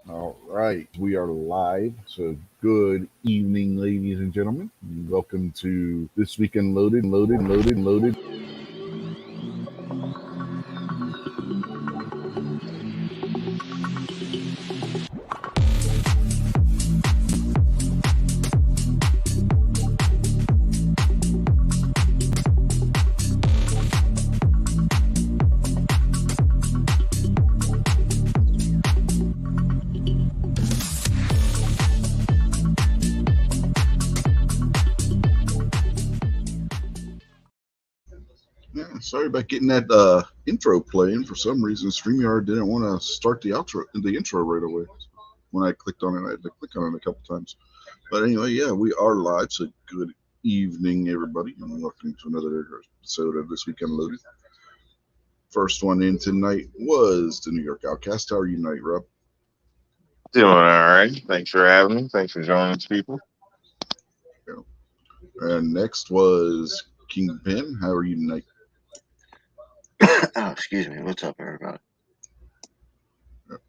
All right, we are live. So, good evening, ladies and gentlemen. Welcome to This Weekend Loaded. Yeah, sorry about getting that intro playing. For some reason, StreamYard didn't want to start the intro right away. When I clicked on it, I had to click on it a couple times. But anyway, yeah, we are live. So, good evening, everybody, and welcome to another episode of This Weekend Loaded. First one in tonight was the New York Outcast. How are you tonight, Rob? Doing all right. Thanks for having me. Thanks for joining us, people. And next was Kingpin. How are you tonight? Oh, excuse me. What's up, everybody?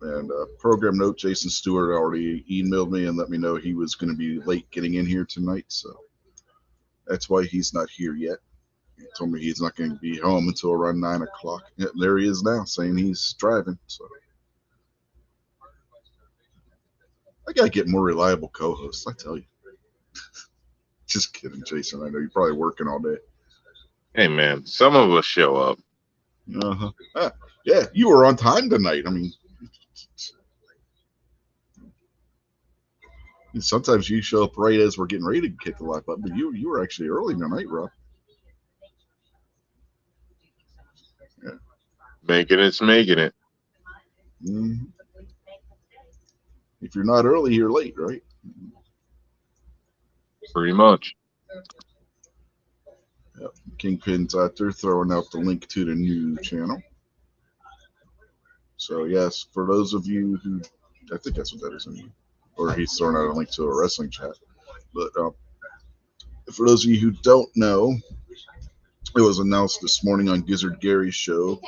And program note, Jason Stewart already emailed me and let me know he was going to be late getting in here tonight. So that's why he's not here yet. He told me he's not going to be home until around 9 o'clock. Yeah, there he is now saying he's driving. So I got to get more reliable co hosts, I tell you. Just kidding, Jason. I know you're probably working all day. Hey, man, some of us show up. Uh-huh. Yeah, you were on time tonight. I mean, sometimes you show up right as we're getting ready to hit the live button, but you were actually early tonight, Rob. Yeah. Making it's making it. Mm-hmm. If you're not early, you're late, right? Pretty much. Yep. Kingpin's out there throwing out the link to the new channel. So yes, for those of you who, I think that's what that is, or he's throwing out a link to a wrestling chat. But for those of you who don't know, it was announced this morning on Gizzard Gary's show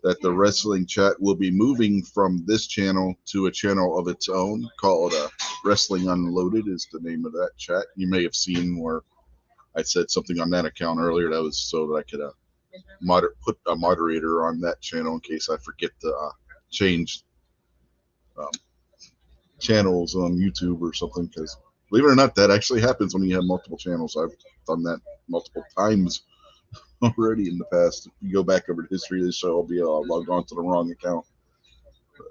that the wrestling chat will be moving from this channel to a channel of its own called Wrestling Unloaded is the name of that chat. You may have seen where I said something on that account earlier. That was so that I could put a moderator on that channel in case I forget to change channels on YouTube or something. Because believe it or not, that actually happens when you have multiple channels. I've done that multiple times already in the past. If you go back over the history of the show, I'll be logged on to the wrong account. But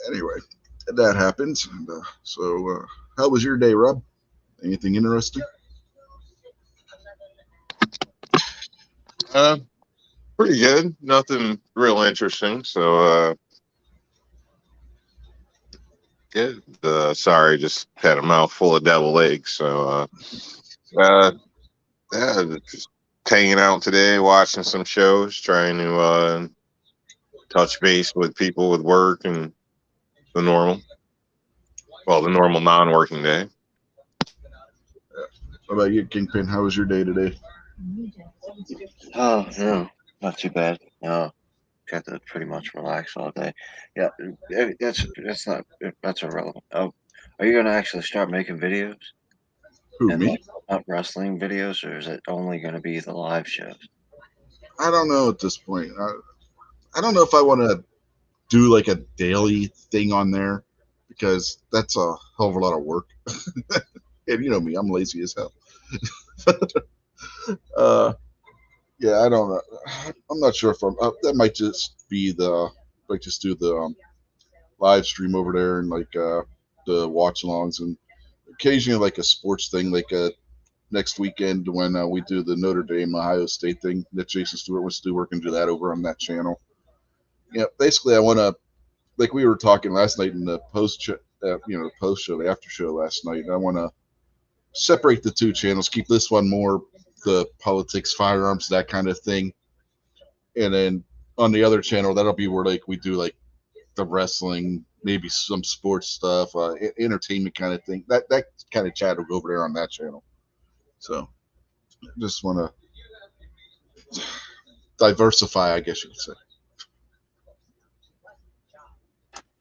anyway, that happens. And, so, how was your day, Rob? Anything interesting? Pretty good. Nothing real interesting. So, yeah. Sorry, just had a mouthful of deviled eggs. So, yeah, just hanging out today, watching some shows, trying to touch base with people with work and the normal. Well, the normal non-working day. What about you, Kingpin? How was your day today? Oh, no, not too bad. Got to pretty much relax all day. Yeah, that's irrelevant. Oh, are you gonna actually start making videos Who, and me? not wrestling videos, or is it only gonna be the live shows? I don't know at this point. I don't know if I want to do like a daily thing on there because that's a hell of a lot of work. And you know me, I'm lazy as hell. Yeah, I don't know. I'm not sure if that might just be like just do the live stream over there and like the watch alongs and occasionally like a sports thing like next weekend when we do the Notre Dame Ohio State thing that Jason Stewart was still working to do that over on that channel. Yeah, basically I want to, like we were talking last night in the post show, the post show, the after show last night. I want to separate the two channels, keep this one more the politics, firearms, that kind of thing, and then on the other channel that'll be where like we do like the wrestling, maybe some sports stuff, entertainment kind of thing. That kind of chat will go over there on that channel. So just want to diversify, I guess you could say.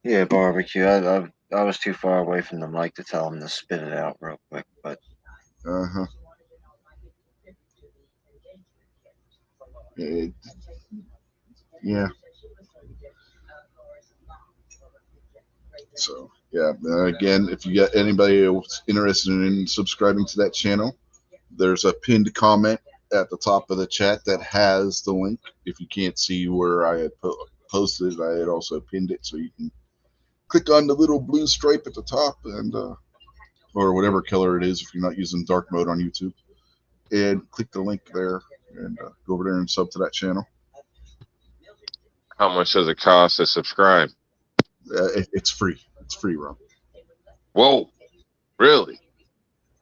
Yeah, barbecue. I was too far away from the mic to tell him to spit it out real quick, but Uh-huh. Yeah. So yeah. Again, if you got anybody else interested in subscribing to that channel, there's a pinned comment at the top of the chat that has the link. If you can't see where I had posted it, I had also pinned it, so you can click on the little blue stripe at the top and or whatever color it is if you're not using dark mode on YouTube, and click the link there and go over there and sub to that channel. How much does it cost to subscribe? It's free. It's free, Rob. Whoa, really?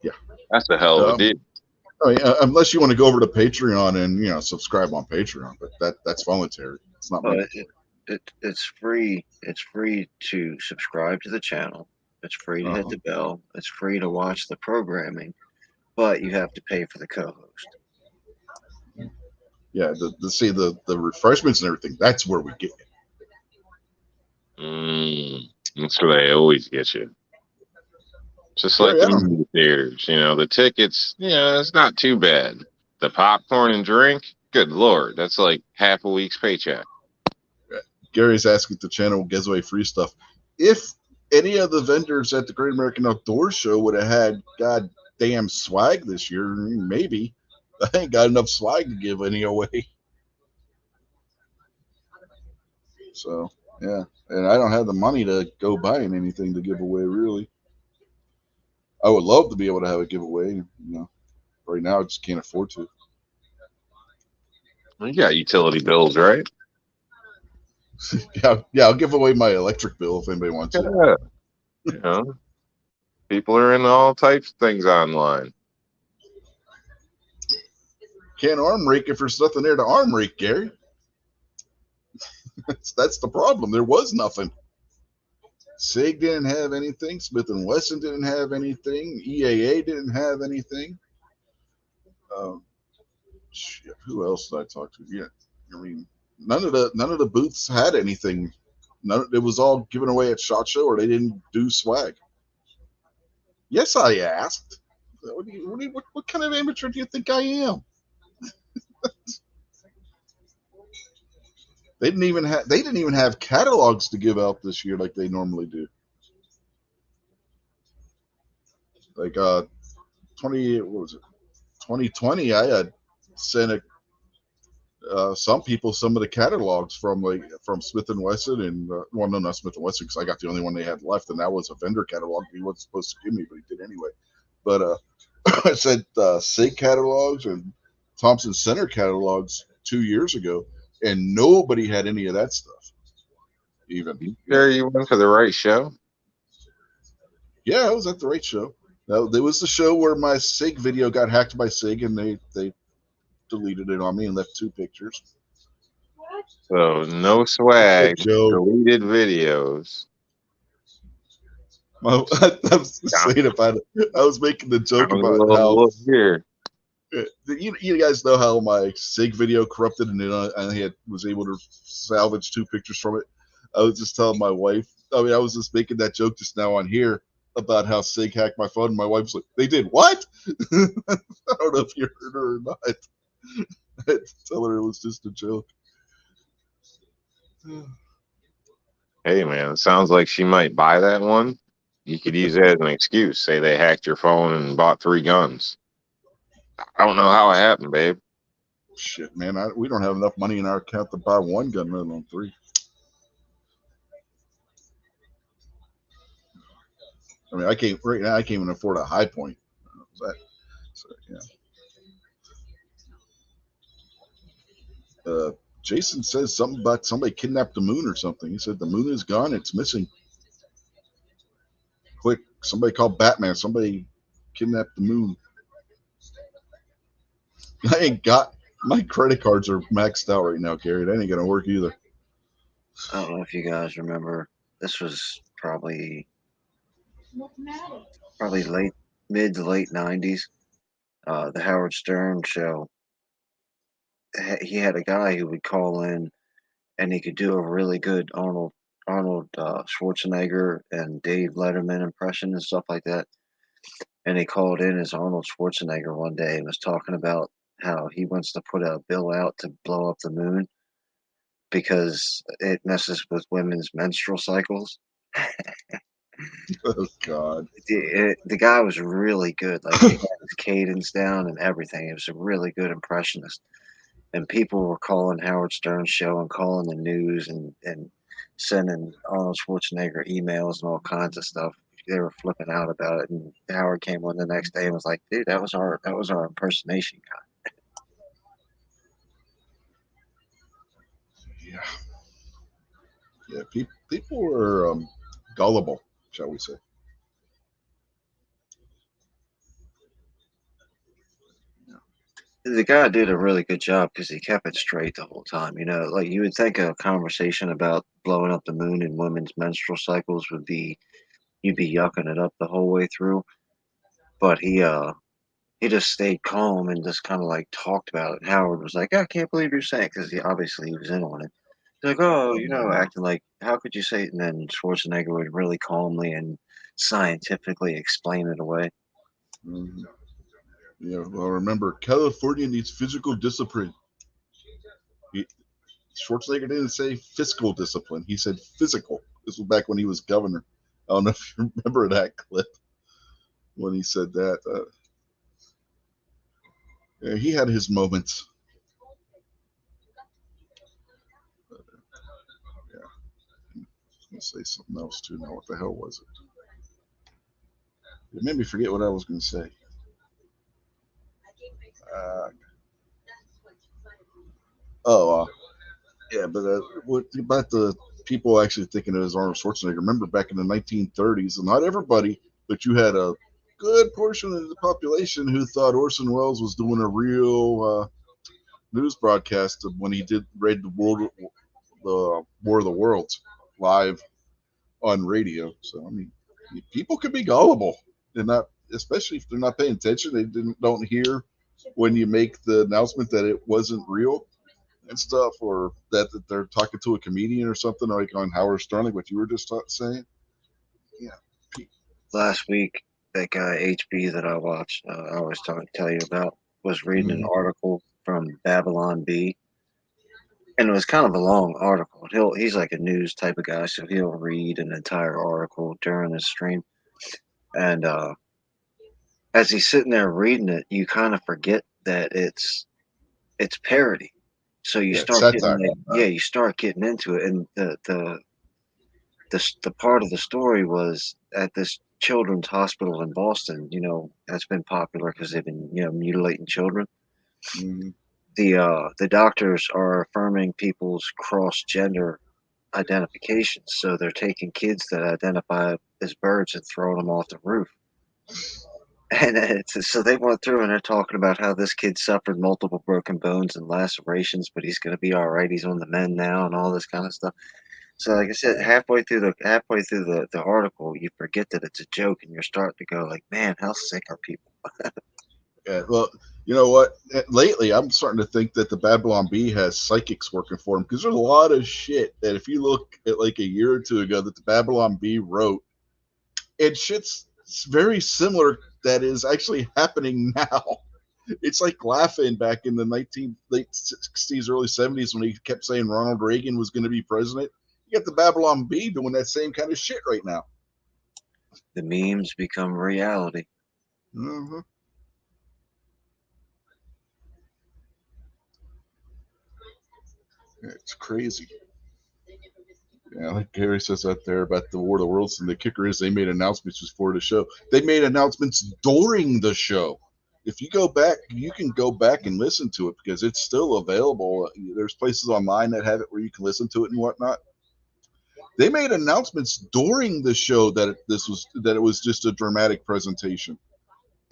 Yeah. That's a hell of a deal. I mean, unless you want to go over to Patreon and subscribe on Patreon, but that's voluntary. It's not mandatory. it's free. It's free to subscribe to the channel. It's free to hit the bell. It's free to watch the programming, but you have to pay for the co-host. Yeah, the refreshments and everything. That's where we get it. That's where they always get you. Just like the movie theaters, the tickets, it's not too bad. The popcorn and drink, good Lord, that's like half a week's paycheck. Gary's asking if the channel gives away free stuff. If any of the vendors at the Great American Outdoor Show would have had goddamn swag this year, maybe. I ain't got enough swag to give any away. So, yeah. And I don't have the money to go buying anything to give away, really. I would love to be able to have a giveaway. Right now I just can't afford to. You got utility bills, right? Yeah, I'll give away my electric bill if anybody wants it. Yeah. People are into all types of things online. Can't arm rake if there's nothing there to arm rake, Gary. That's the problem. There was nothing. SIG didn't have anything. Smith & Wesson didn't have anything. EAA didn't have anything. Shit, who else did I talk to? Yeah, I mean, none of the booths had anything. It was all given away at SHOT Show, or they didn't do swag. Yes, I asked. What kind of amateur do you think I am? They didn't even have catalogs to give out this year like they normally do. Like 2020, I had sent some people some of the catalogs from Smith & Wesson and well, no, not Smith & Wesson, because I got the only one they had left, and that was a vendor catalog he wasn't supposed to give me, but he did anyway. But I sent SIG catalogs and Thompson Center catalogs 2 years ago, and nobody had any of that stuff. Even there, you went to the right show. Yeah, I was at the right show. Now, there was the show where my SIG video got hacked by SIG, and they deleted it on me and left 2 pictures. So no swag, deleted videos. I was saying about it. I was making the joke about how here. You guys know how my SIG video corrupted, and then I was able to salvage 2 pictures from it. I was just telling my wife. I mean, I was just making that joke just now on here about how SIG hacked my phone. And my wife's like, "They did what?" I don't know if you heard her or not. I had to tell her it was just a joke. Hey man, it sounds like she might buy that one. You could use that as an excuse. Say they hacked your phone and bought 3 guns. I don't know how it happened, babe. Shit, man, we don't have enough money in our account to buy 1 gun, let alone 3. I mean, right now I can't even afford a high point. So, yeah. Jason says something about somebody kidnapped the moon or something. He said the moon is gone. It's missing. Quick, somebody call Batman. Somebody kidnapped the moon. I ain't got my credit cards are maxed out right now, Gary. That ain't gonna work either. I don't know if you guys remember. This was probably mid to late 90s. The Howard Stern show. He had a guy who would call in, and he could do a really good Arnold Arnold Schwarzenegger and Dave Letterman impression and stuff like that. And he called in as Arnold Schwarzenegger one day and was talking about how he wants to put a bill out to blow up the moon because it messes with women's menstrual cycles. Oh God. The guy was really good. Like he had his cadence down and everything. It was a really good impressionist. And people were calling Howard Stern's show and calling the news and sending Arnold Schwarzenegger emails and all kinds of stuff. They were flipping out about it. And Howard came on the next day and was like, "Dude, that was our impersonation guy." Yeah. Yeah. People were gullible, shall we say? The guy did a really good job because he kept it straight the whole time. Like you would think a conversation about blowing up the moon and women's menstrual cycles would be you'd be yucking it up the whole way through, but he just stayed calm and just kind of like talked about it. Howard was like, "I can't believe you're saying," because he was in on it. He's like, "Oh, acting like how could you say it?" And then Schwarzenegger would really calmly and scientifically explain it away. Mm-hmm. Yeah. Well, remember, California needs physical discipline. Schwarzenegger didn't say fiscal discipline. He said physical. This was back when he was governor. I don't know if you remember that clip when he said that. Yeah, he had his moments. Yeah. I was going to say something else too. Now, what the hell was it? It made me forget what I was going to say. Yeah, but what about the people actually thinking it was Arnold Schwarzenegger? Remember back in the 1930s, and not everybody, but you had a good portion of the population who thought Orson Welles was doing a real news broadcast of when he did raid the War of the Worlds live on radio. So I mean, people could be gullible and not, especially if they're not paying attention. They don't hear when you make the announcement that it wasn't real and stuff, or that they're talking to a comedian or something like on Howard Stern, like what you were just saying. Yeah. Last week, that guy HB that I watched, I always tell you about, was reading an Mhm. article from Babylon Bee, and it was kind of a long article. He's like a news type of guy, so he'll read an entire article during his stream. And as he's sitting there reading it, you kind of forget that it's parody. So you Yeah, it's start satire. you start getting into it, and the part of the story was at this children's hospital in Boston. That's been popular because they've been mutilating children. Mhm. The doctors are affirming people's cross gender identifications, so they're taking kids that identify as birds and throwing them off the roof. And so they went through and they're talking about how this kid suffered multiple broken bones and lacerations, but he's going to be all right. He's on the mend now, and all this kind of stuff. So, like I said, halfway through the article, you forget that it's a joke, and you're starting to go like, "Man, how sick are people?" Yeah, well, you know what? Lately, I'm starting to think that the Babylon Bee has psychics working for him, because there's a lot of shit that if you look at like a year or two ago that the Babylon Bee wrote, and shit's very similar that is actually happening now. It's like laughing back in the late 60s, early 70s when he kept saying Ronald Reagan was going to be president. You got the Babylon Bee doing that same kind of shit right now. The memes become reality. Mm-hmm. It's crazy. Yeah, like Gary says out there about the War of the Worlds, and the kicker is they made announcements before the show. They made announcements during the show. If you go back, you can go back and listen to it because it's still available. There's places online that have it where you can listen to it and whatnot. They made announcements during the show that it was just a dramatic presentation,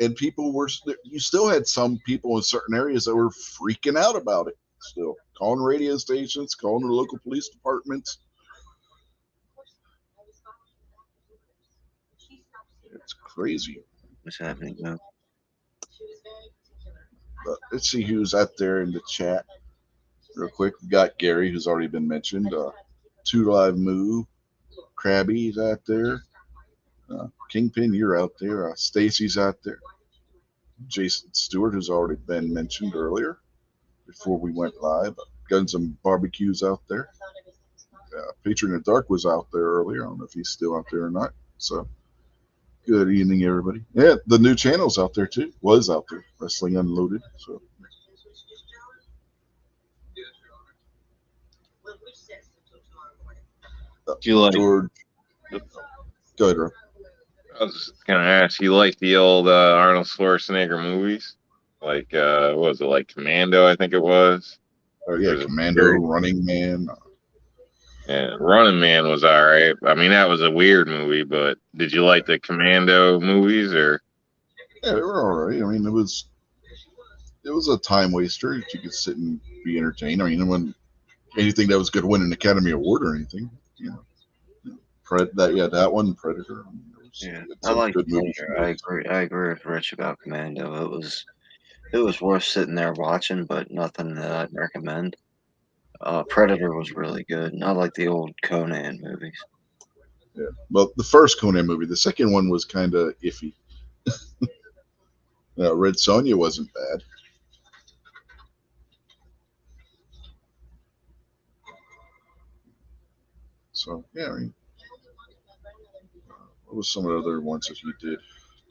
and people were. You still had some people in certain areas that were freaking out about it. Still calling radio stations, calling the local police departments. It's crazy. What's happening now? Let's see who's out there in the chat real quick. We got Gary, who's already been mentioned. Two Live Move, Krabby's out there. Kingpin, you're out there. Stacy's out there. Jason Stewart has already been mentioned earlier before we went live. Guns and Barbecues out there. Patron of Dark was out there earlier. I don't know if he's still out there or not. So, good evening, everybody. Yeah, the new channel's out there too. Was out there. Wrestling Unloaded. So, Do you like? George, go ahead, Rob. I was gonna ask. You like the old Arnold Schwarzenegger movies? Like, what was it, like Commando? I think it was. Oh yeah, Was it Commando, very- Running Man. Yeah, Running Man was all right. I mean, that was a weird movie, but did you like the Commando movies or? Yeah, they were all right. I mean, it was a time waster. You could sit and be entertained. I mean, when anything that was going to win an Academy Award or anything, you know, that one, Predator. I mean, Yeah, it's I a like good movie. Predator. I agree with Rich about Commando. It was worth sitting there watching, but nothing that I'd recommend. Predator was really good, and I like the old Conan movies. Yeah. Well, the first Conan movie. The second one was kind of iffy. Red Sonja wasn't bad. So yeah, I mean, what was some of the other ones that he did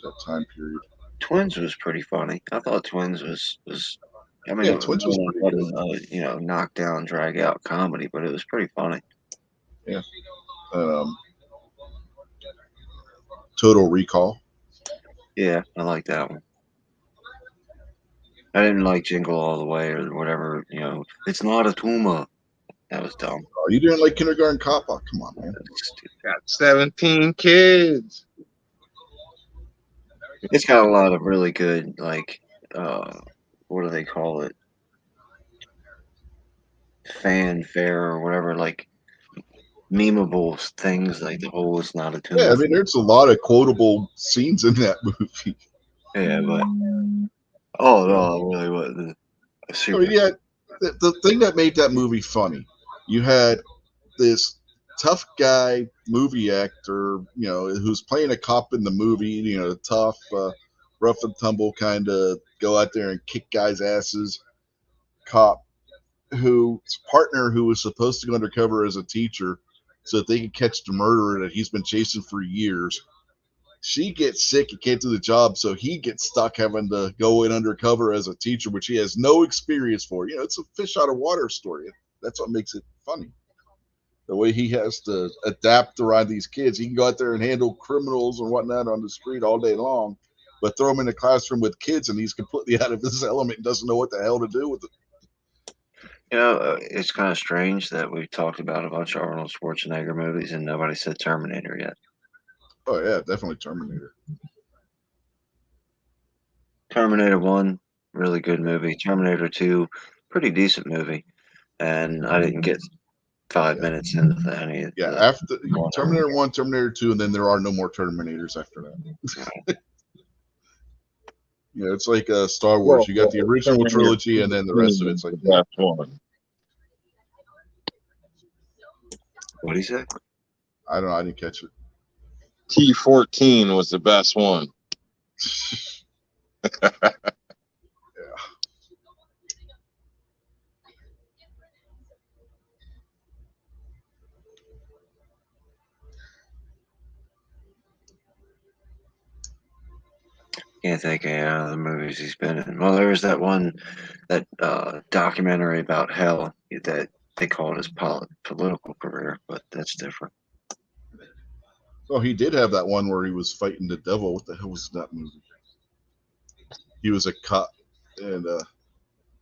that time period? Twins was pretty funny. I thought Twins was. I mean, Yeah, it Twins was pretty wasn't knock down, drag out comedy, but it was pretty funny. Total Recall. Yeah, I like that one. I didn't like Jingle All the Way or whatever. It's not a tumor. That was dumb. Oh, you didn't like Kindergarten Cop? Oh, come on, man. That's stupid. Got 17 kids. It's got a lot of really good, like, what do they call it? Fanfare or whatever, like memeable things, like the whole "it's not a tumor." Yeah, I mean, there's a lot of quotable scenes in that movie. Yeah, but oh no, it really wasn't. I mean, yeah, the thing that made that movie funny, you had this tough guy movie actor, who's playing a cop in the movie, tough, rough and tumble kind of go out there and kick guys' asses cop, whose partner who was supposed to go undercover as a teacher so that they could catch the murderer that he's been chasing for years. She gets sick and can't do the job, so he gets stuck having to go in undercover as a teacher, which he has no experience for. It's a fish out of water story. That's what makes it funny. The way he has to adapt around these kids. He can go out there and handle criminals and whatnot on the street all day long, but throw him in a classroom with kids and he's completely out of his element and doesn't know what the hell to do with it. It's kind of strange that we've talked about a bunch of Arnold Schwarzenegger movies and nobody said Terminator yet. Oh, yeah, definitely Terminator. Terminator 1, really good movie. Terminator 2, pretty decent movie. And I didn't get 5 minutes into any of Yeah, the after Terminator 1, Terminator 2, and then there are no more Terminators after that. It's like Star Wars. You got the original trilogy, and then the rest of it's like That's one. What do you say? I don't know. I didn't catch it. T-14 was the best one. Can't think of any other movies he's been in. Well, there was that one, that documentary about hell that they called his political career, but that's different. Oh, he did have that one where he was fighting the devil. What the hell was that movie? He was a cop and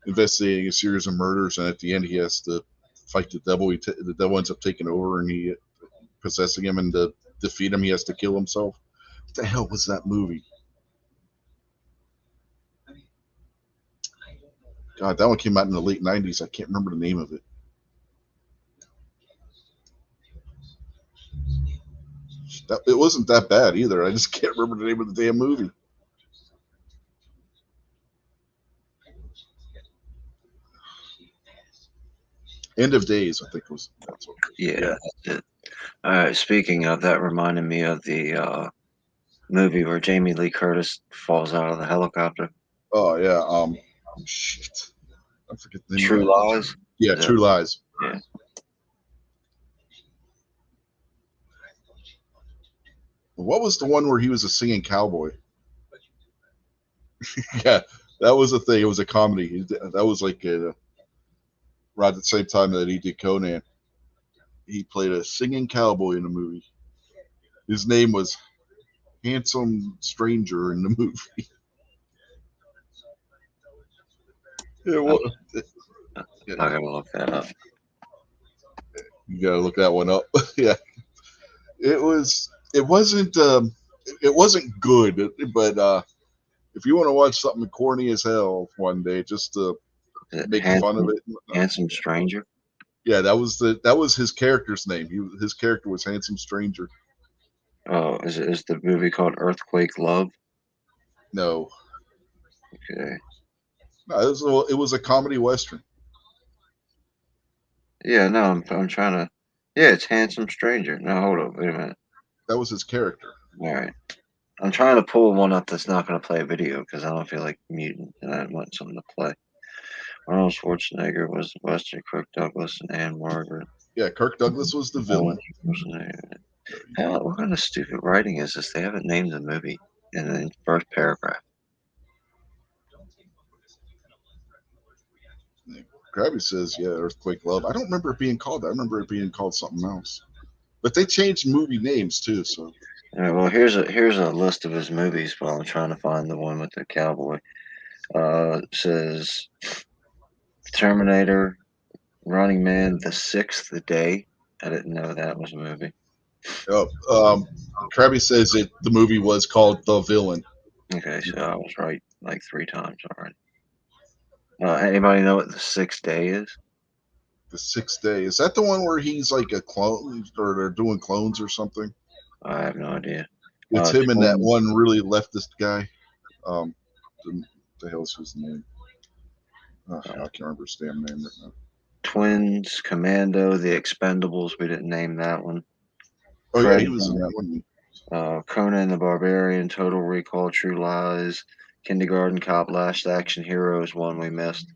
investigating a series of murders, and at the end, he has to fight the devil. The devil ends up taking over, and he possessing him, and to defeat him, he has to kill himself. What the hell was that movie? God, that one came out in the late 90s. I can't remember the name of it. It wasn't that bad either. I just can't remember the name of the damn movie. End of Days, I think was. That's what. Yeah, that's it. All right. Speaking of that, reminded me of the movie where Jamie Lee Curtis falls out of the helicopter. Oh yeah. Shit. I forget the name of True that. Lies. Yeah, Is that- True Lies. Yeah. What was the one where he was a singing cowboy? Yeah, that was a thing. It was a comedy. That was like right at the same time that he did Conan. He played a singing cowboy in a movie. His name was Handsome Stranger in the movie. Yeah, I'm not gonna look that up. you gotta look that one up. Yeah, it was. It wasn't. It wasn't good, but if you want to watch something corny as hell one day, just to Is it make fun of it. Handsome Stranger. Yeah, that was his character's name. His character was Handsome Stranger. Oh, is the movie called Earthquake Love? No, Okay. no, it was a comedy western. Yeah, no, I'm trying to. Yeah, it's Handsome Stranger. No, hold up, wait a minute. That was his character. All right, I'm trying to pull one up that's not going to play a video because I don't feel like muting and I want something to play. Arnold Schwarzenegger was Western, Kirk Douglas, and Anne Margaret. Yeah, Kirk Douglas was the villain. Hell, what kind of stupid writing is this? They haven't named the movie in the first paragraph. Krabby says, "Yeah, Earthquake Love." I don't remember it being called that. I remember it being called something else. But they changed movie names too. So All right, well, here's a list of his movies while I'm trying to find the one with the cowboy. It says Terminator, Running Man, The Sixth Day. I didn't know that was a movie. Krabby says the movie was called The Villain. Okay, so I was right like 3 times already. Anybody know what The Sixth Day is? The Sixth Day, is that the one where he's like a clone, or they're doing clones or something? I have no idea. It's him and that Twins, one really leftist guy. The hell's his name? I can't remember his damn name right now. Twins, Commando, The Expendables. We didn't name that one. Oh yeah, Freddy, he was in that one. Conan the Barbarian, Total Recall, True Lies, Kindergarten Cop, Last Action Hero is one we missed.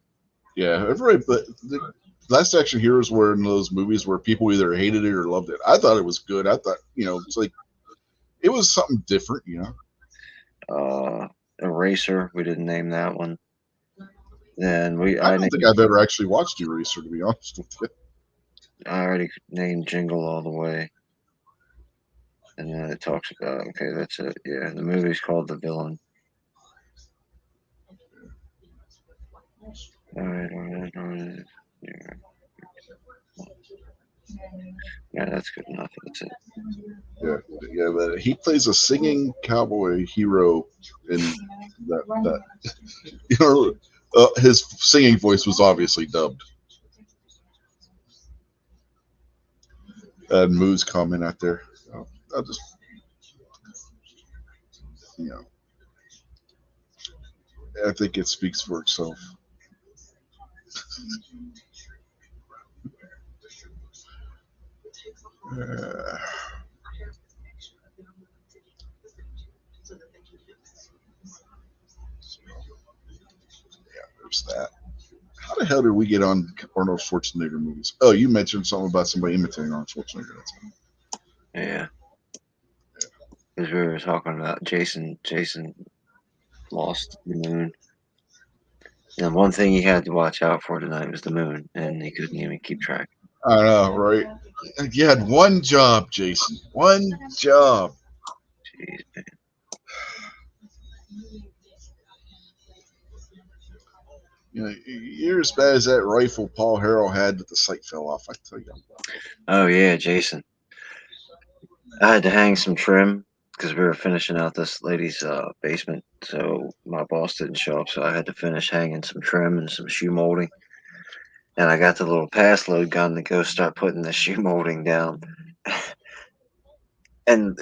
Yeah, everybody, but the Last Action Heroes were in those movies where people either hated it or loved it. I thought it was good. I thought, it's like it was something different, Eraser, we didn't name that one. Then I don't think I've ever actually watched Eraser, to be honest with you. I already named Jingle All the Way. And then it talks about, okay, that's it. Yeah, the movie's called The Villain. All right. Yeah, that's good enough. That's it. Yeah, but he plays a singing cowboy hero in that. His singing voice was obviously dubbed. And Moo's comment out there. I'll just, I think it speaks for itself. There's that. How the hell did we get on Arnold Schwarzenegger movies? Oh, you mentioned something about somebody imitating Arnold Schwarzenegger. Yeah. Because we were talking about Jason lost the moon. And one thing he had to watch out for tonight was the moon, and he couldn't even keep track. I know, right? You had one job, Jason. One job. Jeez, man. You're as bad as that rifle Paul Harrell had that the sight fell off, I tell you. Oh, yeah, Jason. I had to hang some trim because we were finishing out this lady's basement. So my boss didn't show up, so I had to finish hanging some trim and some shoe molding. And I got the little pass load gun to go start putting the shoe molding down. And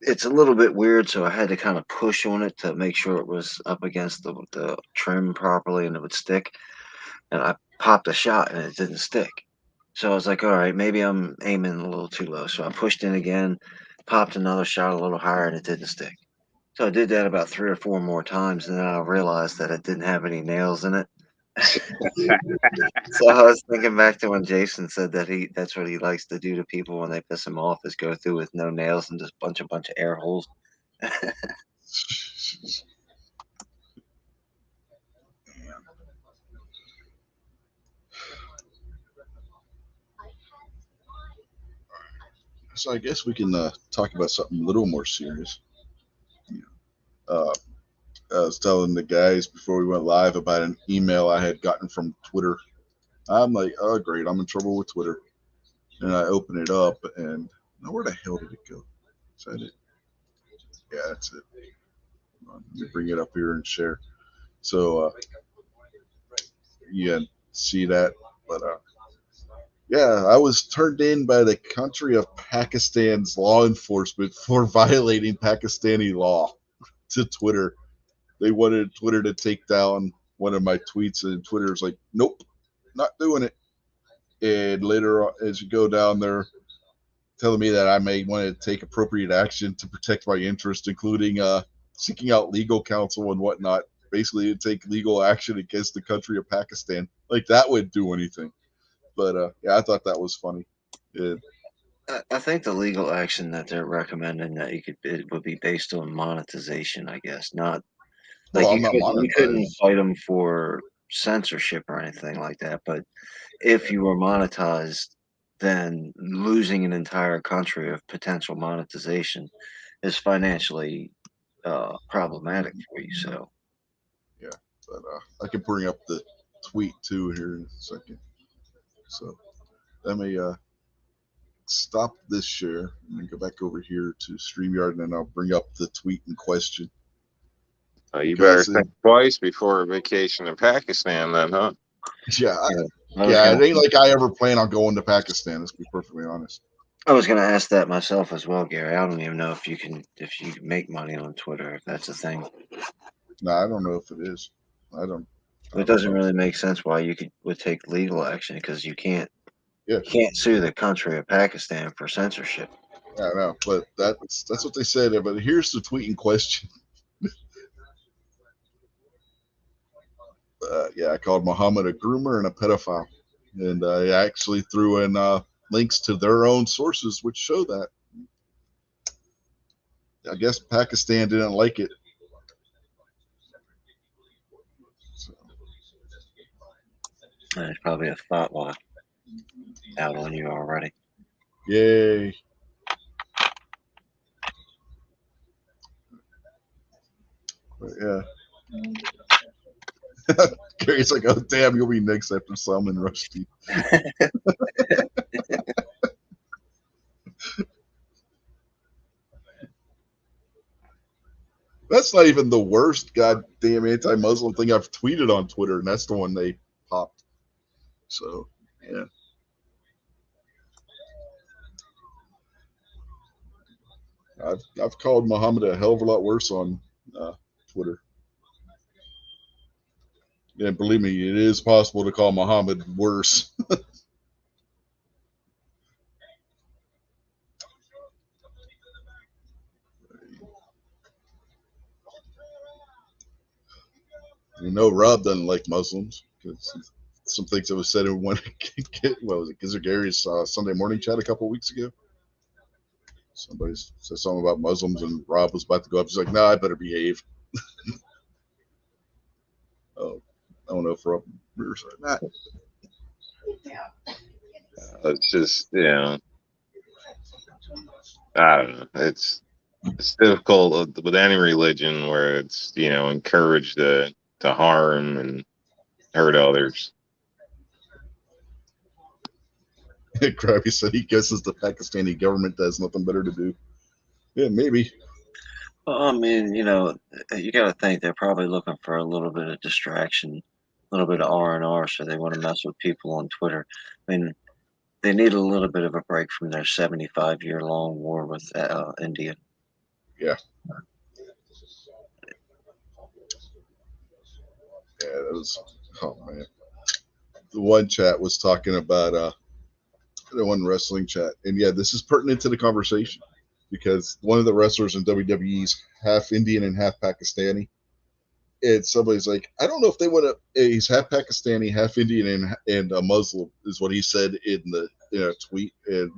it's a little bit weird, so I had to kind of push on it to make sure it was up against the trim properly and it would stick. And I popped a shot and it didn't stick. So I was like, all right, maybe I'm aiming a little too low. So I pushed in again, popped another shot a little higher, and it didn't stick. So I did that about 3 or 4 more times, and then I realized that it didn't have any nails in it. So I was thinking back to when Jason said that that's what he likes to do to people when they piss him off is go through with no nails and just bunch of air holes. So I guess we can talk about something a little more serious. Uh, I was telling the guys before we went live about an email I had gotten from Twitter. I'm like, oh great, I'm in trouble with Twitter, and I open it up, and now where the hell did it go? Is that it? Yeah, that's it. Let me bring it up here and share. So you can see that, but yeah, I was turned in by the country of Pakistan's law enforcement for violating Pakistani law to Twitter. They wanted Twitter to take down one of my tweets, and Twitter's like, nope, not doing it. And later, as you go down there, telling me that I may want to take appropriate action to protect my interest, including seeking out legal counsel and whatnot. Basically, to take legal action against the country of Pakistan. Like that would do anything. But yeah, I thought that was funny. Yeah. I think the legal action that they're recommending that it would be based on monetization, I guess, not Well, like I'm not you couldn't monetized. fight them for censorship or anything like that. But if you were monetized, then losing an entire country of potential monetization is financially problematic for you. So Yeah, but I can bring up the tweet too here in a second. So let me stop this share and then go back over here to StreamYard, and then I'll bring up the tweet in question. You better Because think twice before a vacation in Pakistan, then, huh? yeah, yeah, it ain't like I ever plan on going to Pakistan. Let's be perfectly honest. I was gonna ask that myself as well, Gary. I don't even know if you can make money on Twitter if that's a thing. No, I don't know if it is. I don't. It doesn't really make sense why would take legal action because Yeah, you can't sue the country of Pakistan for censorship. I know, but that's what they said. But here's the tweet in question. Yeah, I called Muhammad a groomer and a pedophile, and I actually threw in links to their own sources which show that. I guess Pakistan didn't like it. So, There's probably a fatwa out on you already. yay. But yeah. Gary's like, oh, damn, you'll be next after Salman Rushdie. That's not even the worst goddamn anti-Muslim thing I've tweeted on Twitter, and that's the one they popped. So, yeah. I've called Muhammad a hell of a lot worse on Twitter. And believe me, it is possible to call Muhammad worse. You know, Rob doesn't like Muslims because some things that was said in one, what was it, Gizzard Gary's Sunday morning chat a couple weeks ago. Somebody said something about Muslims, and Rob was about to go up. He's like, "No, I better behave." Oh, I don't know if Rob or not. It's just, I don't know. It's difficult with any religion where it's encouraged to harm and hurt others. Krabby said he guesses the Pakistani government has nothing better to do. Yeah, maybe. Well, I mean, you got to think they're probably looking for a little bit of distraction, a little bit of R&R, so they want to mess with people on Twitter. I mean, they need a little bit of a break from their 75-year-long war with India. Yeah. Yeah, that was. Oh man. The one chat was talking about the one wrestling chat, and yeah, this is pertinent to the conversation because one of the wrestlers in WWE's half Indian and half Pakistani, and somebody's like, I don't know if they want to. He's half Pakistani, half Indian, and a Muslim is what he said in a tweet, and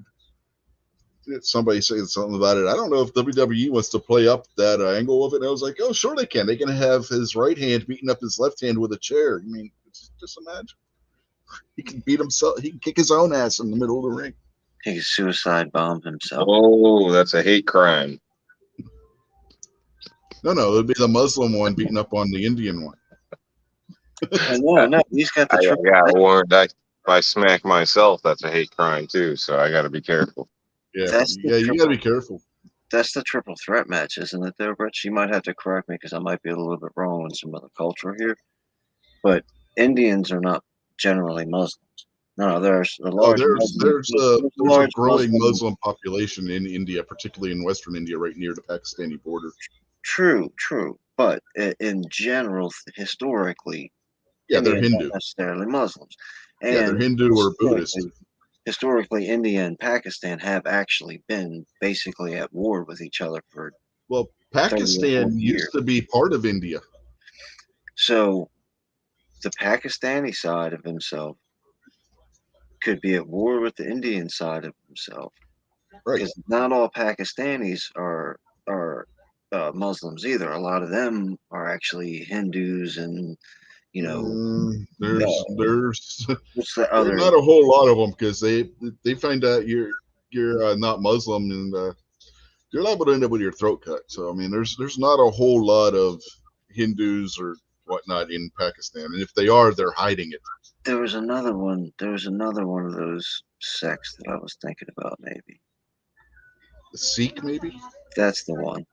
somebody saying something about it. I don't know if WWE wants to play up that angle of it. And I was like, oh, sure they can. They can have his right hand beating up his left hand with a chair. I mean, just imagine. He can beat himself. He can kick his own ass in the middle of the ring. He can suicide bomb himself. Oh, that's a hate crime. No, it would be the Muslim one beating up on the Indian one. No, he's got the I triple got threat. warned. If I smack myself, that's a hate crime too. So I got to be careful. Yeah, you got to be careful. That's the triple threat match, isn't it, there, Rich? You might have to correct me because I might be a little bit wrong on some of the culture here. But Indians are not generally Muslims. No, there's a large. There's a growing Muslim population in India, particularly in Western India, right near the Pakistani border. True. But in general, historically, yeah, they're Indians Hindu. aren't necessarily Muslims. And yeah, they're Hindu or Buddhist. Historically, India and Pakistan have actually been basically at war with each other for. Well, Pakistan used to be part of India. So, the Pakistani side of himself could be at war with the Indian side of himself, right? Because not all Pakistanis are Muslims either. A lot of them are actually Hindus, and there's what's the other? Not a whole lot of them because they find out you're not Muslim and you're liable to end up with your throat cut. So I mean, there's not a whole lot of Hindus or whatnot in Pakistan, and if they are, they're hiding it. There was another one. There was another one of those sects that I was thinking about. Maybe the Sikh, maybe that's the one.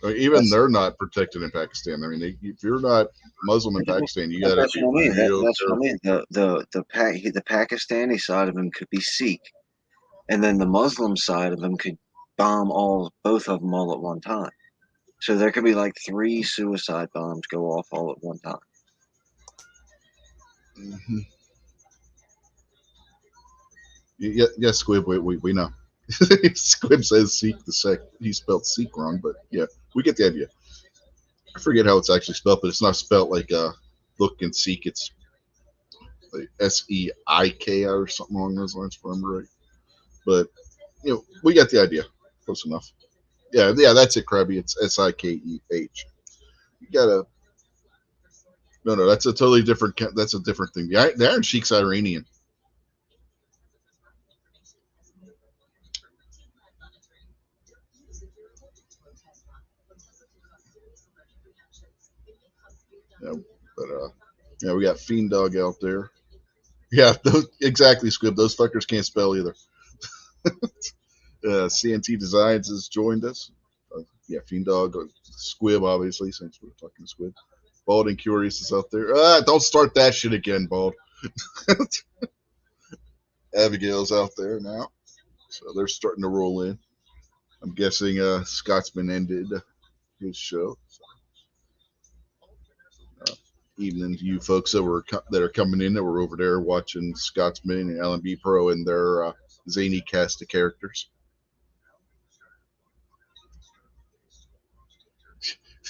Even they're not protected in Pakistan. I mean, if you're not Muslim in Pakistan, you got to be real That's what I mean. The Pakistani side of him could be Sikh, and then the Muslim side of him could bomb both of them all at one time. So there could be like 3 suicide bombs go off all at one time. Mm-hmm. Yes, Squib, we know. Squib says Sikh the sect. He spelled Sikh wrong, but yeah, we get the idea. I forget how it's actually spelled, but it's not spelled like look and seek. It's like SEIK or something along those lines, if I remember right. But we got the idea. Close enough. Yeah, that's it, Krabby. It's SIKEH. You gotta. No, that's a totally different. That's a different thing. The Iron Sheik's Iranian. Yeah, but we got Fiend Dog out there. Yeah, exactly, Squib. Those fuckers can't spell either. CNT Designs has joined us. Yeah, Fiend Dog, Squib, obviously, since we're talking to Squib. Bald and Curious is out there. Don't start that shit again, Bald. Abigail's out there now, so they're starting to roll in. I'm guessing Scotsman ended his show. So, evening to you folks that are coming in that were over there watching Scotsman and LMB Pro and their zany cast of characters.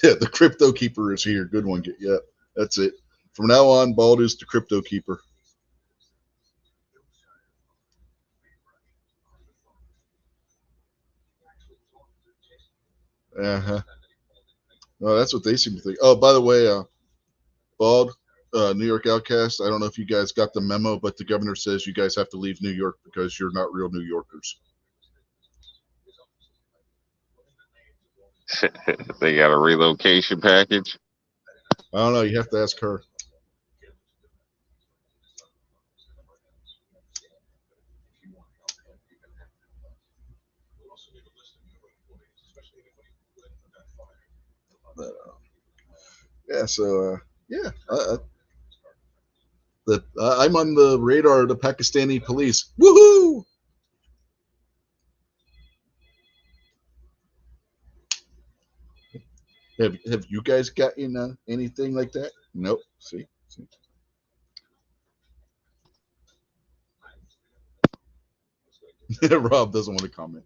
Yeah, the Crypto Keeper is here. Good one. Yeah, that's it. From now on, Bald is the Crypto Keeper. Uh-huh. Well, that's what they seem to think. Oh, by the way, Bald, New York Outcast, I don't know if you guys got the memo, but the governor says you guys have to leave New York because you're not real New Yorkers. They got a relocation package? I don't know. You have to ask her. But, yeah, so, yeah. I'm on the radar of the Pakistani police. Woohoo! Have you guys gotten anything like that? Nope. See. Rob doesn't want to comment.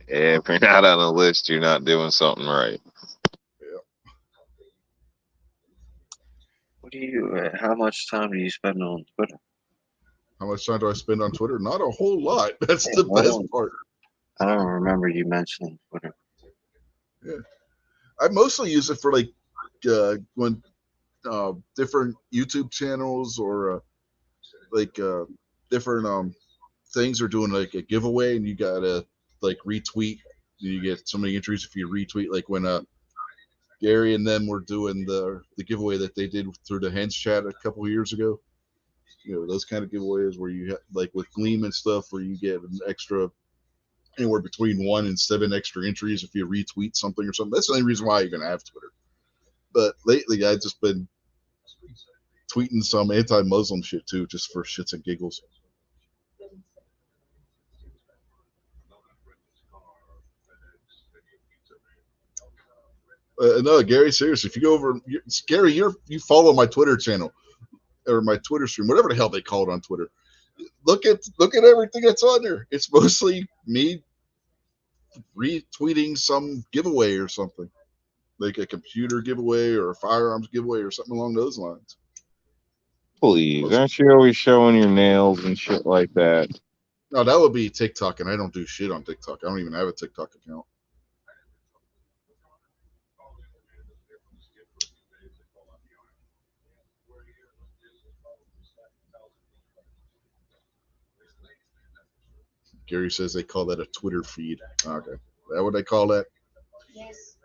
If you're not on a list, you're not doing something right. What do you? How much time do you spend on Twitter? How much time do I spend on Twitter? Not a whole lot. That's Yeah, the best part. I don't remember you mentioning Twitter. Yeah, I mostly use it for like when different YouTube channels or like different things are doing like a giveaway, and you gotta like retweet. You get so many entries if you retweet. Like when Gary and them were doing the giveaway that they did through the Hens chat a couple of years ago. You know, those kind of giveaways where you like with Gleam and stuff, where you get an extra anywhere between 1 and 7 extra entries if you retweet something or something. That's the only reason why I even have Twitter. But lately, I've just been tweeting some anti-Muslim shit too, just for shits and giggles. No, Gary, seriously, if you go over, Gary, you follow my Twitter channel or my Twitter stream, whatever the hell they call it on Twitter. Look at everything that's on there. It's mostly me retweeting some giveaway or something, like a computer giveaway or a firearms giveaway or something along those lines. Please, aren't you always showing your nails and shit like that? No, that would be TikTok, and I don't do shit on TikTok. I don't even have a TikTok account. Gary says they call that a Twitter feed. Okay. Is that what they call that? Yes.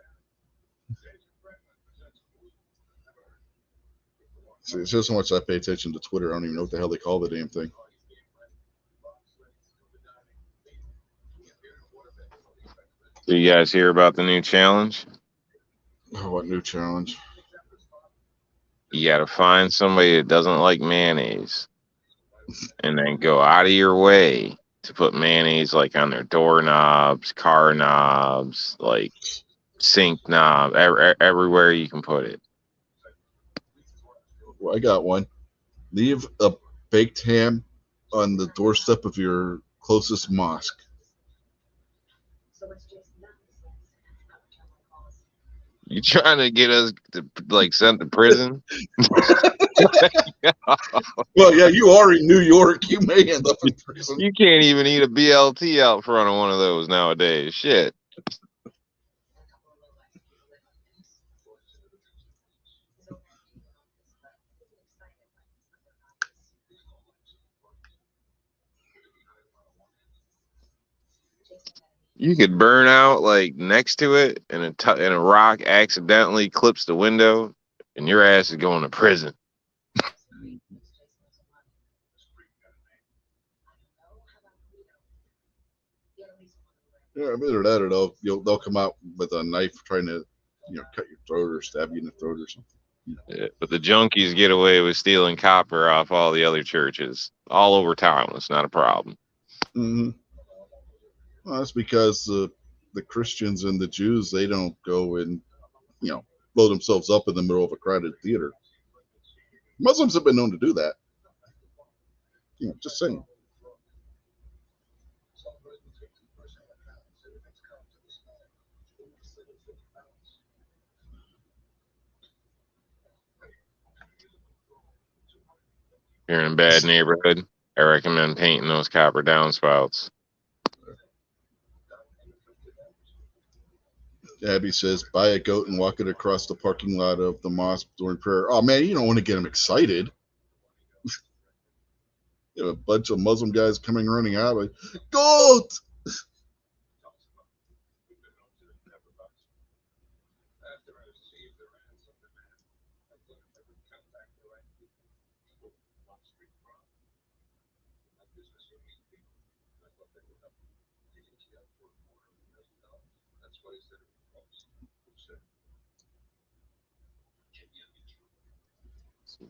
See, it's just so much I pay attention to Twitter. I don't even know what the hell they call the damn thing. Do you guys hear about the new challenge? Oh, what new challenge? You got to find somebody that doesn't like mayonnaise and then go out of your way to put mayonnaise like on their doorknobs, car knobs, like sink knob, everywhere you can put it. Well, I got one. Leave a baked ham on the doorstep of your closest mosque. You trying to get us to like sent to prison? Well, yeah, you are in New York. You may end up in prison. You can't even eat a BLT out front of one of those nowadays. Shit. You could burn out like next to it, and a rock accidentally clips the window, and your ass is going to prison. Yeah, either that or they'll come out with a knife trying to, cut your throat or stab you in the throat or something. Yeah, but the junkies get away with stealing copper off all the other churches all over town. It's not a problem. Mm-hmm. Well, that's because the Christians and the Jews, they don't go and blow themselves up in the middle of a crowded theater. Muslims have been known to do that. Just saying. If you're in a bad neighborhood, I recommend painting those copper downspouts. Abby says, buy a goat and walk it across the parking lot of the mosque during prayer. Oh, man, you don't want to get them excited. A bunch of Muslim guys coming running out like, goat!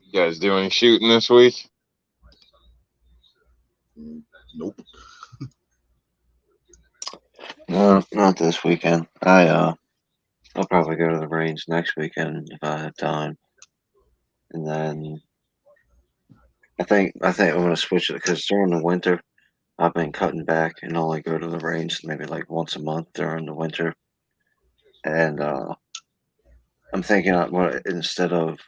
You guys do any shooting this week? Nope. No, not this weekend. I I'll probably go to the range next weekend if I have time, and then I think I'm gonna switch it because during the winter I've been cutting back and only go to the range maybe like once a month during the winter, and I'm thinking instead of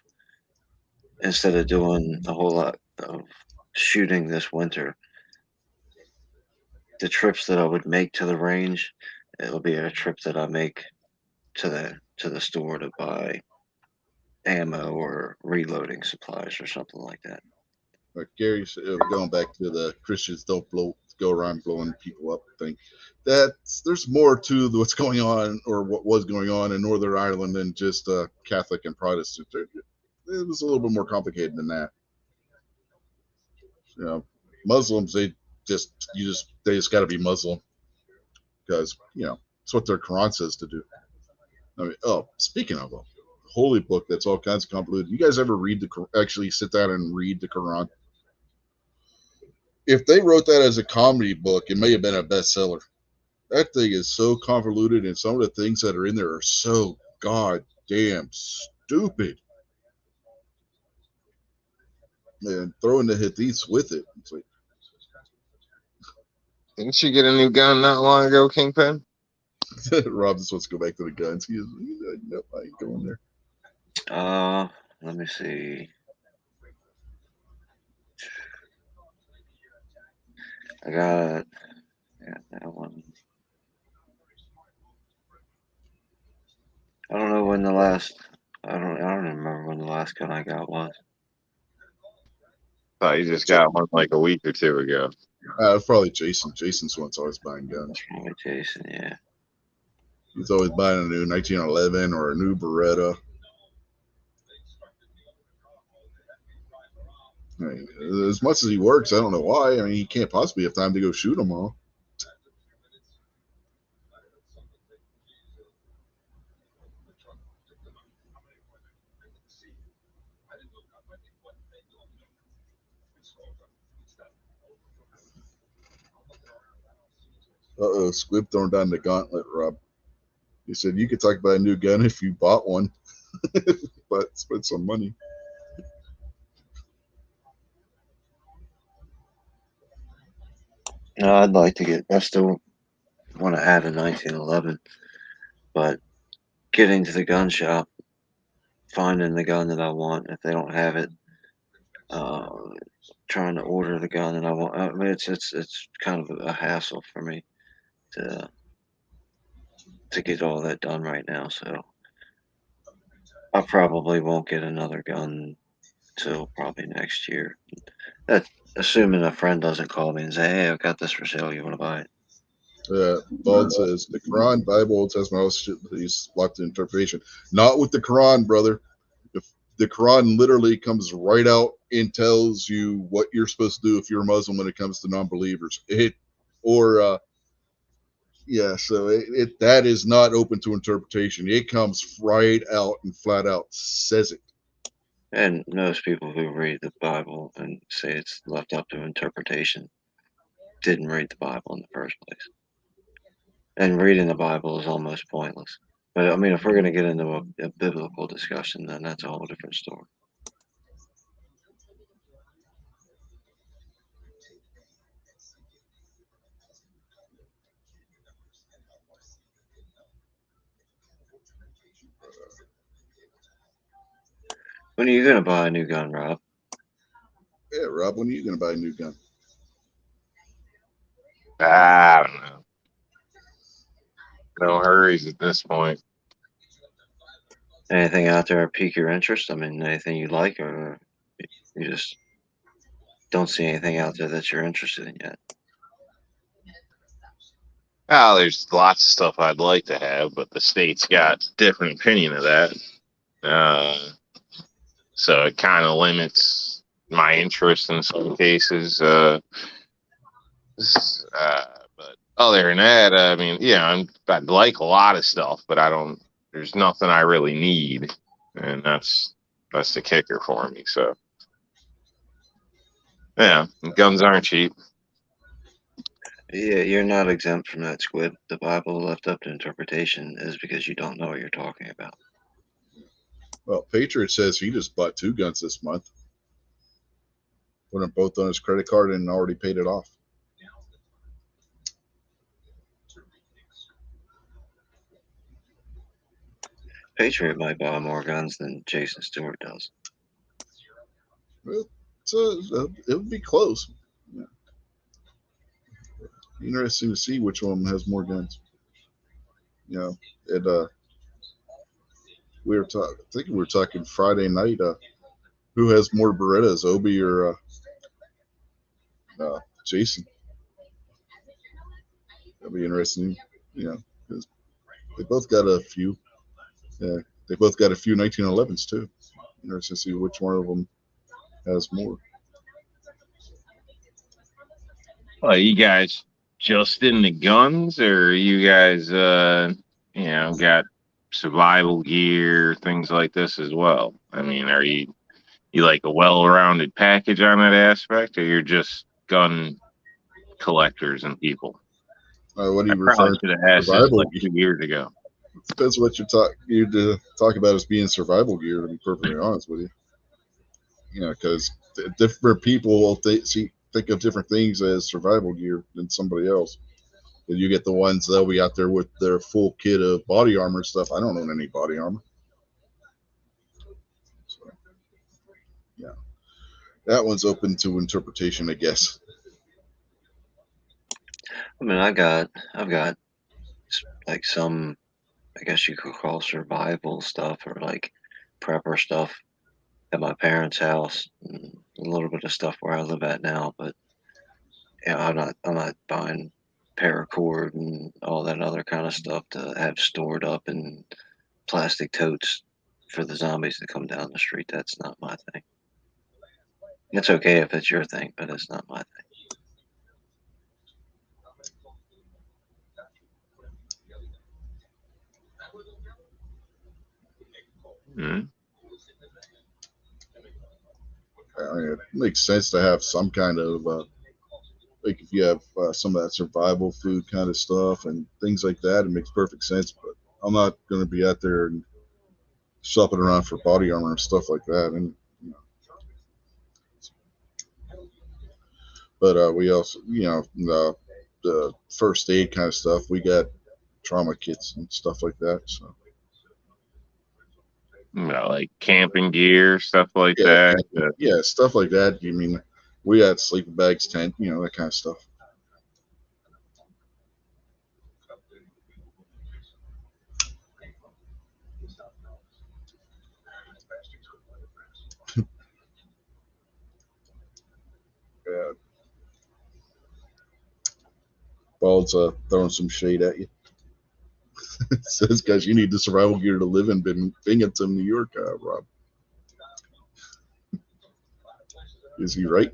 doing a whole lot of shooting this winter, the trips that I would make to the range, it'll be a trip that I make to the store to buy ammo or reloading supplies or something like that. Like Gary said, going back to the Christians don't go around blowing people up thing. There's more to what's going on or what was going on in Northern Ireland than just Catholic and Protestant. It was a little bit more complicated than that. You know, Muslims they just got to be Muslim because it's what their Quran says to do. I mean, speaking of a holy book that's all kinds of convoluted. You guys ever actually sit down and read the Quran? If they wrote that as a comedy book, it may have been a bestseller. That thing is so convoluted, and some of the things that are in there are so goddamn stupid. And throwing the hadiths with it. It's like, Didn't you get a new gun not long ago, Kingpin? Rob just wants to go back to the guns. He's like, nope, I ain't going there. Let me see. I got that one. I don't know when the last. I don't remember when the last gun I got was. Thought you just got one like a week or two ago. Probably Jason. Jason's one's always buying guns. Probably Jason, yeah. He's always buying a new 1911 or a new Beretta. I mean, as much as he works, I don't know why. I mean, he can't possibly have time to go shoot them all. Squib throwing down the gauntlet, Rob. He said you could talk about a new gun if you bought one, but spend some money. No, I'd like to get. I still want to add a 1911, but getting to the gun shop, finding the gun that I want. If they don't have it, trying to order the gun that I want. I mean, it's kind of a hassle for me to get all that done right now. So I probably won't get another gun till probably next year. That assuming a friend doesn't call me and say, "Hey, I've got this for sale. You want to buy it?" Bald says the Quran, Bible, Old Testament, all shit, he's locked in interpretation. Not with the Quran, brother. If the Quran literally comes right out and tells you what you're supposed to do if you're a Muslim when it comes to non-believers. So that is not open to interpretation. It comes right out and flat out says it. And most people who read the Bible and say it's left up to interpretation didn't read the Bible in the first place. And reading the Bible is almost pointless. But I mean, if we're going to get into a biblical discussion, then that's a whole different story. When are you going to buy a new gun, Rob? Yeah, Rob, when are you going to buy a new gun? I don't know. No hurries at this point. Anything out there pique your interest? I mean, anything you like, or you just don't see anything out there that you're interested in yet? Well, there's lots of stuff I'd like to have, but the state's got different opinion of that. So it kind of limits my interest in some cases. But other than that, I mean, I'd like a lot of stuff, but there's nothing I really need. And that's the kicker for me. So, yeah, guns aren't cheap. Yeah, you're not exempt from that, Squid. The Bible left up to interpretation is because you don't know what you're talking about. Well, Patriot says he just bought 2 guns this month. Put them both on his credit card and already paid it off. Patriot might buy more guns than Jason Stewart does. Well, it would be close. Yeah. Interesting to see which one has more guns. You know, it we were talking. I think we were talking Friday night. Who has more Berettas, Obi or Jason? That'd be interesting. You know, because they both got a few. Yeah, they both got a few 1911s too. Interesting to see which one of them has more. Well, you guys just in the guns, or you guys, got survival gear, things like this as well? I mean, are you like a well-rounded package on that aspect, or you're just gun collectors and people? What do I you probably refer should have to asked this survival like gear? 2 years ago. Depends what you talk about as being survival gear. To be perfectly honest with you, you know, because different people will think of different things as survival gear than somebody else. And you get the ones that'll be out there with their full kit of body armor and stuff. I don't own any body armor. So, yeah, that one's open to interpretation, I guess. I mean, I've got like some, I guess you could call survival stuff or like prepper stuff at my parents' house, and a little bit of stuff where I live at now. But yeah, I'm not buying paracord and all that other kind of stuff to have stored up in plastic totes for the zombies to come down the street. That's not my thing. It's okay if it's your thing, but it's not my thing. Mm-hmm. I mean, it makes sense to have some kind of like if you have some of that survival food kind of stuff and things like that, it makes perfect sense. But I'm not going to be out there and shopping around for body armor and stuff like that. And you know, but we also, the first aid kind of stuff. We got trauma kits and stuff like that. So Like camping gear, stuff like yeah, that. yeah, stuff like that. You mean we got sleeping bags, tent, that kind of stuff. Yeah. Bald's throwing some shade at you. Says, guys, you need the survival gear to live in Binghamton, New York, Rob. Is he right?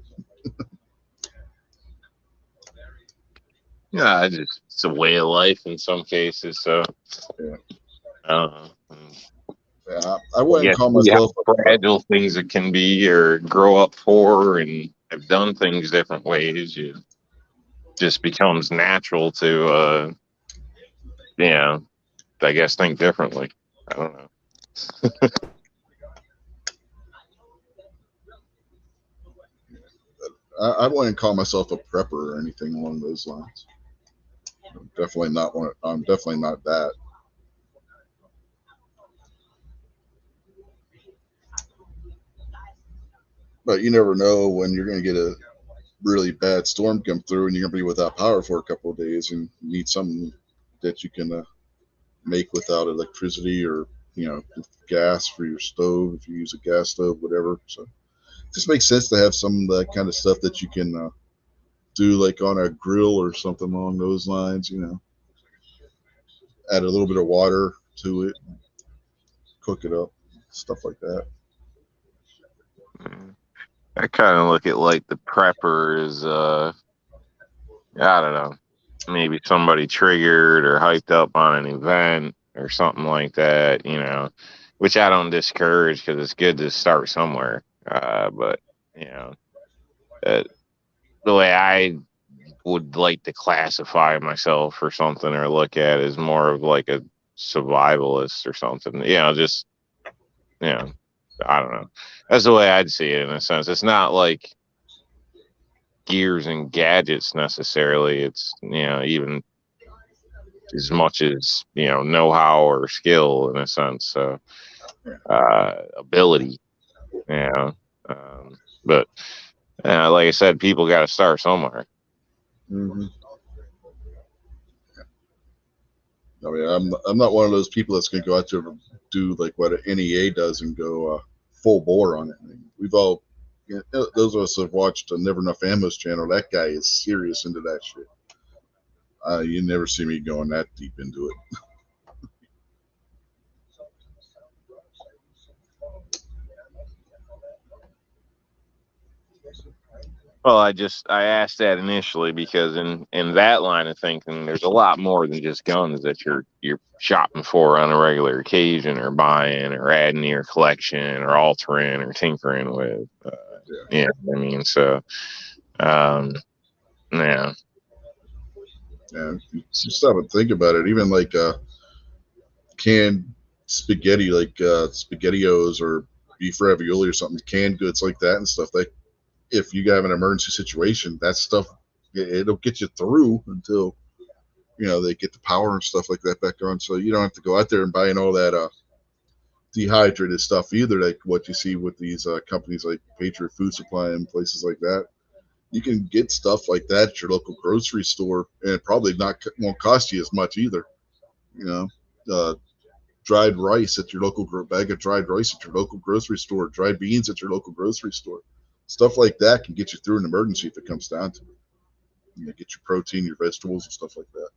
Yeah, it's a way of life in some cases. So Yeah. I don't know. Yeah, I wouldn't call See how myself fragile things it can be, or grow up poor and have done things different ways. You just becomes natural to, I guess think differently. I don't know. I wouldn't call myself a prepper or anything along those lines. I'm definitely not one. I'm definitely not that. But you never know when you're going to get a really bad storm come through and you're going to be without power for a couple of days and you need something that you can make without electricity or gas for your stove if you use a gas stove, whatever. So it just makes sense to have some of that kind of stuff that you can do like on a grill or something along those lines. Add a little bit of water to it, cook it up, stuff like that. I kind of look at like the prepper as, I don't know, maybe somebody triggered or hyped up on an event or something like that, which I don't discourage because it's good to start somewhere. But, the way I would like to classify myself or something or look at as more of like a survivalist or something. Just I don't know. That's the way I'd see it in a sense. It's not like gears and gadgets necessarily. It's even as much as know-how or skill in a sense. So ability. But like I said, people got to start somewhere. Mm-hmm. I mean, I'm not one of those people that's going to go out there and do like what an NEA does and go full bore on it. I mean, we've all, those of us who have watched Never Enough Ammo's channel, that guy is serious into that shit. You never see me going that deep into it. Well, I asked that initially because in that line of thinking, there's a lot more than just guns that you're shopping for on a regular occasion, or buying, or adding to your collection, or altering, or tinkering with. I mean, so yeah. Yeah, you stop and think about it. Even like canned spaghetti, like SpaghettiOs or beef ravioli or something, canned goods like that and stuff. Like if you have an emergency situation, that stuff it'll get you through until they get the power and stuff like that back on. So you don't have to go out there and buying all that dehydrated stuff either, like what you see with these companies like Patriot Food Supply and places like that. You can get stuff like that at your local grocery store, and it probably won't cost you as much either. Dried rice at your local bag of dried rice at your local grocery store, dried beans at your local grocery store. Stuff like that can get you through an emergency if it comes down to it. Get your protein, your vegetables, and stuff like that.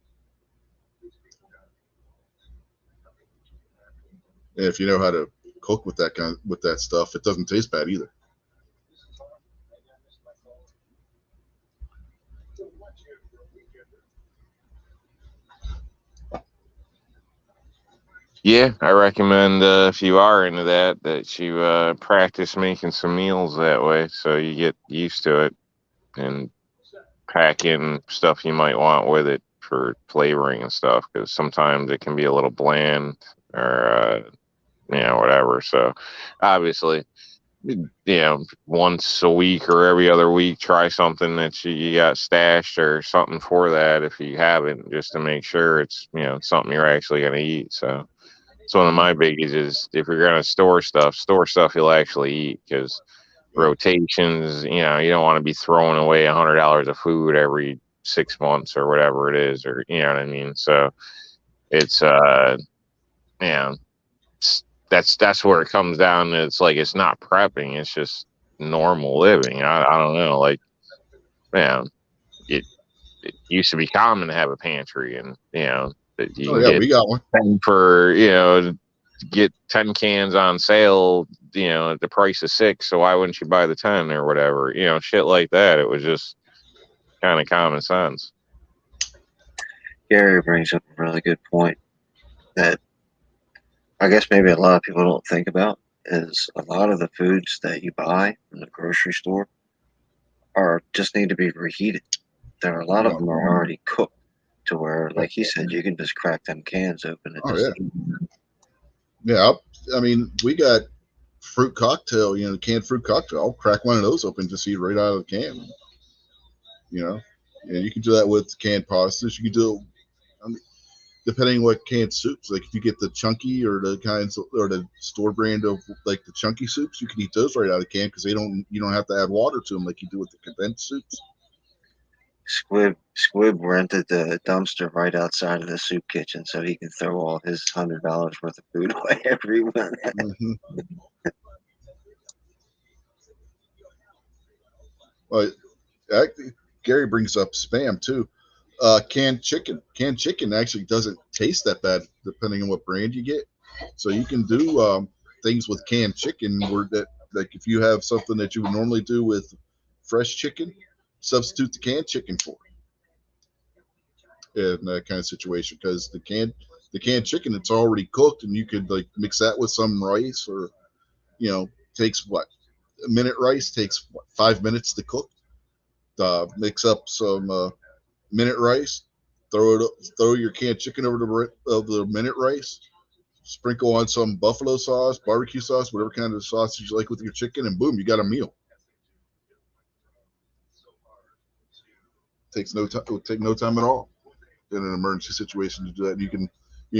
And if you know how to cook with that stuff, it doesn't taste bad either. Yeah, I recommend if you are into that you practice making some meals that way, so you get used to it, and pack in stuff you might want with it for flavoring and stuff, because sometimes it can be a little bland or whatever. So obviously, once a week or every other week, try something that you got stashed or something for that if you haven't, just to make sure it's something you're actually going to eat. So it's one of my biggies is if you're going to store stuff you'll actually eat, because rotations, you don't want to be throwing away $100 of food every 6 months or whatever it is, or you know what I mean. So it's that's where it comes down to. It's like it's not prepping, it's just normal living. I don't know, like it used to be common to have a pantry, and that you we got one for get 10 cans on sale, at the price of 6. So why wouldn't you buy the 10 or whatever? Shit like that. It was just kind of common sense. Gary brings up a really good point that I guess maybe a lot of people don't think about, is a lot of the foods that you buy from the grocery store just need to be reheated. There are a lot of them are already cooked to where, like he said, you can just crack them cans open and just eat them. Yeah, I mean, we got fruit cocktail, canned fruit cocktail. I'll crack one of those open to see right out of the can. You can do that with canned pastas. You can do, depending on what canned soups. Like if you get the chunky or the kinds or the store brand of like the chunky soups, you can eat those right out of the can because you don't have to add water to them like you do with the condensed soups. Squib rented the dumpster right outside of the soup kitchen so he can throw all his $100 worth of food away every month. Mm-hmm. Well, Gary brings up spam too. Canned chicken actually doesn't taste that bad depending on what brand you get. So you can do things with canned chicken where that, like if you have something that you would normally do with fresh chicken, substitute the canned chicken for it in that kind of situation, because the canned chicken, it's already cooked, and you could like mix that with some rice, or takes a minute rice takes 5 minutes to cook. Mix up some minute rice. Throw your canned chicken over the minute rice. Sprinkle on some buffalo sauce, barbecue sauce, whatever kind of sausage you like with your chicken, and boom, you got a meal. Takes no time. It would take no time at all in an emergency situation to do that. You can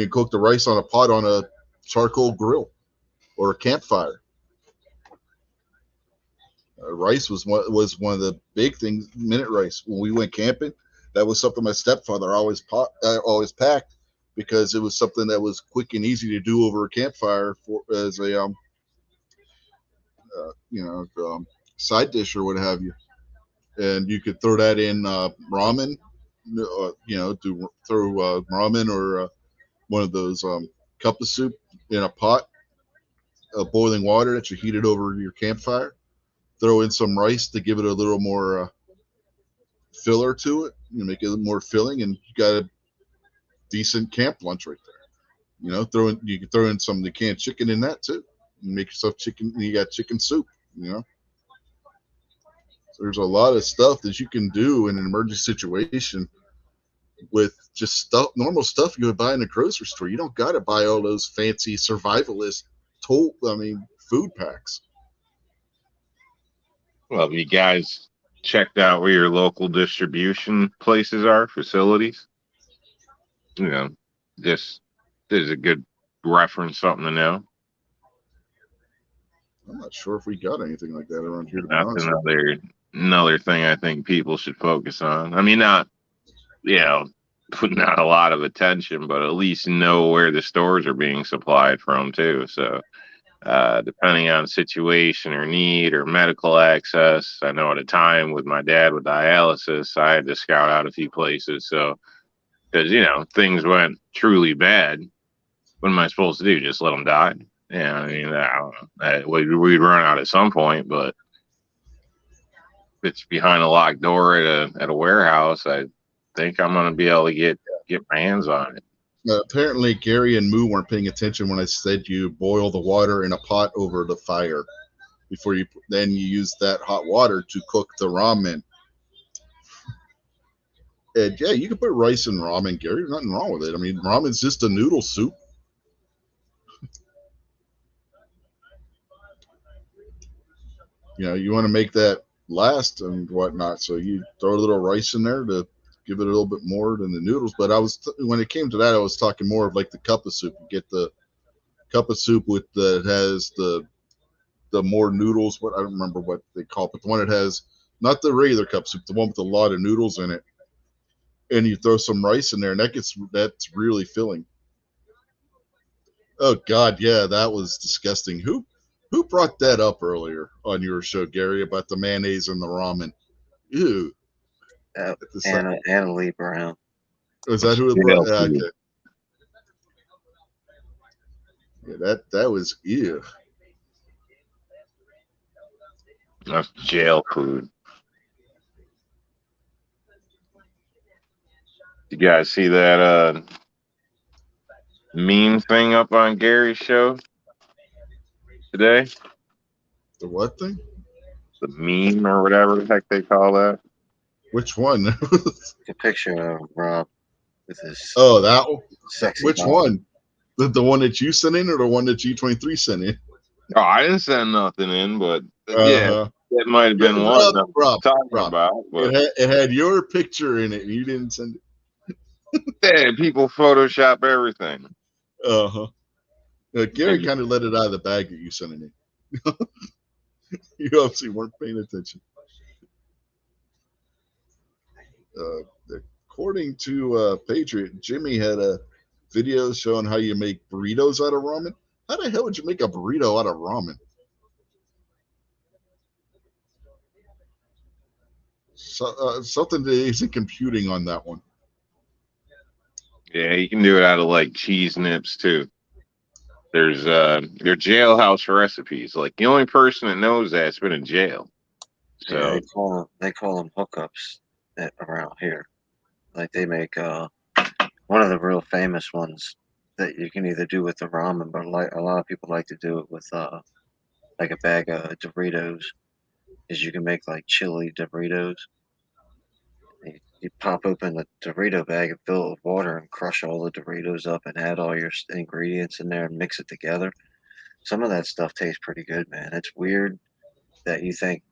cook the rice on a pot on a charcoal grill or a campfire. Rice was one of the big things. Minute rice. When we went camping, that was something my stepfather always packed because it was something that was quick and easy to do over a campfire as a side dish or what have you. And you could throw that in ramen, throw ramen or one of those cup of soup in a pot of boiling water that you heated over your campfire. Throw in some rice to give it a little more filler to it, make it more filling, and you got a decent camp lunch right there. You can throw in some of the canned chicken in that too, and make yourself chicken. You got chicken soup. So there's a lot of stuff that you can do in an emergency situation with just normal stuff you would buy in a grocery store. You don't got to buy all those fancy survivalist food packs. Well, have you guys checked out where your local distribution places are, facilities? This is a good reference, something to know. I'm not sure if we got anything like that around here. That's another thing I think people should focus on. I mean, not a lot of attention, but at least know where the stores are being supplied from too. So depending on situation or need or medical access, I know at a time with my dad with dialysis, I had to scout out a few places. So because things went truly bad, what am I supposed to do? Just let them die? Yeah, I mean, I don't know. We'd run out at some point, but if it's behind a locked door at a warehouse, I think I'm going to be able to get my hands on it. Apparently, Gary and Moo weren't paying attention when I said you boil the water in a pot over the fire before you use that hot water to cook the ramen. And yeah, you can put rice in ramen, Gary. There's nothing wrong with it. I mean, ramen's just a noodle soup. You want to make that last and whatnot, so you throw a little rice in there to give it a little bit more than the noodles. But when it came to that, I was talking more of like the cup of soup. You get the cup of soup has the more noodles. I don't remember what they call it, but the one that has not the regular cup soup, the one with a lot of noodles in it. And you throw some rice in there, and that's really filling. Oh God, yeah, that was disgusting. Who brought that up earlier on your show, Gary, about the mayonnaise and the ramen? Ew. Anna Lee Brown. Was that who it brought? Yeah, okay. Yeah, that was ew. That's jail food. You guys see that meme thing up on Gary's show today? The what thing? The meme or whatever the heck they call that. Which one? The picture of Rob with his that one. Sexy. Which one? The one that you sent in or the one that G23 sent in? Oh, I didn't send nothing in, but yeah, that might have been one I'm talking about. But it had your picture in it, and you didn't send it. Yeah, people Photoshop everything. Gary kind of let it out of the bag that you sent it in. You obviously weren't paying attention. According to Patriot, Jimmy had a video showing how you make burritos out of ramen. How the hell would you make a burrito out of ramen? Something that isn't computing on that one. Yeah, you can do it out of like cheese nips too. There's your jailhouse recipes. Like the only person that knows that's been in jail. So yeah, they call them hookups around here. Like they make one of the real famous ones that you can either do with the ramen, but a lot of people like to do it with like a bag of Doritos, is you can make like chili Doritos. You You pop open a Dorito bag and fill it with water and crush all the Doritos up and add all your ingredients in there and mix it together. Some of that stuff tastes pretty good, man. It's weird that you think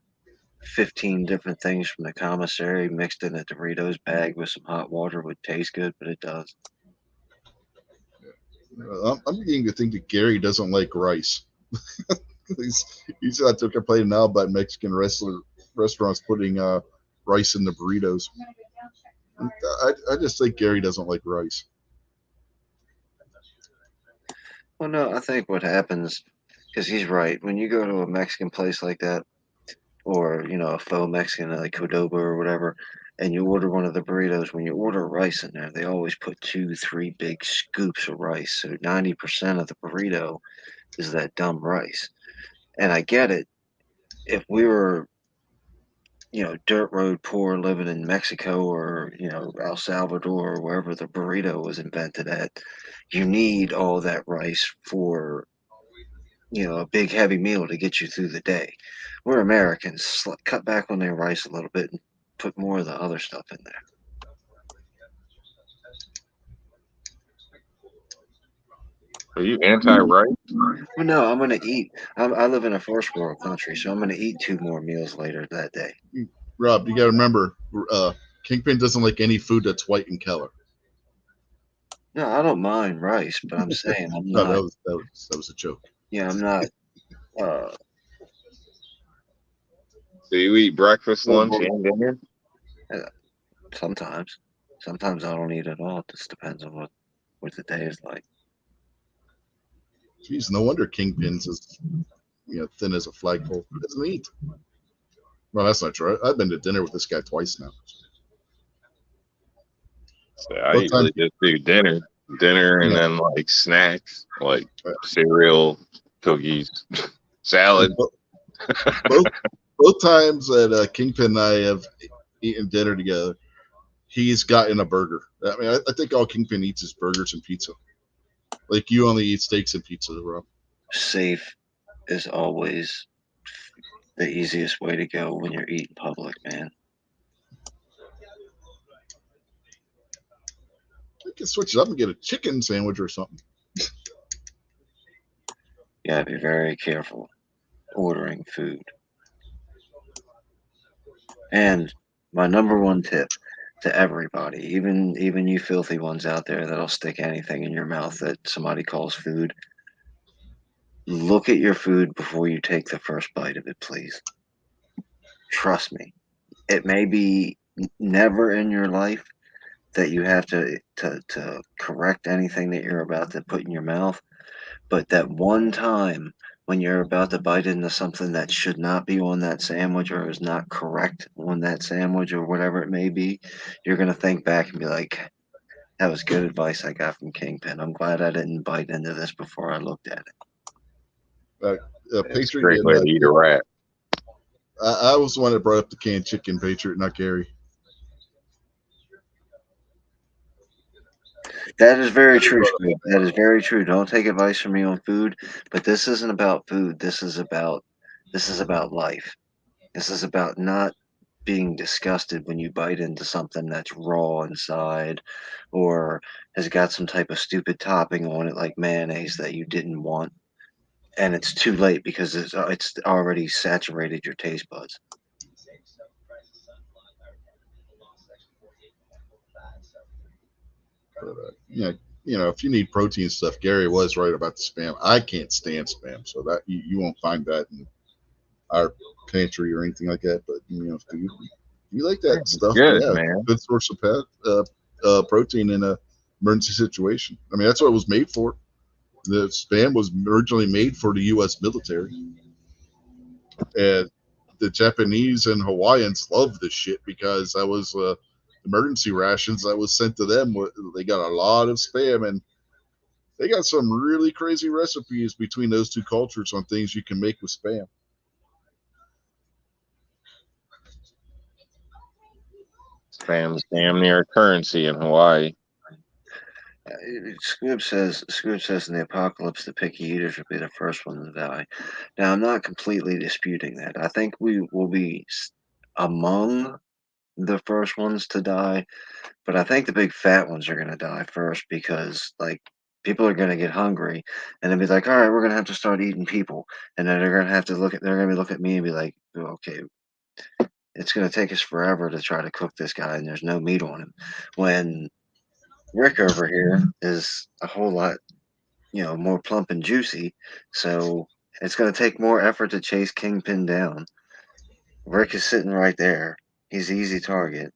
15 different things from the commissary mixed in a Doritos bag with some hot water would taste good, but it does. I'm beginning to think that Gary doesn't like rice. he's out there complaining now about Mexican restaurants putting rice in the burritos. I just think Gary doesn't like rice. Well, no, I think what happens, because he's right, when you go to a Mexican place like that, or a faux Mexican like Cordoba or whatever, and you order one of the burritos, when you order rice in there, they always put 2, 3 big scoops of rice. So 90% of the burrito is that dumb rice. And I get it. If we were, dirt road poor living in Mexico or, El Salvador or wherever the burrito was invented at, you need all that rice for, a big heavy meal to get you through the day. We're Americans. Cut back on their rice a little bit and put more of the other stuff in there. Are you anti-rice? Well, no, I'm going to eat. I live in a first world country, so I'm going to eat 2 more meals later that day. Rob, you got to remember, Kingpin doesn't like any food that's white in color. No, I don't mind rice, but I'm saying I'm No, not. that was a joke. Yeah, I'm not. Do you eat breakfast, lunch, and dinner? Sometimes. Sometimes I don't eat at all. It just depends on what the day is like. Jeez, no wonder Kingpin's as thin as a flagpole. He doesn't eat. Well, that's not true. I've been to dinner with this guy twice now. So I usually just do dinner, and then like snacks, like cereal, cookies, salad. Both times that Kingpin and I have eaten dinner together, he's gotten a burger. I mean, I think all Kingpin eats is burgers and pizza. Like you only eat steaks and pizza, Rob. Safe is always the easiest way to go when you're eating public, man. I can switch it up and get a chicken sandwich or something. You gotta be very careful ordering food. And my number one tip to everybody, even you filthy ones out there that'll stick anything in your mouth that somebody calls food, look at your food before you take the first bite of it, please. Trust me. It may be never in your life that you have to correct anything that you're about to put in your mouth, but that one time when you're about to bite into something that should not be on that sandwich or is not correct on that sandwich or whatever it may be, you're going to think back and be like, that was good advice I got from Kingpin. I'm glad I didn't bite into this before I looked at it. It's a great way to eat a rat. I was the one that brought up the canned chicken, Patriot, not Gary. That is very true, Squid. That is very true. Don't take advice from me on food, but this isn't about food. This is about life. This is about not being disgusted when you bite into something that's raw inside or has got some type of stupid topping on it like mayonnaise that you didn't want, and it's too late because it's already saturated your taste buds. But if you need protein stuff, Gary was right about the Spam. I can't stand Spam, so that you won't find that in our pantry or anything like that. But if you like that stuff, good, yeah, man. good source of protein in a emergency situation. I mean, that's what it was made for. The Spam was originally made for the U.S. military, and the Japanese and Hawaiians loved this shit because that was emergency rations that was sent to them. They got a lot of Spam, and they got some really crazy recipes between those two cultures on things you can make with Spam. Spam's damn near currency in Hawaii. Scoop says in the apocalypse, the picky eaters will be the first one to die. Now, I'm not completely disputing that. I think we will be among the first ones to die, but I think the big fat ones are gonna die first because like people are gonna get hungry and then be like, all right, we're gonna have to start eating people, and then they're gonna have to they're gonna look at me and be like, okay, it's gonna take us forever to try to cook this guy, and there's no meat on him. When Rick over here is a whole lot, more plump and juicy, so it's gonna take more effort to chase Kingpin down. Rick is sitting right there. He's an easy target.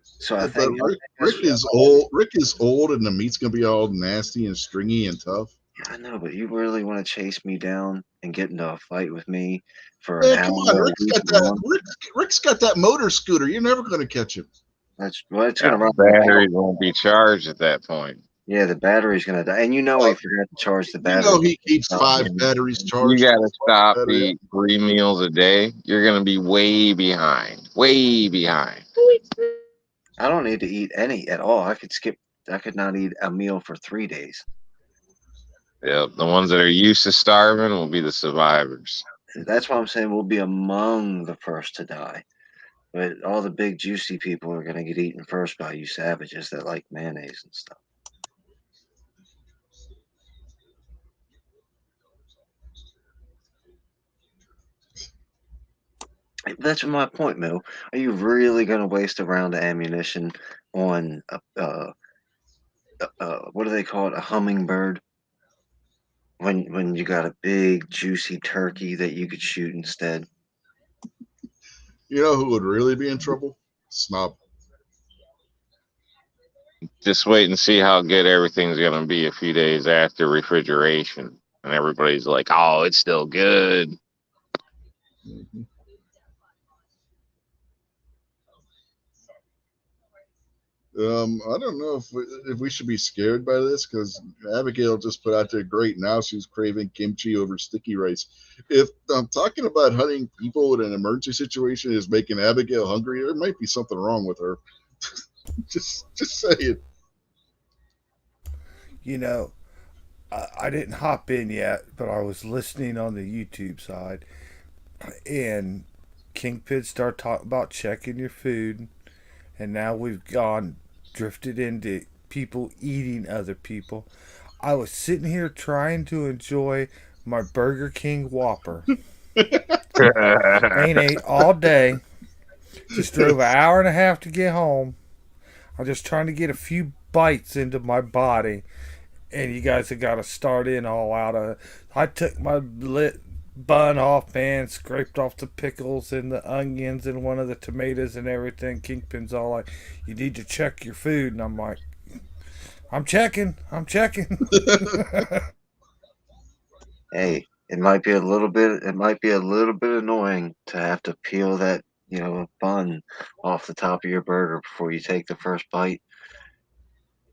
So I But think Rick is old. Rick is old, and the meat's gonna be all nasty and stringy and tough. I know, but you really want to chase me down and get into a fight with me for an Man, hour come on, a week long? Rick's got that motor scooter. You're never gonna catch him. That's well, it's Yeah, gonna run. batteries won't be charged at that point. Yeah, the battery's gonna die, and he forgot to charge the You battery. know he keeps 5 batteries You charged. got to stop Battery. eat 3 meals a day. You're going to be way behind. Way behind. I don't need to eat any at all. I could skip. I could not eat a meal for 3 days. Yep. The ones that are used to starving will be the survivors. That's why I'm saying we'll be among the first to die. But all the big juicy people are gonna get eaten first by you savages that like mayonnaise and stuff. That's my point, Mill. Are you really going to waste a round of ammunition on what do they call it? A hummingbird? When you got a big juicy turkey that you could shoot instead? You know who would really be in trouble? Snob. Just wait and see how good everything's going to be a few days after refrigeration. And everybody's like, oh, it's still good. Mm-hmm. I don't know if we should be scared by this because Abigail just put out there great. Now she's craving kimchi over sticky rice. If I'm talking about hunting people in an emergency situation is making Abigail hungry, there might be something wrong with her. just say it. You know, I didn't hop in yet, but I was listening on the YouTube side, and Kingpin started talking about checking your food, and now we've drifted into people eating other people. I was sitting here trying to enjoy my Burger King Whopper. Ain't ate all day. Just drove an hour and a half to get home. I'm just trying to get a few bites into my body, and you guys have got to start in all out of. I took my bun off, man, scraped off the pickles and the onions and one of the tomatoes and everything. Kingpin's all like, "You need to check your food," and I'm like, I'm checking. Hey, it might be a little bit. It might be a little bit annoying to have to peel that bun off the top of your burger before you take the first bite,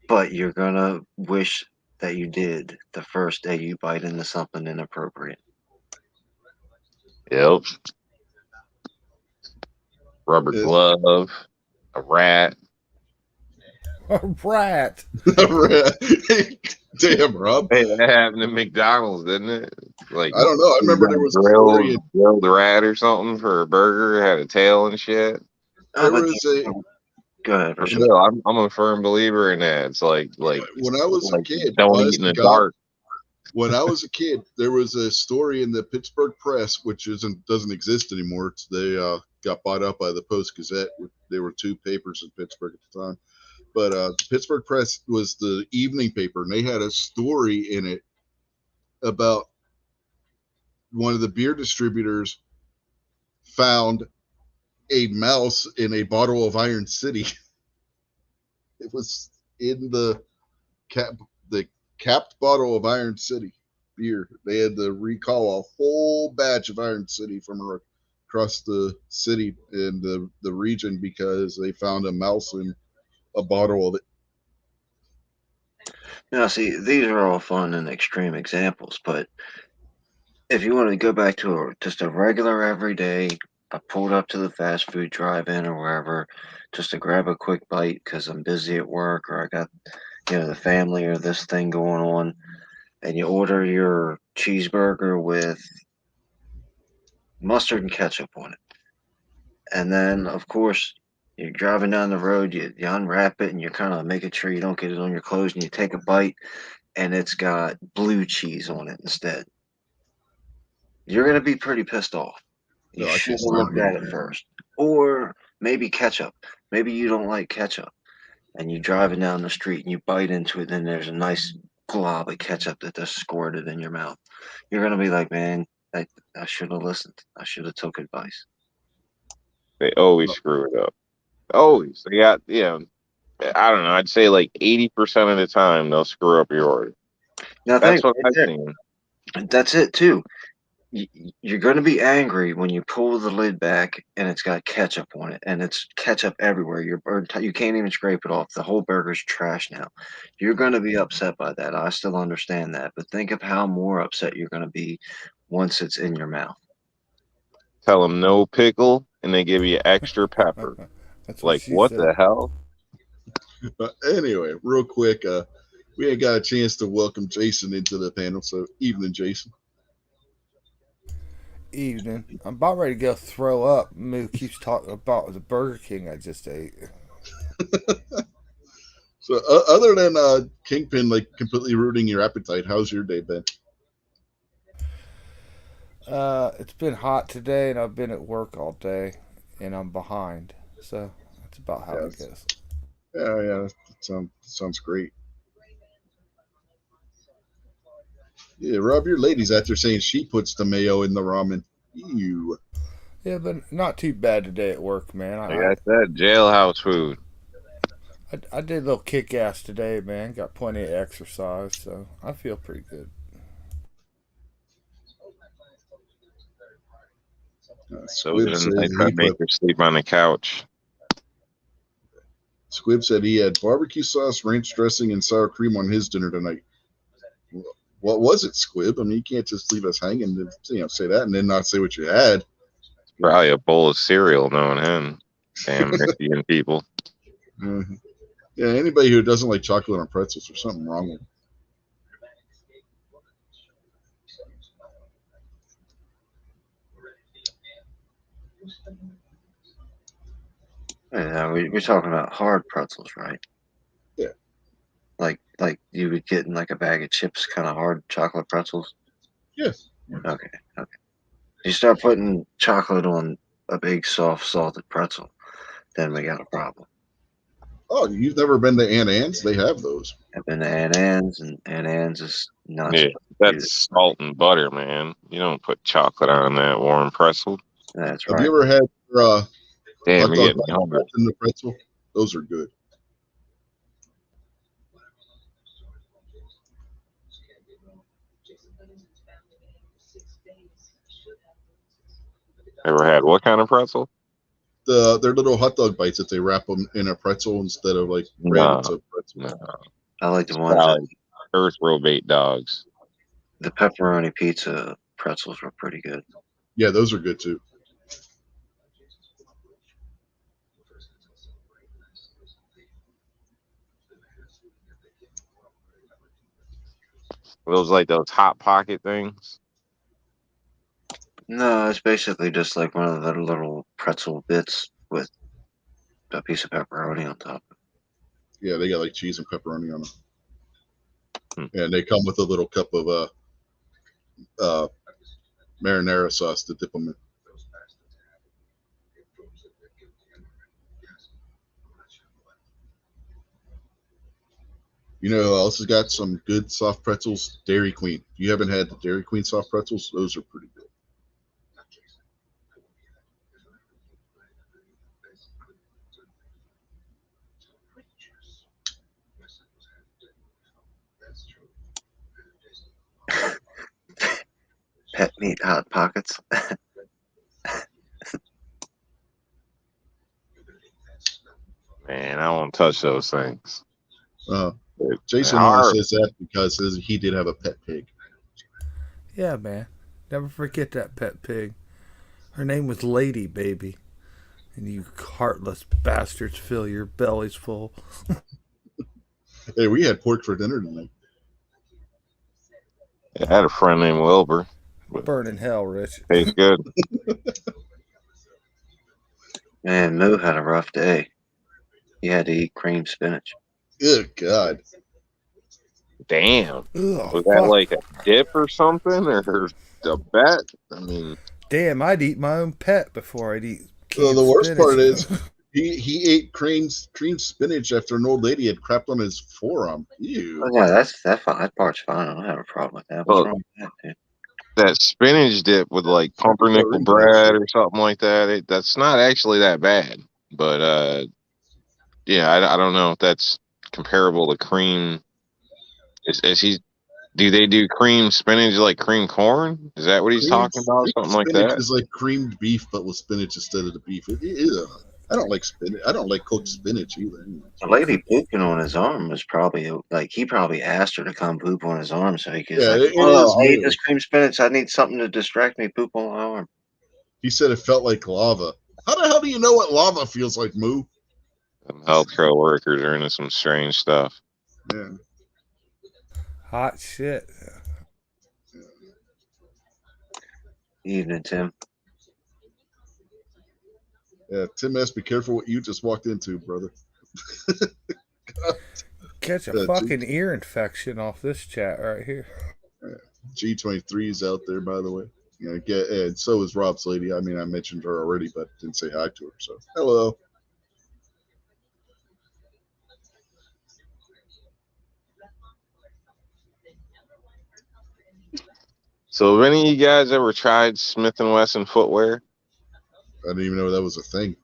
but you're gonna wish that you did the first day you bite into something inappropriate. Yep. Rubber glove, a rat. A rat. Damn, Rob. Hey, that happened at McDonald's, didn't it? Like, I don't know. I remember there was a story. Grilled rat or something for a burger, had a tail and shit. Oh, There was a. Go ahead, Richard. No, I'm a firm believer in that. It's like when I was a kid, don't eat in the dark. When I was a kid, there was a story in the Pittsburgh Press, which doesn't exist anymore. They got bought out by the Post Gazette. There were 2 papers in Pittsburgh at the time. But the Pittsburgh Press was the evening paper, and they had a story in it about one of the beer distributors found a mouse in a bottle of Iron City. It was in the capped bottle of Iron City beer. They had to recall a whole batch of Iron City from across the city and the region because they found a mouse in a bottle of it. Now, see, these are all fun and extreme examples, but if you want to go back to just a regular everyday, I pulled up to the fast food drive-in or wherever just to grab a quick bite because I'm busy at work or I got, the family or this thing going on, and you order your cheeseburger with mustard and ketchup on it. And then, of course, you're driving down the road, you unwrap it, and you're kind of making sure you don't get it on your clothes, and you take a bite, and it's got blue cheese on it instead. You're going to be pretty pissed off. You No, I should can't have stand looked at blue it cheese. first. Or maybe ketchup. Maybe you don't like ketchup, and you're driving down the street, and you bite into it, and there's a nice glob of ketchup that just squirted in your mouth. You're going to be like, man, I should have listened. I should have took advice. They always screw it up. Always. They got, I don't know. I'd say like 80% of the time they'll screw up your order. Now, That's think what right I've there. seen. That's it too. You're going to be angry when you pull the lid back and it's got ketchup on it, and it's ketchup everywhere. You can't even scrape it off. The whole burger's trash now. You're going to be upset by that. I still understand that, but think of how more upset you're going to be once it's in your mouth. Tell them no pickle, and they give you extra pepper. That's what Like, she what said. the hell? But anyway, real quick, we ain't got a chance to welcome Jason into the panel. So, evening, Jason. Evening. I'm about ready to go throw up. Moo keeps talking about the Burger King I just ate. So, other than Kingpin like completely ruining your appetite, how's your day been? It's been hot today, and I've been at work all day, and I'm behind. So that's about how it Yes. goes. Yeah, that sounds great. Yeah, Rob, your lady's out there saying she puts the mayo in the ramen. Ew. Yeah, but not too bad today at work, man. Like I said, jailhouse food. I did a little kick ass today, man. Got plenty of exercise, so I feel pretty good. Those Squib are the said nights he that make put. you sleep on the couch. Squib said he had barbecue sauce, ranch dressing, and sour cream on his dinner tonight. What was it, Squib? I mean, you can't just leave us hanging to say that and then not say what you had. Probably a bowl of cereal, knowing him. Damn Michigan people. Mhm. Yeah, anybody who doesn't like chocolate on pretzels, there's something wrong with them. We're talking about hard pretzels, right? Yeah. Like you would get in like a bag of chips, kind of hard chocolate pretzels. Yeah. Okay. You start putting chocolate on a big, soft, salted pretzel, then we got a problem. Oh, you've never been to Aunt Anne's? They have those. I've been to Aunt Anne's, and Aunt Anne's is not Yeah, supposed to do that's this. salt and butter, man. You don't put chocolate on that warm pretzel. That's Have right. you ever had Damn, hot you're dog getting me hungry. in the pretzel? Those are good. Ever had what kind of pretzel? They're little hot dog bites that they wrap them in a pretzel instead of like bread. No, It's a pretzel. no. I like the It's ones that probably earth row bait dogs. the pepperoni pizza pretzels were pretty good. Yeah, those are good too. Those like those hot pocket things. No, it's basically just like one of the little pretzel bits with a piece of pepperoni on top. Yeah, they got like cheese and pepperoni on them. Hmm. And they come with a little cup of marinara sauce to dip them in. You know who else has got some good soft pretzels? Dairy Queen. If you haven't had the Dairy Queen soft pretzels, those are pretty good. Pet meat hot pockets. Man, I won't touch those things. Jason says that because he did have a pet pig. Yeah, man. Never forget that pet pig. Her name was Lady, baby. And you heartless bastards fill your bellies full. Hey, we had pork for dinner tonight. I had a friend named Wilbur. Burn in hell, Rich. Tastes good. Man, Moo had a rough day. He had to eat cream spinach. Good God. Damn. Ugh, Was that fuck. like a dip or something, or a bet? I mean, Damn, I'd eat my own pet before I'd eat Well, canned the worst part spinach. is he ate cream spinach after an old lady had crapped on his forearm. Oh Ew. yeah, that's fine. That part's fine. I don't have a problem with that. What's well, wrong with that, dude? that spinach dip with like pumpernickel Into that bread shit. or something like that, that's not actually that bad. But yeah, I don't know if that's comparable to cream. Is he? Do they do cream spinach like cream corn? Is that what he's talking about? Cream Something like spinach that? is like creamed beef, but with spinach instead of the beef. Ew. I don't like spinach. I don't like cooked spinach either. The lady pooping on his arm was probably like he probably asked her to come poop on his arm, so he could Yeah, like, it oh, is I ate new. this cream spinach. I need something to distract me. Poop on my arm. He said it felt like lava. How the hell do you know what lava feels like, Moo? Some healthcare workers are into some strange stuff. Yeah. Hot shit. Evening, Tim. Yeah, Tim S, be careful what you just walked into, brother. Catch a Yeah, fucking ear infection off this chat right here. G23 is out there, by the way. And so is Rob's lady. I mean, I mentioned her already, but didn't say hi to her. So, hello. So, have any of you guys ever tried Smith and Wesson footwear? I didn't even know that was a thing.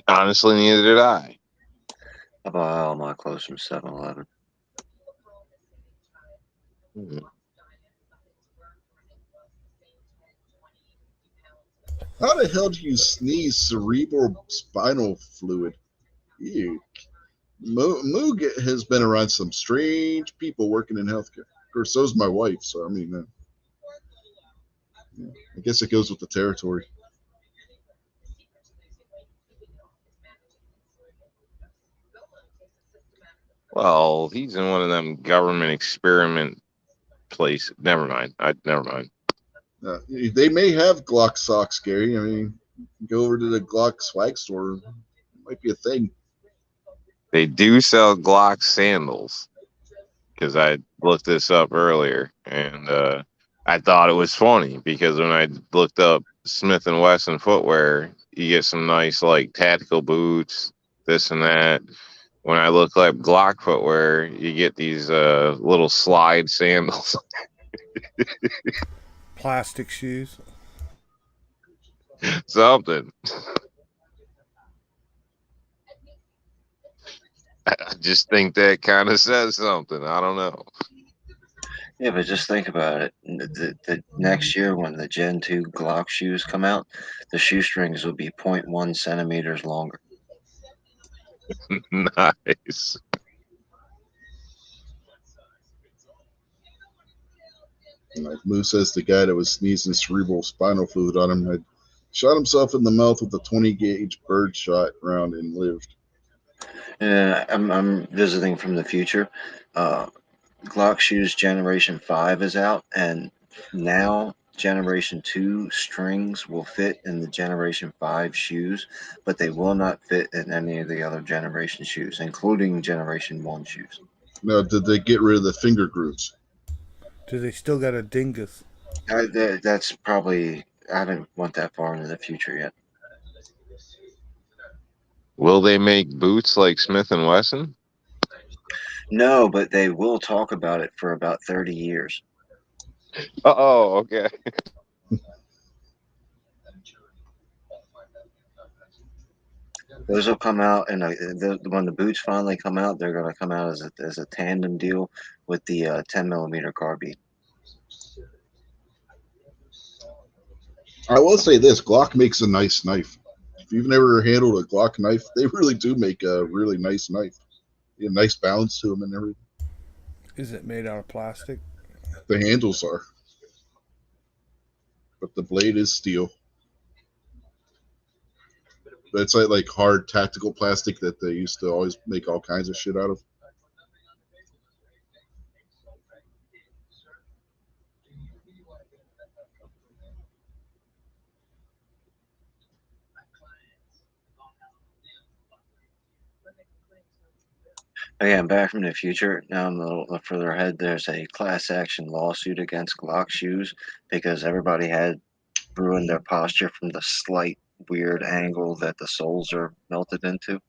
Honestly, neither did I. I buy all my clothes from 7-Eleven. Hmm. How the hell do you sneeze cerebral spinal fluid? Ew. Moog has been around some strange people working in healthcare. Of course, so's my wife. So, I mean, yeah, I guess it goes with the territory. Well, he's in one of them government experiment place. Never mind. Never mind. They may have Glock socks, Gary. I mean, go over to the Glock swag store. It might be a thing. They do sell Glock sandals because I looked this up earlier, and I thought it was funny because when I looked up Smith and Wesson footwear, you get some nice like tactical boots, this and that. When I look up Glock footwear, you get these little slide sandals. Plastic shoes. Something. I just think that kind of says something. I don't know. Yeah, but just think about it. The next year when the Gen 2 Glock shoes come out, the shoestrings will be 0.1 centimeters longer. Nice. Like Moose says, the guy that was sneezing cerebral spinal fluid on him had shot himself in the mouth with a 20 gauge bird shot round and lived. I'm visiting from the future. Glock shoes Generation 5 is out, and now Generation 2 strings will fit in the Generation 5 shoes, but they will not fit in any of the other generation shoes, including Generation 1 shoes. Now, did they get rid of the finger grooves? Do they still got a dingus? That's probably, I haven't went that far into the future yet. Will they make boots like Smith and Wesson? No, but they will talk about it for about 30 years. Oh, okay. Those will come out, and when the boots finally come out, they're going to come out as a tandem deal with the 10 millimeter carbine. I will say this: Glock makes a nice knife. If you've never handled a Glock knife, they really do make a really nice knife. A nice balance to them and everything. Is it made out of plastic? The handles are, but the blade is steel. But it's like hard tactical plastic that they used to always make all kinds of shit out of. Again, Back from the Future. Now I'm a little further ahead. There's a class action lawsuit against Glock shoes because everybody had ruined their posture from the slight weird angle that the soles are melted into.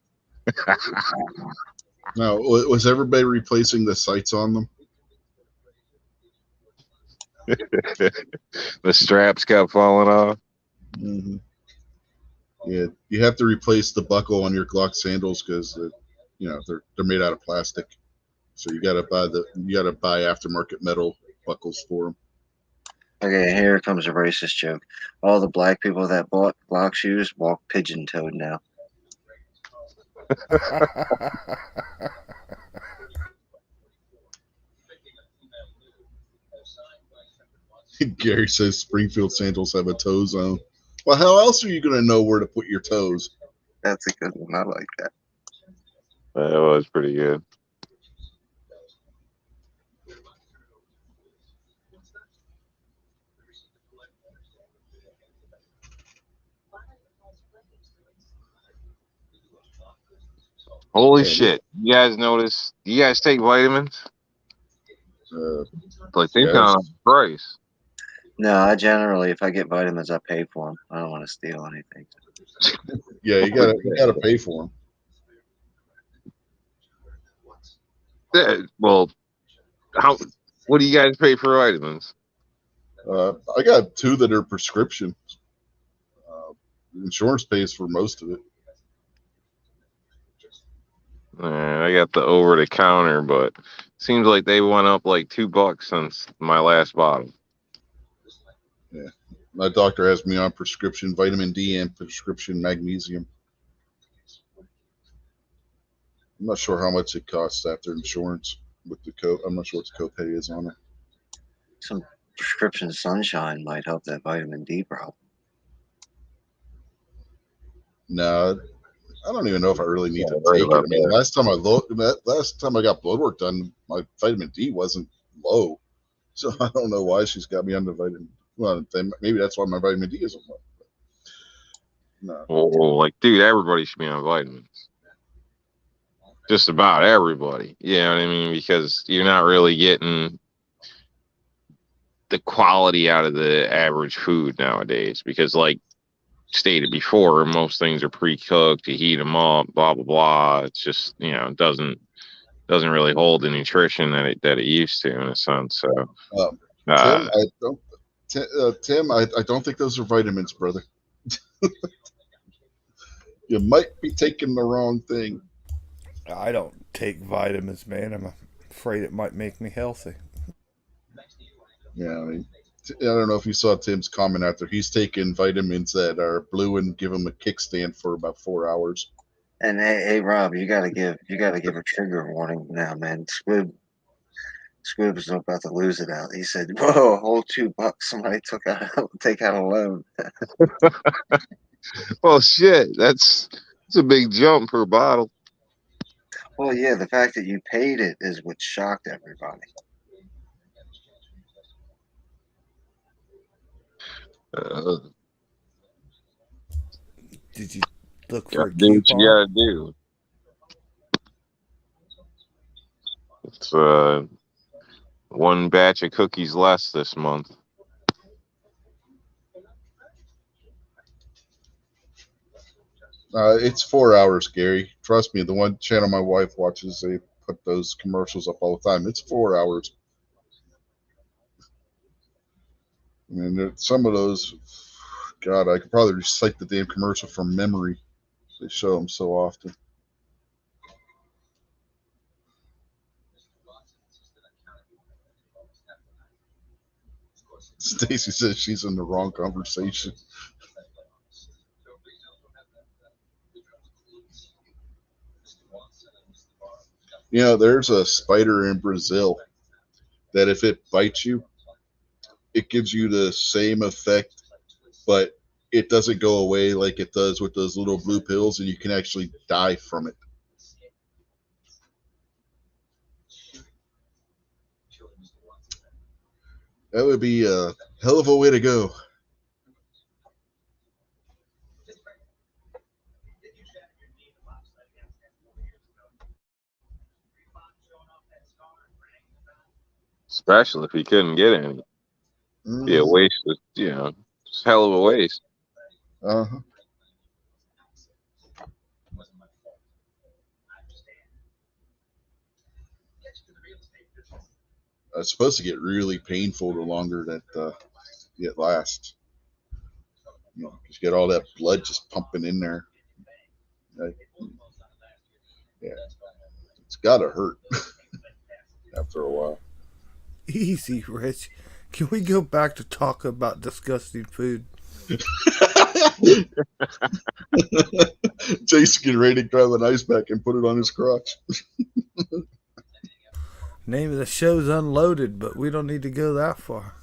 Now, was everybody replacing the sights on them? The straps kept falling off. Mm-hmm. Yeah, you have to replace the buckle on your Glock sandals because they're made out of plastic. So you gotta buy aftermarket metal buckles for them. Okay, here comes a racist joke. All the black people that bought Glock shoes walk pigeon-toed now. Gary says Springfield sandals have a toe zone. Well, how else are you gonna know where to put your toes? That's a good one. I like that. That was pretty good. Holy shit. You guys notice? You guys take vitamins? Like, they Yes. found a price. No, I generally, if I get vitamins, I pay for them. I don't want to steal anything. Yeah, you gotta pay for them. Yeah, well, what do you guys pay for vitamins? I got 2 that are prescription. Insurance pays for most of it. I got the over the counter, but seems like they went up like $2 since my last bottle. Yeah, my doctor has me on prescription vitamin D and prescription magnesium. I'm not sure how much it costs after insurance with the I'm not sure what the copay is on it. Some prescription sunshine might help that vitamin D problem. No, I don't even know if I really need to right take it. about I mean, that. last time I got blood work done, my vitamin D wasn't low, so I don't know why she's got me on the vitamin. Well, maybe that's why my vitamin D isn't low. No. Well, like, dude, everybody should be on vitamins. Just about everybody. You know what I mean? Because you're not really getting the quality out of the average food nowadays. Because, like stated before, most things are pre-cooked. You heat them up, blah blah blah. It's just, doesn't really hold the nutrition that it used to, in a sense. So, Tim, I don't think those are vitamins, brother. You might be taking the wrong thing. I don't take vitamins, man. I'm afraid it might make me healthy. Yeah, I mean, I don't know if you saw Tim's comment after he's taking vitamins that are blue and give him a kickstand for about 4 hours. And hey, Rob, you gotta give a trigger warning now, man. Squib is about to lose it out. He said, "Whoa, a whole $2! Somebody take out a loan." well, shit, that's a big jump per bottle. Well, yeah, the fact that you paid it is what shocked everybody. Did you look for a Do what coupon? you gotta do. It's one batch of cookies less this month. It's 4 hours, Gary. Trust me, the one channel my wife watches, they put those commercials up all the time. It's 4 hours. I mean, some of those, God, I could probably recite the damn commercial from memory. They show them so often. Stacy says she's in the wrong conversation. There's a spider in Brazil that if it bites you, it gives you the same effect, but it doesn't go away like it does with those little blue pills, and you can actually die from it. That would be a hell of a way to go. especially if he couldn't get any. Be a waste of, just hell of a waste. Uh-huh. It's supposed to get really painful the longer that it lasts. Because you get all that blood just pumping in there. Yeah, it's gotta hurt after a while. Easy, Rich. Can we go back to talking about disgusting food? Jason getting ready to grab an ice pack and put it on his crotch. Name of the show's Unloaded, but we don't need to go that far.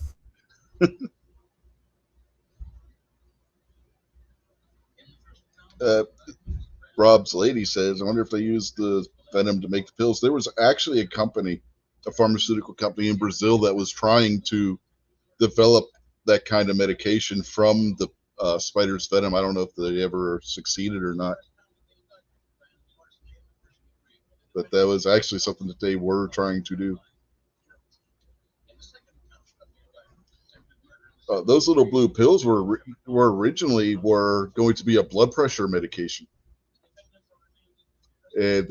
Rob's lady says, I wonder if they used the venom to make the pills. There was actually a pharmaceutical company in Brazil that was trying to develop that kind of medication from the spider's venom. I don't know if they ever succeeded or not. But that was actually something that they were trying to do. Those little blue pills were originally going to be a blood pressure medication. And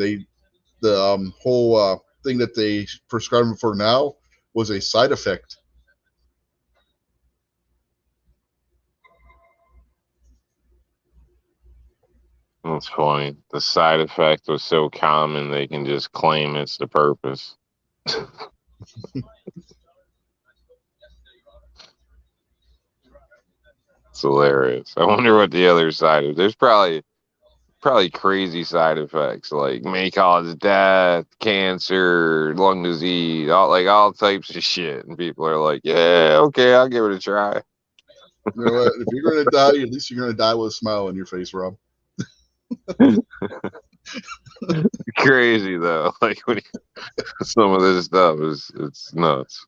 the whole thing that they prescribe them for now was a side effect. That's funny. The side effect was so common they can just claim it's the purpose. It's hilarious. I wonder what the other side of there's probably crazy side effects like may cause death, cancer, lung disease, all types of shit. And people are like, yeah, okay, I'll give it a try. You know what? If you're going to die, at least you're going to die with a smile on your face, Rob. Crazy though. Like when some of this stuff it's nuts.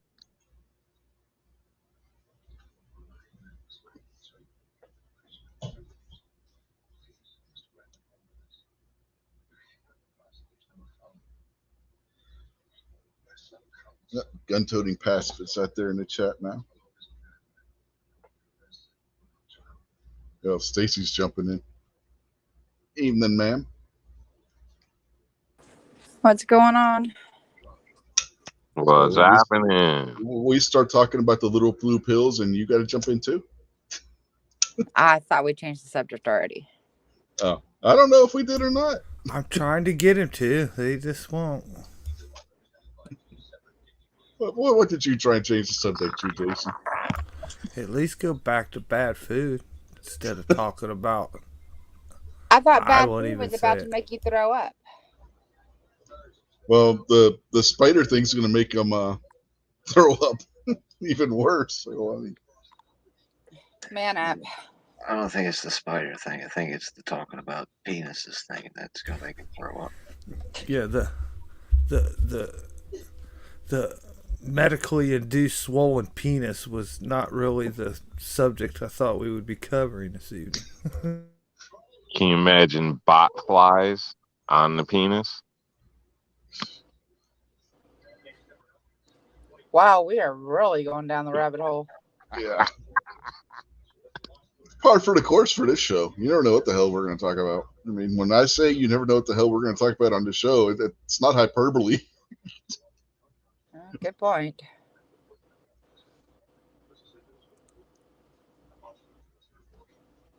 Gun-toting pacifists out there in the chat now. Oh, Stacy's jumping in. Evening, ma'am. What's going on? What's happening? We start talking about the little blue pills, and you got to jump in too. I thought we changed the subject already. Oh, I don't know if we did or not. I'm trying to get him to. They just won't. What did you try and change the subject to, Jason? At least go back to bad food instead of talking about. I thought I bad won't food even was say about it. to make you throw up. Well, the spider thing's going to make them throw up even worse. So, I mean, Man up. I don't think it's the spider thing. I think it's the talking about penises thing that's gonna make him throw up. Yeah, the medically induced swollen penis was not really the subject I thought we would be covering this evening. Can you imagine bot flies on the penis? Wow, we are really going down the rabbit hole. yeah. Par for the course for this show. You never know what the hell we're going to talk about. I mean, when I say you never know what the hell we're going to talk about on this show, it's not hyperbole. Good point.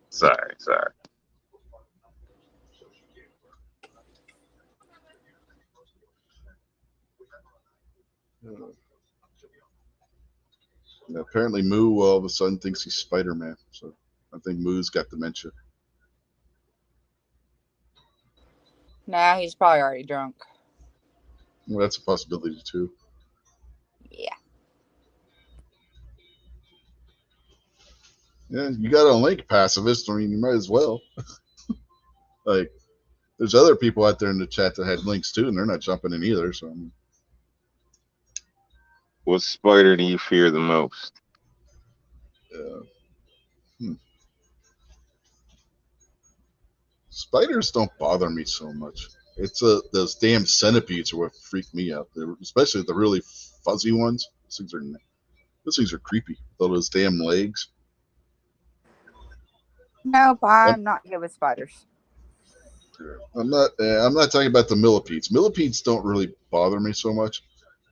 Sorry. Apparently, Moo all of a sudden thinks he's Spider-Man. So I think Moo's got dementia. Nah, he's probably already drunk. Well, that's a possibility too. Yeah. Yeah, you got a link, pacifist. I mean, you might as well. Like, there's other people out there in the chat that had links too, and they're not jumping in either. So, I mean, What spider do you fear the most? Spiders don't bother me so much. It's those damn centipedes are what freak me out. Especially the really fuzzy ones. Those things are creepy. All those damn legs. Nope, I'm not good with spiders. I'm not talking about the millipedes. Millipedes don't really bother me so much.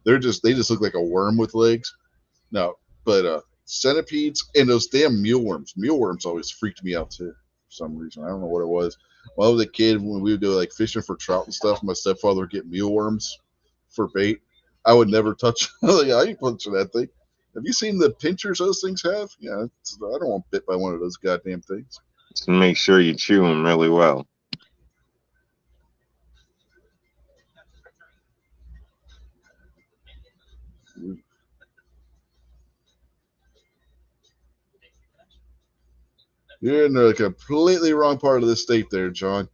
They just look like a worm with legs. No, but centipedes and those damn mealworms. Mealworms always freaked me out too for some reason. I don't know what it was. When I was a kid, when we would go like fishing for trout and stuff, my stepfather would get mealworms for bait. I would never touch. Like, I ain't touching that thing. Have you seen the pinchers those things have? Yeah, I don't want bit by one of those goddamn things. Just make sure you chew them really well. You're in the completely wrong part of the state there, John.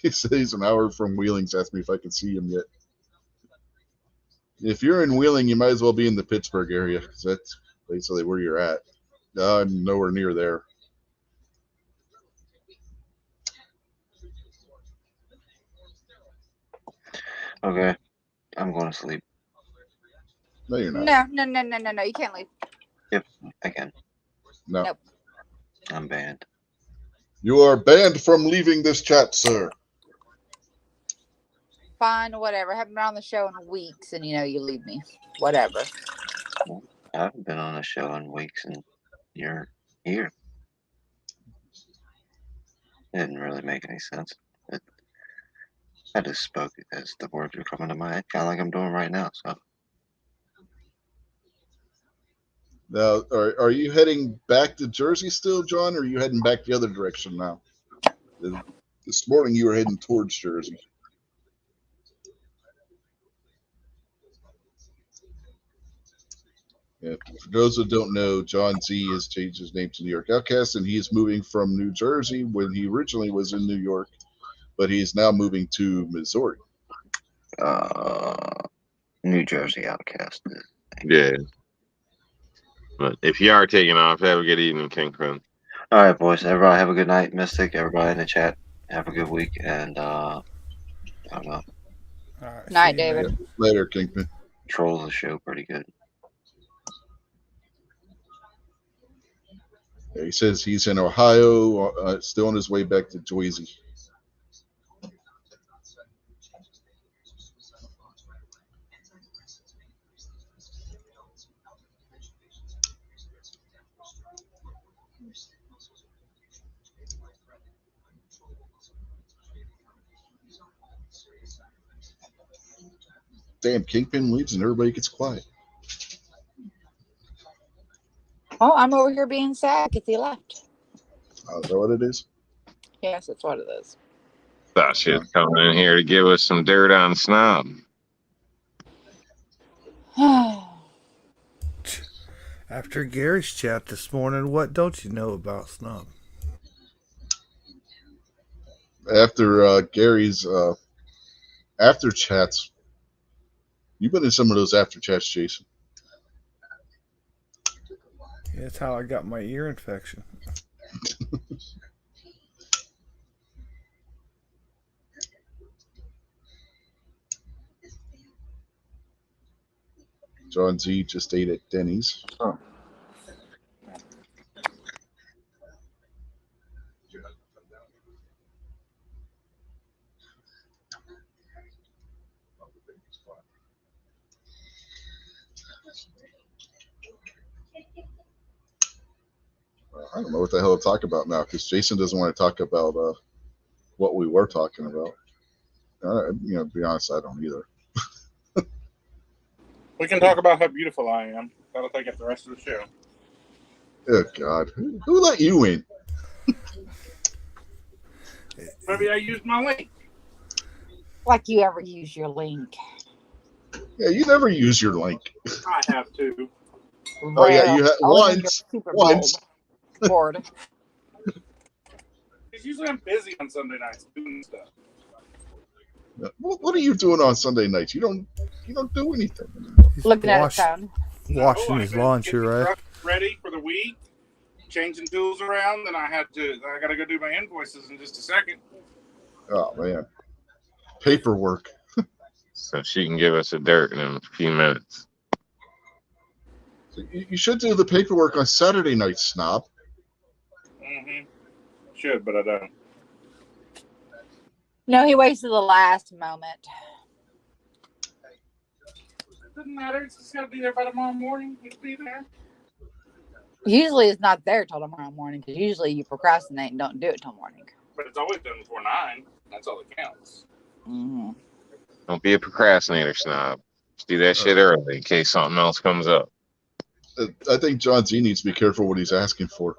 He says he's an hour from Wheeling's. Asked me if I can see him yet. If you're in Wheeling, you might as well be in the Pittsburgh area because that's basically where you're at. I'm nowhere near there. Okay, I'm going to sleep. No, you're not. No. You can't leave. Yep, I can. No. Nope. I'm banned. You are banned from leaving this chat, sir. Fine, whatever. Haven't been on the show in weeks, and you leave me. Whatever. I haven't been on a show in weeks, and you're here. It didn't really make any sense. I just spoke as the words were coming to my head, kind of like I'm doing right now. So Now, are you heading back to Jersey still, John, or are you heading back the other direction now? This morning you were heading towards Jersey. Yeah, for those who don't know, John Z has changed his name to New York Outcast, and he is moving from New Jersey when he originally was in New York, but he is now moving to Missouri. New Jersey Outcast. Yeah. But if you are taking off, have a good evening, Kingpin. All right, boys. Everybody have a good night. Mystic, everybody in the chat, have a good week. And I don't know. All right, Night, see you, David. man. Later, Kingpin. Troll the show pretty good. Yeah, he says he's in Ohio, still on his way back to Jersey. Damn, Kingpin leaves and everybody gets quiet. Oh, I'm over here being sad because he left. Oh, is that what it is? Yes, that's what it is. Thought she was coming in here to give us some dirt on Snob. After Gary's chat this morning, what don't you know about Snob? After Gary's after chats, you've been in some of those after chats, Jason. Yeah, that's how I got my ear infection. John Z just ate at Denny's. Oh. I don't know what the hell to talk about now because Jason doesn't want to talk about what we were talking about. To be honest, I don't either. We can talk about how beautiful I am. That'll take up the rest of the show. Oh, God. Who let you in? Maybe I used my link. Like you ever use your link. Yeah, you never use your link. I have to. Oh, yeah, you had Only when once. you're super Once. bored. Because usually I'm busy on Sunday nights doing stuff. What are you doing on Sunday nights? You don't do anything. He's Looking at his phone. washing I've his been lawn, getting the right? truck ready for the week, changing tools around, then I got to go do my invoices in just a second. Oh, man. Paperwork. So she can give us a dirt in a few minutes. You should do the paperwork on Saturday night, snob. Mm-hmm. Should, but I don't. No, he waits to the last moment. It doesn't matter. It's just got to be there by tomorrow morning. It'll be there. Usually it's not there till tomorrow morning because usually you procrastinate and don't do it till morning. But it's always done before 9. That's all that counts. Mm-hmm. Don't be a procrastinator, snob. Just do that shit early in case something else comes up. I think John Z needs to be careful what he's asking for.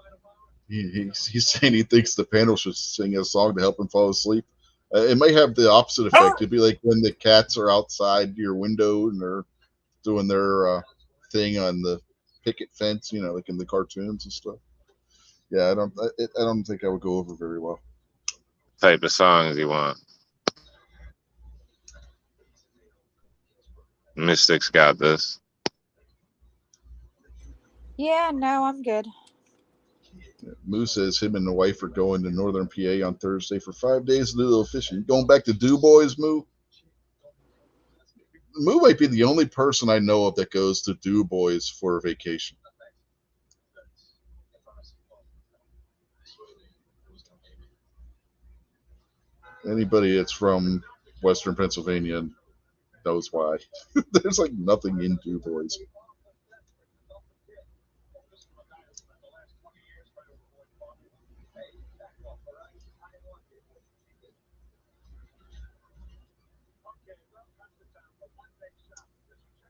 He's saying he thinks the panel should sing a song to help him fall asleep. It may have the opposite effect. It'd be like when the cats are outside your window and they're doing their thing on the picket fence, you know, like in the cartoons and stuff. Yeah, I don't think I would go over very well. Type of songs you want. Mystics got this. Yeah, no, I'm good. Moo says him and the wife are going to Northern PA on Thursday for 5 days to do a little fishing. Going back to Du Bois, Moo? Moo might be the only person I know of that goes to Du Bois for a vacation. Anybody that's from Western Pennsylvania knows why. There's like nothing in Du Bois.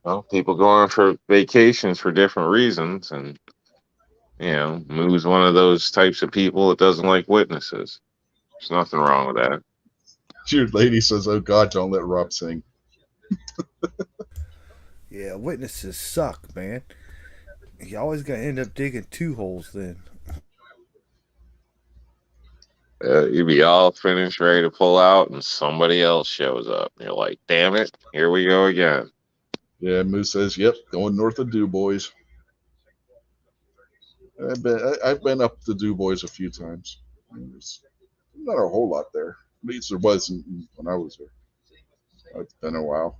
Well, people going for vacations for different reasons, and you know, Moo's one of those types of people that doesn't like witnesses. There's nothing wrong with that. Your lady says, "Oh God, don't let Rob sing." Yeah, witnesses suck, man. You always got to end up digging 2 holes then. You'd be all finished, ready to pull out, and somebody else shows up. You're like, damn it, here we go again. Yeah, Moo says, "Yep, going north of Du Bois." I've been up to Du Bois a few times. There's not a whole lot there. At least there wasn't when I was there. It's been a while.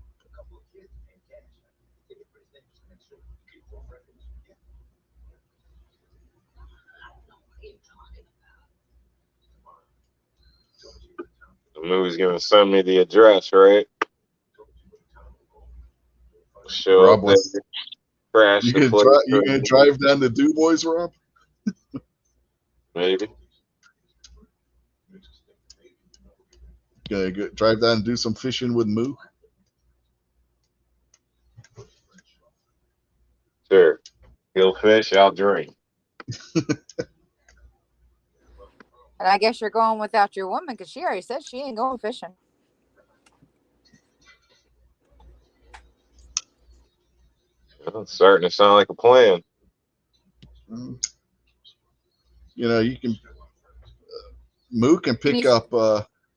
The movie's gonna send me the address, right? Show Rob up there, wants, crash you the gonna place. you gonna drive down to Du Bois, Rob? Maybe. Gonna drive down and do some fishing with Moo? Sure. He'll fish, I'll drink. And I guess you're going without your woman because she already said she ain't going fishing. Well, it's starting to sound like a plan. You know, you can. Moo can pick up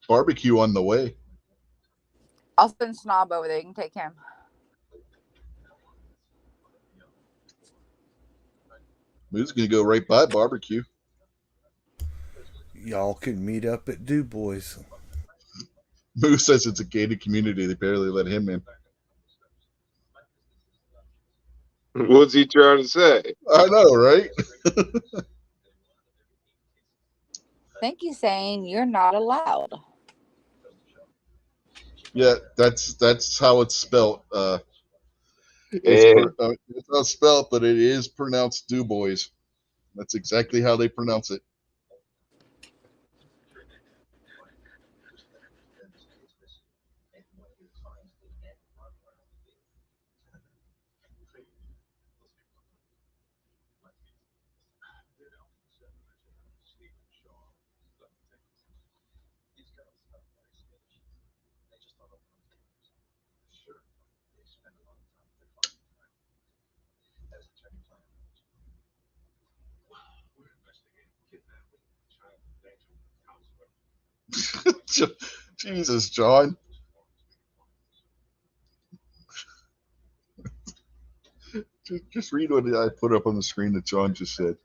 barbecue on the way. I'll send Snob over there. You can take him. Moo's gonna go right by barbecue. Y'all can meet up at Du Bois. Moo says it's a gated community. They barely let him in. What's he trying to say? I know, right? I think he's saying you're not allowed. Yeah, that's how it's spelt. Yeah. It's not spelt, but it is pronounced Du Bois. That's exactly how they pronounce it. Jesus, John. Just read what I put up on the screen that John just said.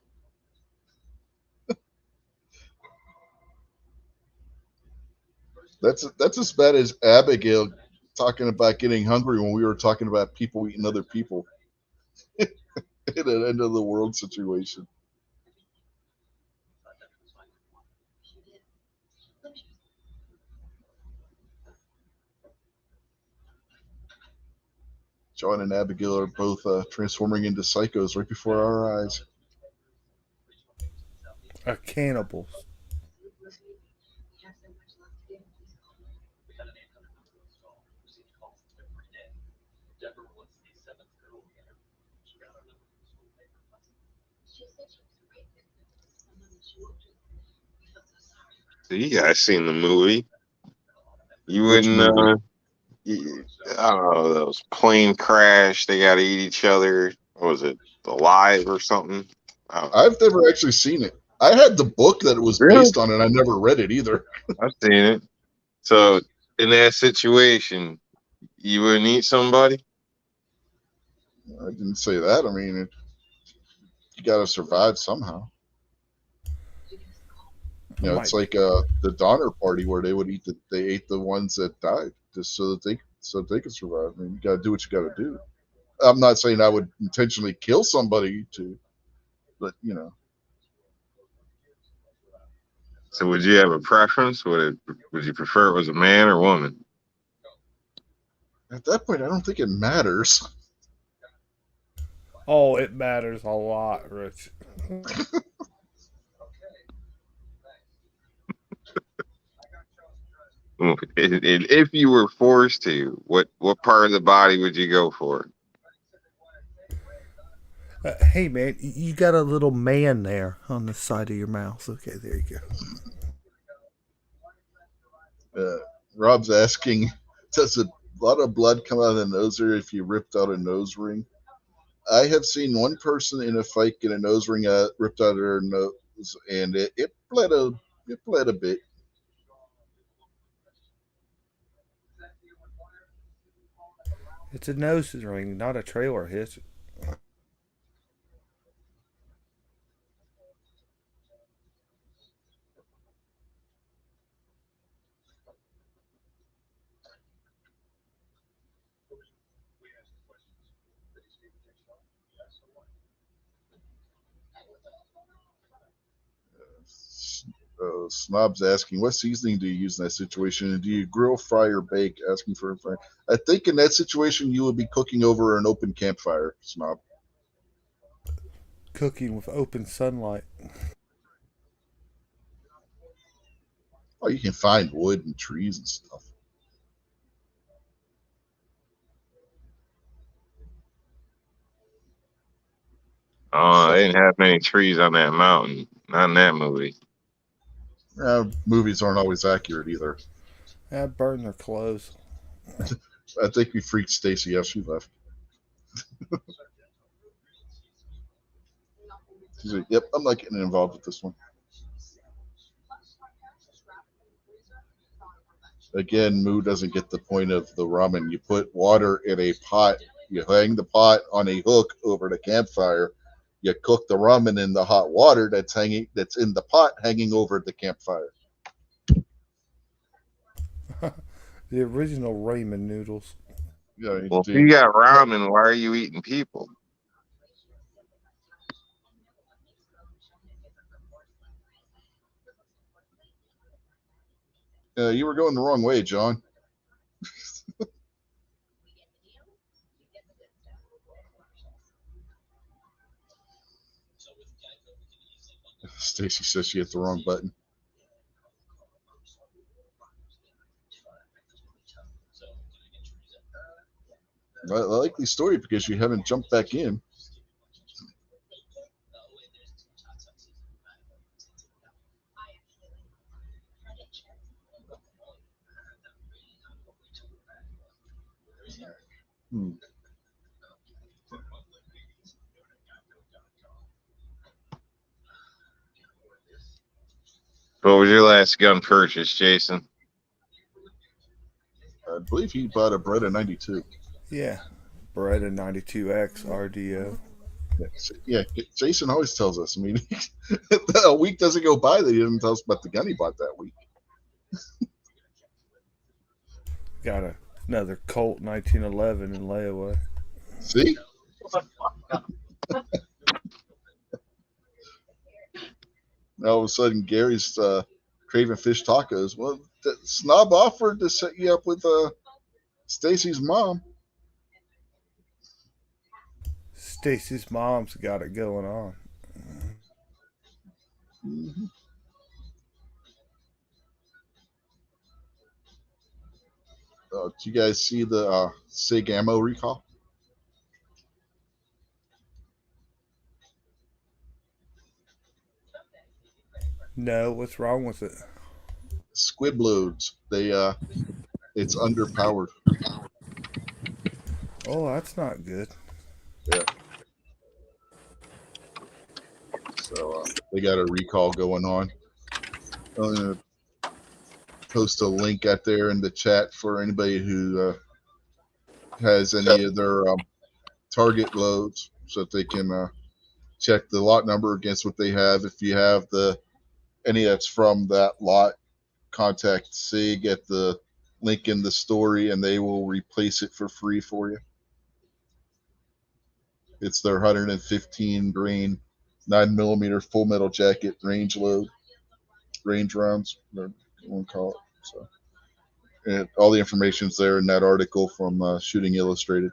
That's as bad as Abigail talking about getting hungry when we were talking about people eating other people. in an end of the world situation. John and Abigail are both transforming into psychos right before our eyes. Cannibals. So you guys seen the movie? You Which wouldn't. movie? I don't know. Those plane crash. They got to eat each other. What was it? Alive or something? I don't know. I've never actually seen it. I had the book that it was Really? based on, and I never read it either. I've seen it. So in that situation, you wouldn't eat somebody? I didn't say that. I mean, you got to survive somehow. You know, it's like the Donner Party where they would they ate the ones that died just so that they could survive. I mean, you got to do what you got to do. I'm not saying I would intentionally kill somebody but you know. So would you have a preference? Would you prefer it was a man or woman? At that point, I don't think it matters. Oh, it matters a lot, Rich. If you were forced to, what part of the body would you go for? Hey, man, you got a little man there on the side of your mouth. Okay, there you go. Rob's asking, does a lot of blood come out of the nose ring if you ripped out a nose ring? I have seen one person in a fight get a nose ring ripped out of their nose, and it bled a bit. It's a nose ring, not a trailer hitch. Snob's asking, what seasoning do you use in that situation? And do you grill, fry, or bake? Asking for a fry. I think in that situation you would be cooking over an open campfire, Snob. Cooking with open sunlight. Oh, you can find wood and trees and stuff. Oh, they didn't have many trees on that mountain. Not in that movie. Movies aren't always accurate either. Burn their clothes. I think we freaked Stacy out. She left. She's like, yep, I'm not getting involved with this one. Again, Moo doesn't get the point of the ramen. You put water in a pot, you hang the pot on a hook over the campfire, you cook the ramen in the hot water that's in the pot hanging over the campfire. The original ramen noodles. Yeah, well, if you got ramen, why are you eating people? You were going the wrong way, John. Stacy says she hit the wrong button. I like the story because you haven't jumped back in. What was your last gun purchase, Jason? I believe he bought a Beretta 92. Yeah, Beretta 92X RDO. Yeah, Jason always tells us. I mean, a week doesn't go by that he doesn't tell us about the gun he bought that week. Got another Colt 1911 in layaway. See? Now all of a sudden, Gary's craving fish tacos. Well, Snob offered to set you up with Stacy's mom. Stacy's mom's got it going on. Mm-hmm. Did you guys see the SIG ammo recall? No, what's wrong with it? Squib loads. It's underpowered. Oh, that's not good. Yeah. So they got a recall going on. I'm gonna post a link out there in the chat for anybody who has any of their target loads, so that they can check the lot number against what they have. If you have any that's from that lot, contact SIG at the link in the story, and they will replace it for free for you. It's their 115 grain 9mm full metal jacket range rounds, whatever you want to call it. So, and all the information's there in that article from Shooting Illustrated.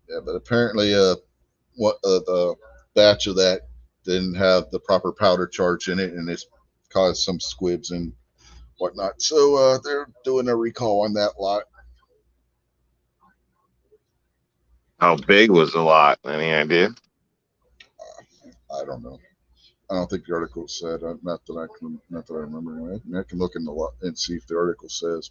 Yeah, but apparently, the batch of that didn't have the proper powder charge in it, and it's caused some squibs and whatnot. So they're doing a recall on that lot. How big was the lot? Any idea? I don't know. I don't think the article said. Not that I remember. Anyway. I can look in the lot and see if the article says.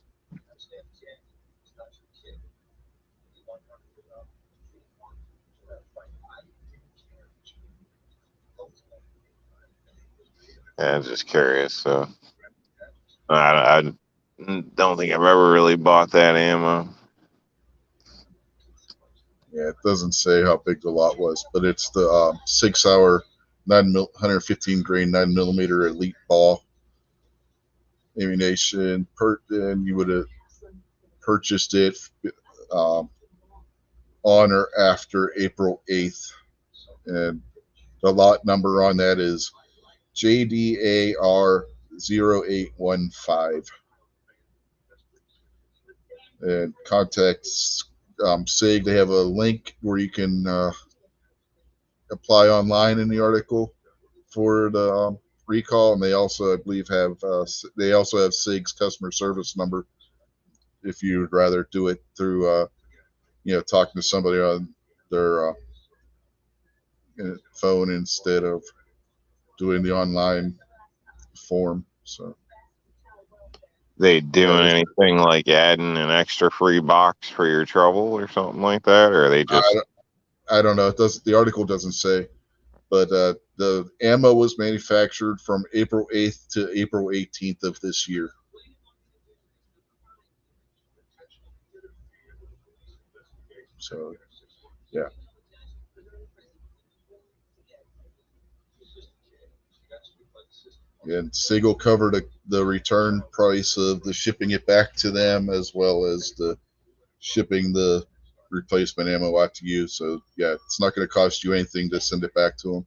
Yeah, I'm just curious. So I don't think I've ever really bought that ammo. Yeah, it doesn't say how big the lot was, but it's the 6 hour 115 grain 9mm elite ball ammunition. And you would have purchased it on or after April 8th, and the lot number on that is JDAR 0815. And contact SIG. They have a link where you can apply online in the article for the recall, and they also, I believe, have SIG's customer service number if you would rather do it through talking to somebody on their phone instead of doing the online form. So They doing anything like adding an extra free box for your trouble or something like that, or are they just? I don't know. It does. The article doesn't say, but the ammo was manufactured from April 8th to April 18th of this year. So, yeah. And SIG will cover the return price of the shipping it back to them, as well as the shipping the replacement ammo out to you. So, yeah, it's not going to cost you anything to send it back to them.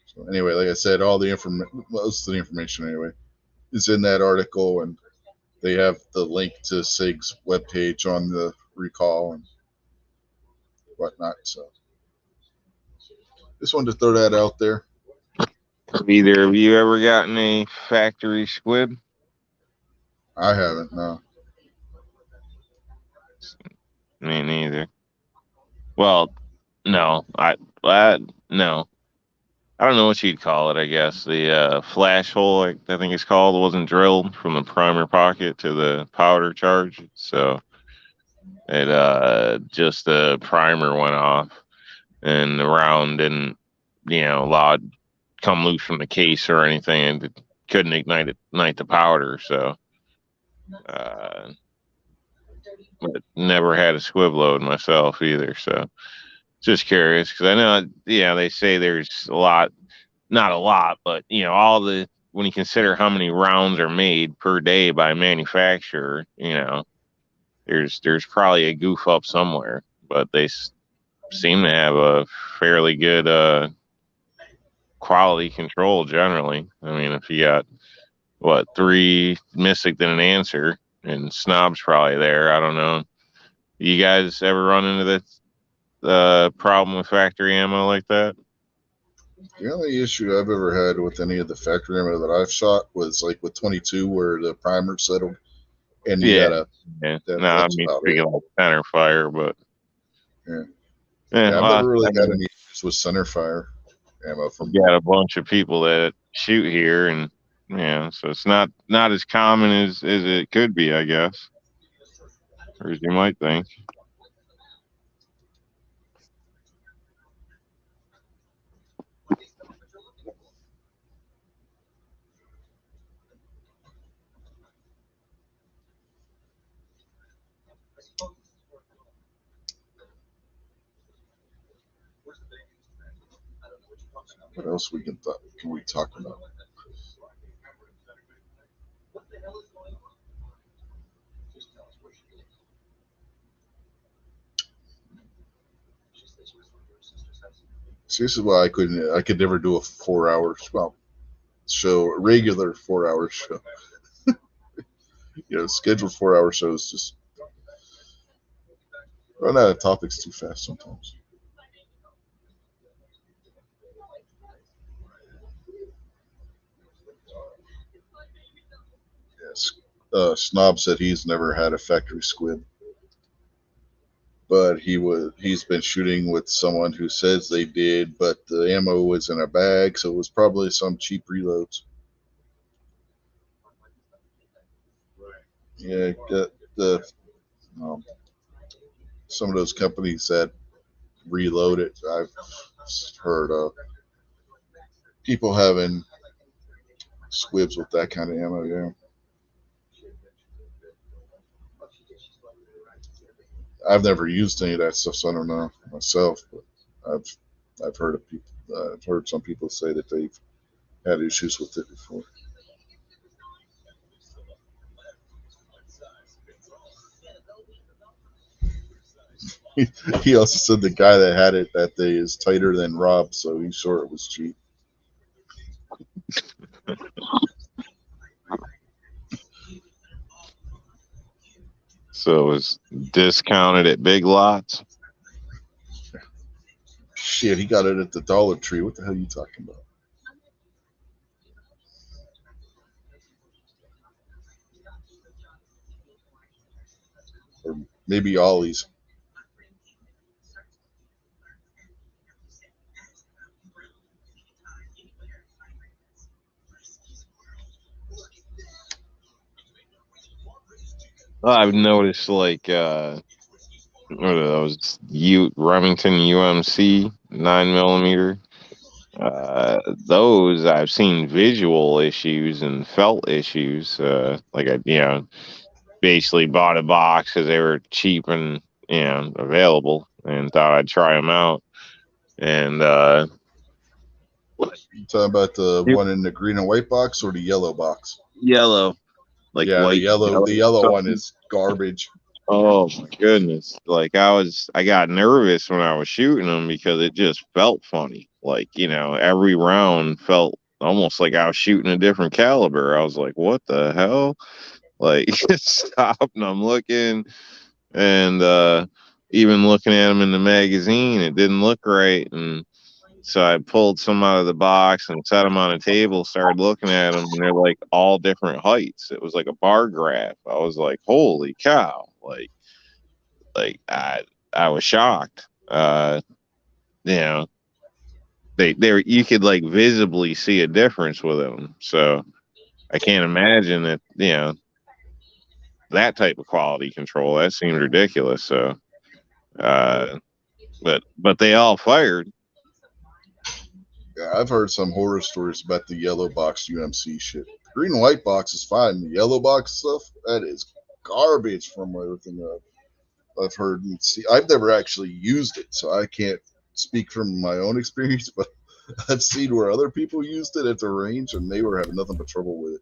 So, anyway, like I said, all the most of the information, anyway, is in that article, and they have the link to SIG's webpage on the recall and whatnot. So, just wanted to throw that out there. Have either of you ever gotten a factory squib? I haven't, no. Me neither. Well, no, no. I don't know what you'd call it. I guess the flash hole, I think it's called, wasn't drilled from the primer pocket to the powder charge, so it just the primer went off, and the round didn't, allowed come loose from the case or anything, and it couldn't ignite the powder. So, but never had a squib load myself either. So, Just curious because I know, yeah, they say there's a lot, not a lot, but all the when you consider how many rounds are made per day by a manufacturer, there's probably a goof up somewhere, but they seem to have a fairly good quality control generally. I mean, if you got what 3 Mystic than an answer, and Snob's probably there. I don't know. You guys ever run into the problem with factory ammo like that? The only issue I've ever had with any of the factory ammo that I've shot was like with 22, where the primer settled, and you Yeah. gotta. Yeah. That, No, I that's mean, about it. speaking of center fire, but Yeah. yeah, I've well, never really I had mean, any issues with center fire ammo from. you got a bunch of people that shoot here, and so it's not as common as it could be, I guess, or as you might think. What else can we talk about? See, this is why I could never do a 4 hour show, a regular 4 hour show. Scheduled 4 hour shows just run out of topics too fast sometimes. Yes. Snob said he's never had a factory squib, but he's been shooting with someone who says they did, but the ammo was in a bag, so it was probably some cheap reloads. Yeah, some of those companies that reload it, I've heard of people having squibs with that kind of ammo. Yeah, I've never used any of that stuff, so I don't know myself. But I've heard of people. I've heard some people say that they've had issues with it before. He also said the guy that had it that day is tighter than Rob, so he's sure it was cheap. So it was discounted at Big Lots. Shit, he got it at the Dollar Tree. What the hell are you talking about? Or maybe Ollie's. I've noticed like what are those Remington UMC 9mm. Those I've seen visual issues and felt issues. Like I basically bought a box because they were cheap and available, and thought I'd try them out. And You talking about the one in the green and white box or the yellow box? yellow, like Yeah, white. the yellow one is garbage. Oh my goodness! Like I got nervous when I was shooting them because it just felt funny. Like every round felt almost like I was shooting a different caliber. I was like, "What the hell?" Like, stop! And I'm looking, and even looking at them in the magazine, it didn't look right. And so I pulled some out of the box and set them on a table. Started looking at them, and they're like all different heights. It was like a bar graph. I was like, "Holy cow!" Like I was shocked. They you could like visibly see a difference with them. So I can't imagine that that type of quality control. That seems ridiculous. So but they all fired. Yeah, I've heard some horror stories about the yellow box UMC shit. Green and white box is fine. The yellow box stuff, that is garbage from everything I've heard and see. I've never actually used it, so I can't speak from my own experience, but I've seen where other people used it at the range, and they were having nothing but trouble with it.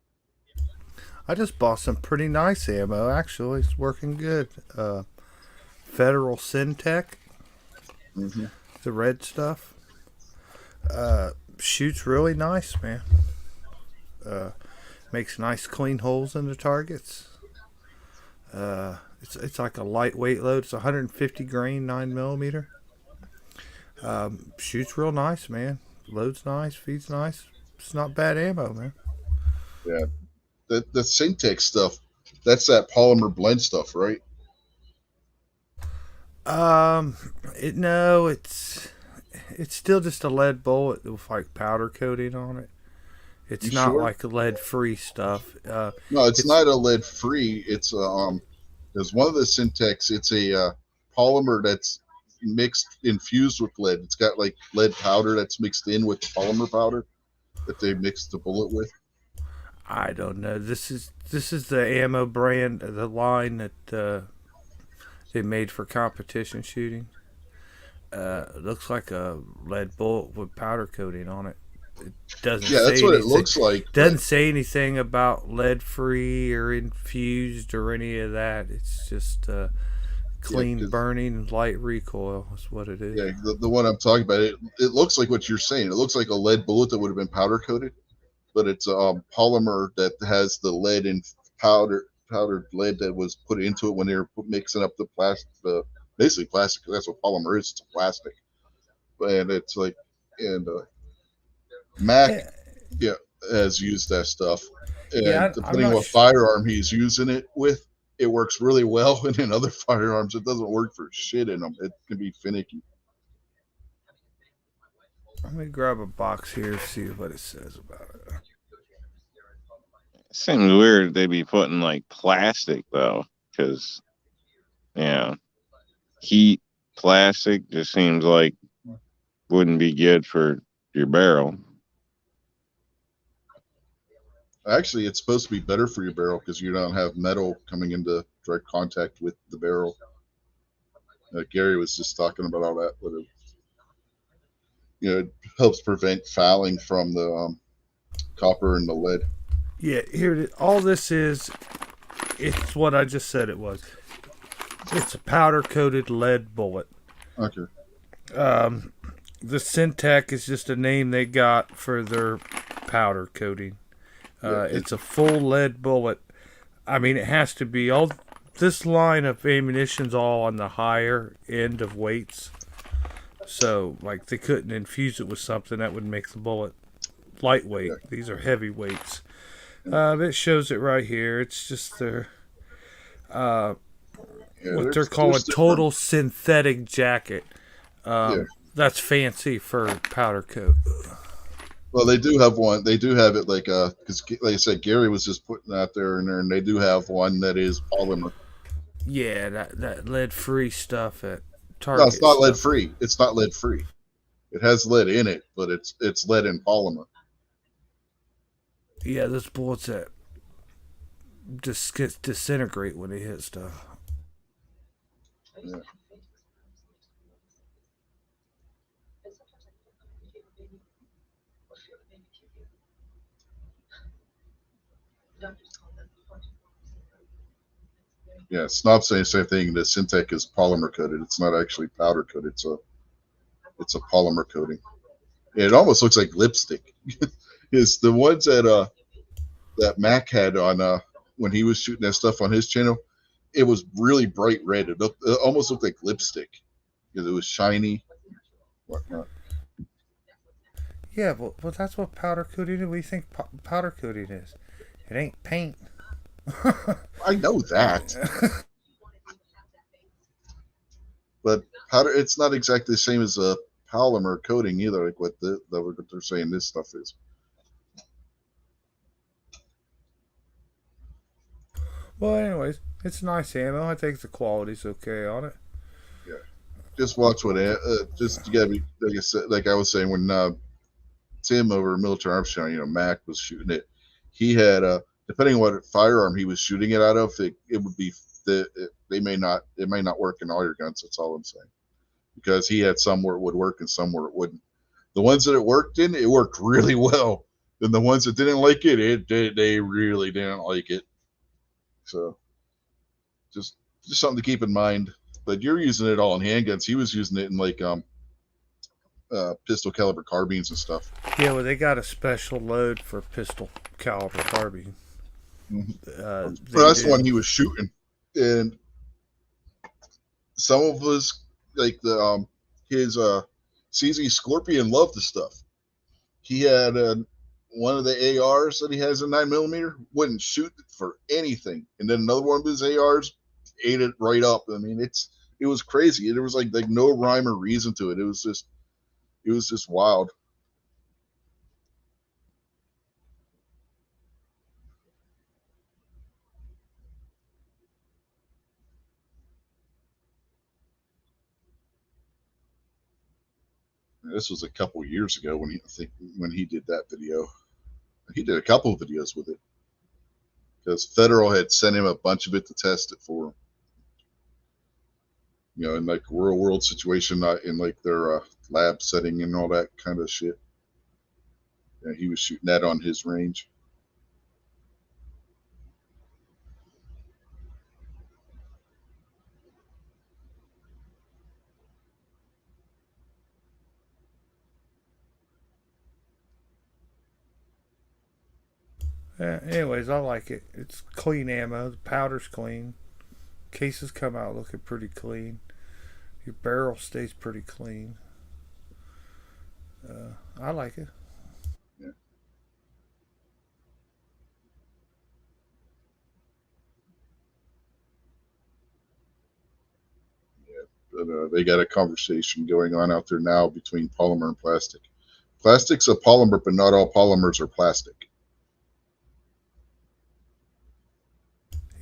I just bought some pretty nice ammo. Actually, it's working good. Federal Syntech, Mm-hmm. the red stuff. Shoots really nice, man. Makes nice clean holes in the targets. It's like a lightweight load. It's 150 grain, 9mm. Shoots real nice, man. Loads nice, feeds nice. It's not bad ammo, man. Yeah, the Syntech stuff, that's that polymer blend stuff, right? No, it's still just a lead bullet with like powder coating on it. It's You not sure? like lead free stuff. No, it's not a lead free. It's there's one of the Syntex. It's a polymer that's mixed, infused with lead. It's got like lead powder that's mixed in with the polymer powder that they mix the bullet with. I don't know. This is the ammo brand, the line that they made for competition shooting. It looks like a lead bullet with powder coating on it. It doesn't. Yeah, that's say what it anything. looks like. Doesn't say anything about lead free or infused or any of that. It's just clean 'cause- burning, light recoil. Is what it is. Yeah, the one I'm talking about, it looks like what you're saying. It looks like a lead bullet that would have been powder coated, but it's a polymer that has the lead and powdered lead that was put into it when they were mixing up the plastic, basically plastic. 'Cause that's what polymer is. It's a plastic, and it's like, and Mac Yeah. has used that stuff, and Yeah, I'm depending not on what firearm he's using it with, it works really well, and in other firearms, it doesn't work for shit in them. It can be finicky. Let me grab a box here, see what it says about it. Seems weird they be putting like plastic though, because heat plastic just seems like wouldn't be good for your barrel. Actually, it's supposed to be better for your barrel because you don't have metal coming into direct contact with the barrel. Gary was just talking about all that, but it helps prevent fouling from the copper and the lead. Yeah, here it is. All this is, it's what I just said it was. It's a powder coated lead bullet. Okay. The Syntech is just a name they got for their powder coating. It's a full lead bullet. I mean, it has to be all. This line of ammunition's all on the higher end of weights. So, like, they couldn't infuse it with something that would make the bullet lightweight. Yeah. These are heavy weights. It shows it right here. It's just their what they're calling there's total synthetic jacket. That's fancy for powder coat. Well, they do have one. They do have it like because like I said, Gary was just putting out there, and they do have one that is polymer. Yeah, that lead free stuff at Target. No, it's not lead stuff. free. It's not lead free. It has lead in it, but it's lead in polymer. Yeah, those bullets that just disintegrate when they hit stuff. Yeah. Yeah, Snob's saying the same thing. The Syntech is polymer coated. It's not actually powder coated. It's a polymer coating. It almost looks like lipstick. It's the ones that Mac had on when he was shooting that stuff on his channel. It was really bright red. It almost looked like lipstick because it was shiny, whatnot. Yeah, well, that's what powder coating is. What do you think powder coating is? It ain't paint. I know that, but powder. It's not exactly the same as a polymer coating either. Like what they're saying this stuff is. Well, anyways, it's nice ammo. I think the quality's okay on it. Just watch what just to get me like I said, like I was saying when Tim over Military Arms Channel, Mac was shooting it. He had depending on what firearm he was shooting it out of, it would be it may not work in all your guns. That's all I'm saying. because he had some where it would work and some where it wouldn't. The ones that it worked in, it worked really well. And the ones that didn't like it, they really didn't like it. So just something to keep in mind. But you're using it all in handguns. He was using it in like pistol caliber carbines and stuff. Yeah, well, they got a special load for pistol caliber carbine. But that's the one he was shooting, and some of us like the his CZ Scorpion loved the stuff. He had one of the ARs that he has a 9mm, wouldn't shoot it for anything, and then another one of his ARs ate it right up. I mean, it was crazy. There was like no rhyme or reason to it. It was just wild. This was a couple years ago when he did that video. He did a couple of videos with it because Federal had sent him a bunch of it to test it for him. You know, in like a real world situation, not in like their lab setting and all that kind of shit. Yeah, he was shooting that on his range. Anyways, I like it. It's clean ammo. The powder's clean. Cases come out looking pretty clean. Your barrel stays pretty clean. I like it. Yeah. But they got a conversation going on out there now between polymer and plastic. Plastic's a polymer, but not all polymers are plastic.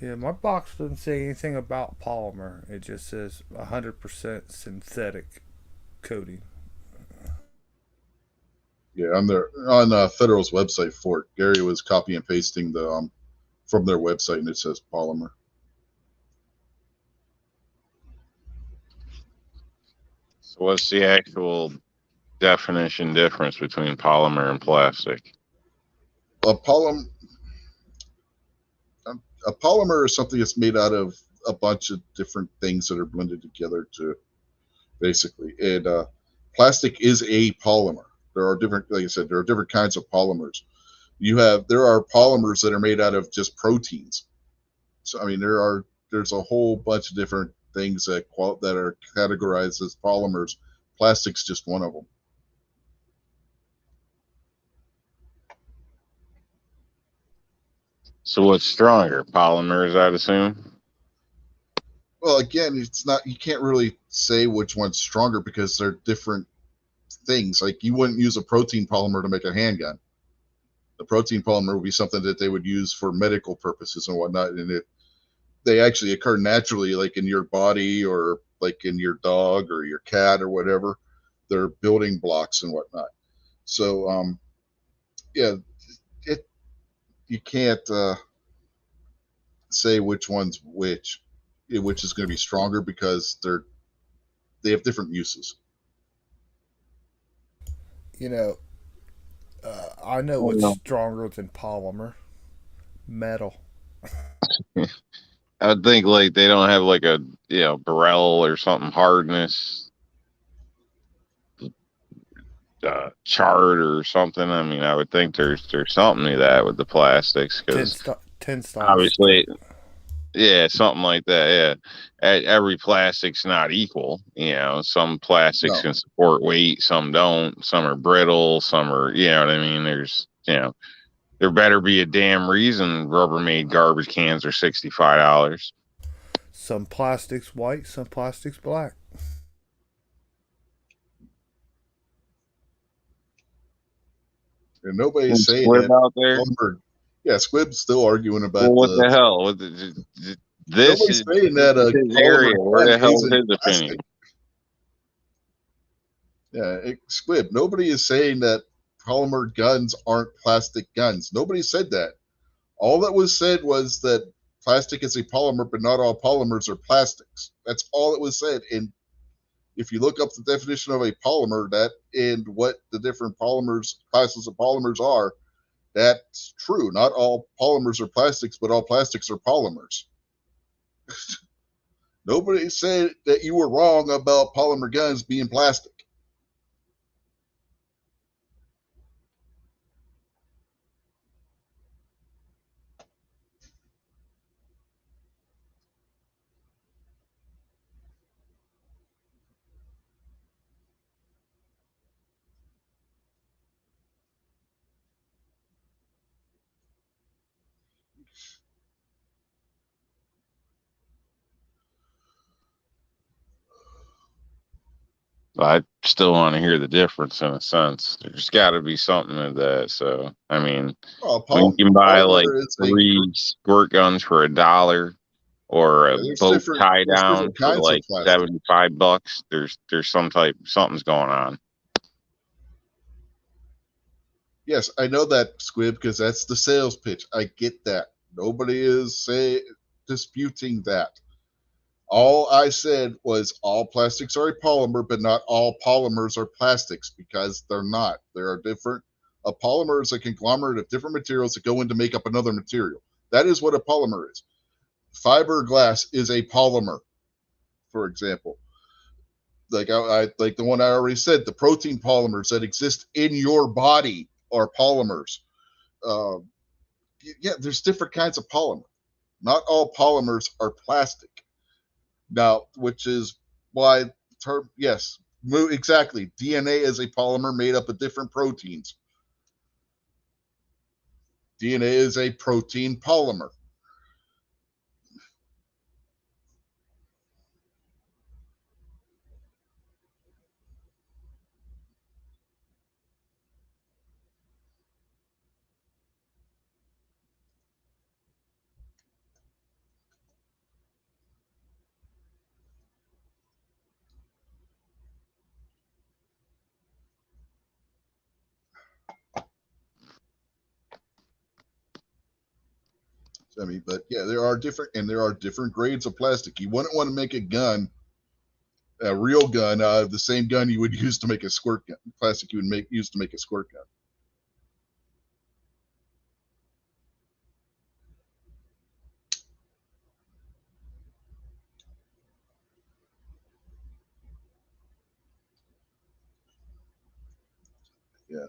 Yeah, my box doesn't say anything about polymer. It just says 100% synthetic coating. Yeah, on Federal's website for it, Gary was copy and pasting the from their website, and it says polymer. So what's the actual definition difference between polymer and plastic? A polymer is something that's made out of a bunch of different things that are blended together to basically. And plastic is a polymer. There are different, like I said, there are different kinds of polymers. There are polymers that are made out of just proteins. So I mean, there's a whole bunch of different things that are categorized as polymers. Plastic's just one of them. So what's stronger, polymers, I'd assume? Well, again, it's not. You can't really say which one's stronger because they're different things. Like you wouldn't use a protein polymer to make a handgun. The protein polymer would be something that they would use for medical purposes and whatnot, and they actually occur naturally, like in your body or like in your dog or your cat or whatever. They're building blocks and whatnot. So, yeah, you can't say which one's which is going to be stronger because they have different uses. You know, I know what's stronger than polymer. Metal. I would think like they don't have like a Burrell or something hardness chart or something. I mean, I would think there's something to that with the plastics because obviously, yeah, something like that. Yeah, every plastic's not equal. You know, some plastics can support weight, some don't. Some are brittle, some are. You know what I mean? There better be a damn reason Rubbermaid garbage cans are $65. Some plastics white, some plastics black. And nobody's saying that out there. Yeah, Squib's still arguing about. Well, what the hell? This nobody's saying that area. Where the hell is his opinion? Yeah, Squib. Nobody is saying that polymer guns aren't plastic guns. Nobody said that. All that was said was that plastic is a polymer, but not all polymers are plastics. That's all it was said. And if you look up the definition of a polymer, that and what the different classes of polymers are, that's true. Not all polymers are plastics, but all plastics are polymers. Nobody said that you were wrong about polymer guns being plastic. I still want to hear the difference in a sense. There's got to be something in that. So, I mean, Oh, when you can buy like polymer is 3 squirt guns for $1 or a boat tie down for like $75, there's something's going on. Yes, I know that, Squib, because that's the sales pitch. I get that. Nobody is disputing that. All I said was all plastics are a polymer, but not all polymers are plastics, because they're not. There are different. A polymer is a conglomerate of different materials that go in to make up another material. That is what a polymer is. Fiberglass is a polymer, for example. Like like the one I already said, the protein polymers that exist in your body are polymers. Yeah, there's different kinds of polymer. Not all polymers are plastic. Now, which is why yes, exactly. DNA is a polymer made up of different proteins. DNA is a protein polymer. I mean, but yeah, there are different grades of plastic. You wouldn't want to make a real gun, the same gun you would use to make a squirt gun. Plastic you would use to make a squirt gun. Yeah,